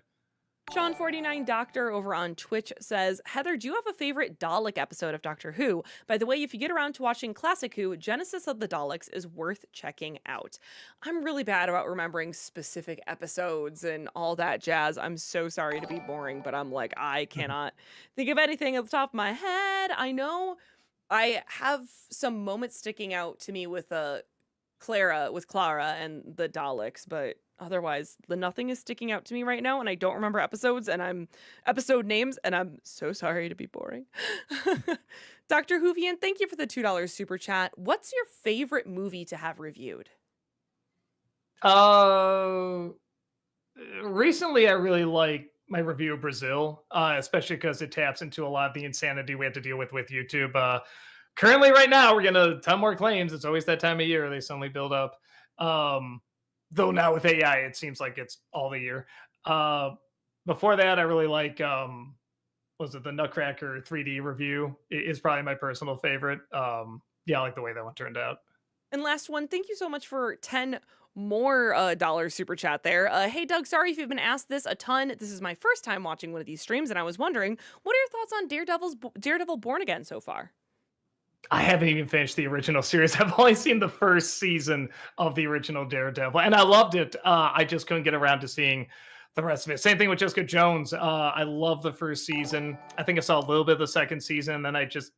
S1: Sean49 Doctor over on Twitch says, Heather, do you have a favorite Dalek episode of Doctor Who? By the way, if you get around to watching Classic Who, Genesis of the Daleks is worth checking out. I'm really bad about remembering specific episodes and all that jazz. I'm so sorry to be boring, but I'm like, I
S2: Mhm.
S1: cannot think of anything at the top of my head. I know I have some moments sticking out to me with Clara and the Daleks, but otherwise, the nothing is sticking out to me right now, and I don't remember episode names, and I'm so sorry to be boring. Dr. Hoovian, thank you for the $2 super chat. What's your favorite movie to have reviewed?
S2: Uh, Recently, I really like my review of Brazil, especially because it taps into a lot of the insanity we have to deal with YouTube. Currently, right now, we're getting a ton more claims. It's always that time of year they suddenly build up. Um, though now with AI, it seems like it's all the year. Uh, Before that, I really like was it the Nutcracker 3D review? Is probably my personal favorite. Yeah, I like the way that one turned out.
S1: And last one, thank you so much for 10 more dollar super chat there. Hey Doug, sorry if you've been asked this a ton. This is my first time watching one of these streams, and I was wondering, what are your thoughts on Daredevil Born Again so far?
S2: I haven't even finished the original series. I've only seen the first season of the original Daredevil, and I loved it. I just couldn't get around to seeing the rest of it. Same thing with Jessica Jones. I love the first season. I think I saw a little bit of the second season, then I just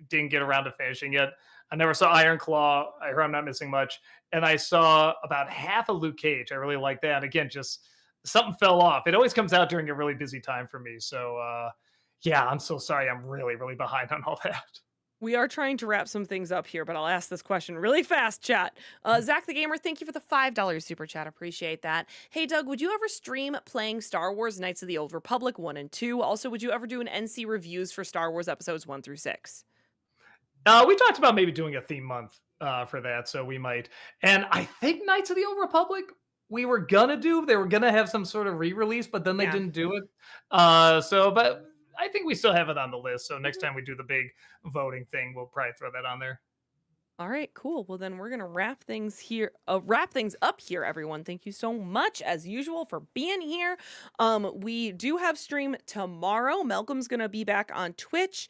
S2: didn't get around to finishing it. I never saw Iron Claw. I heard I'm not missing much, and I saw about half of Luke Cage. I really like that. Again, just something fell off. It always comes out during a really busy time for me. So yeah, I'm so sorry. I'm really, really behind on all that.
S1: We are trying to wrap some things up here, but I'll ask this question really fast, chat. Zach the Gamer, thank you for the $5 super chat. Appreciate that. Hey, Doug, would you ever stream playing Star Wars Knights of the Old Republic 1 and 2? Also, would you ever do an NC reviews for Star Wars episodes 1 through 6?
S2: We talked about maybe doing a theme month for that, so we might. And I think Knights of the Old Republic we were gonna do. They were gonna have some sort of re-release, but then they
S1: Yeah.
S2: didn't do it. But I think we still have it on the list. So next
S1: Mhm.
S2: time we do the big voting thing, we'll probably throw that on there.
S1: All right, cool. Well, then we're gonna wrap things up here, everyone. Thank you so much, as usual, for being here. We do have stream tomorrow. Malcolm's gonna be back on Twitch,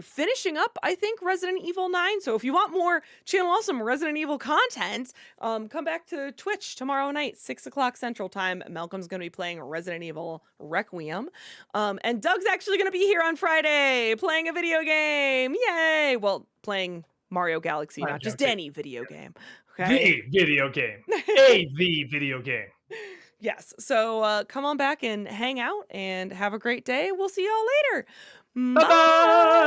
S1: finishing up, I think, Resident Evil 9. So if you want more Channel Awesome Resident Evil content, come back to Twitch tomorrow night, 6 o'clock Central Time. Malcolm's gonna be playing Resident Evil Requiem, and Doug's actually gonna be here on Friday playing a video game. Yay! Well, playing Mario Galaxy,
S2: I'm
S1: not just
S2: joking.
S1: any video game. Okay.
S2: The video game. The video game.
S1: Yes. So come on back and hang out and have a great day. We'll see y'all later.
S2: Bye
S1: Bye.
S2: bye.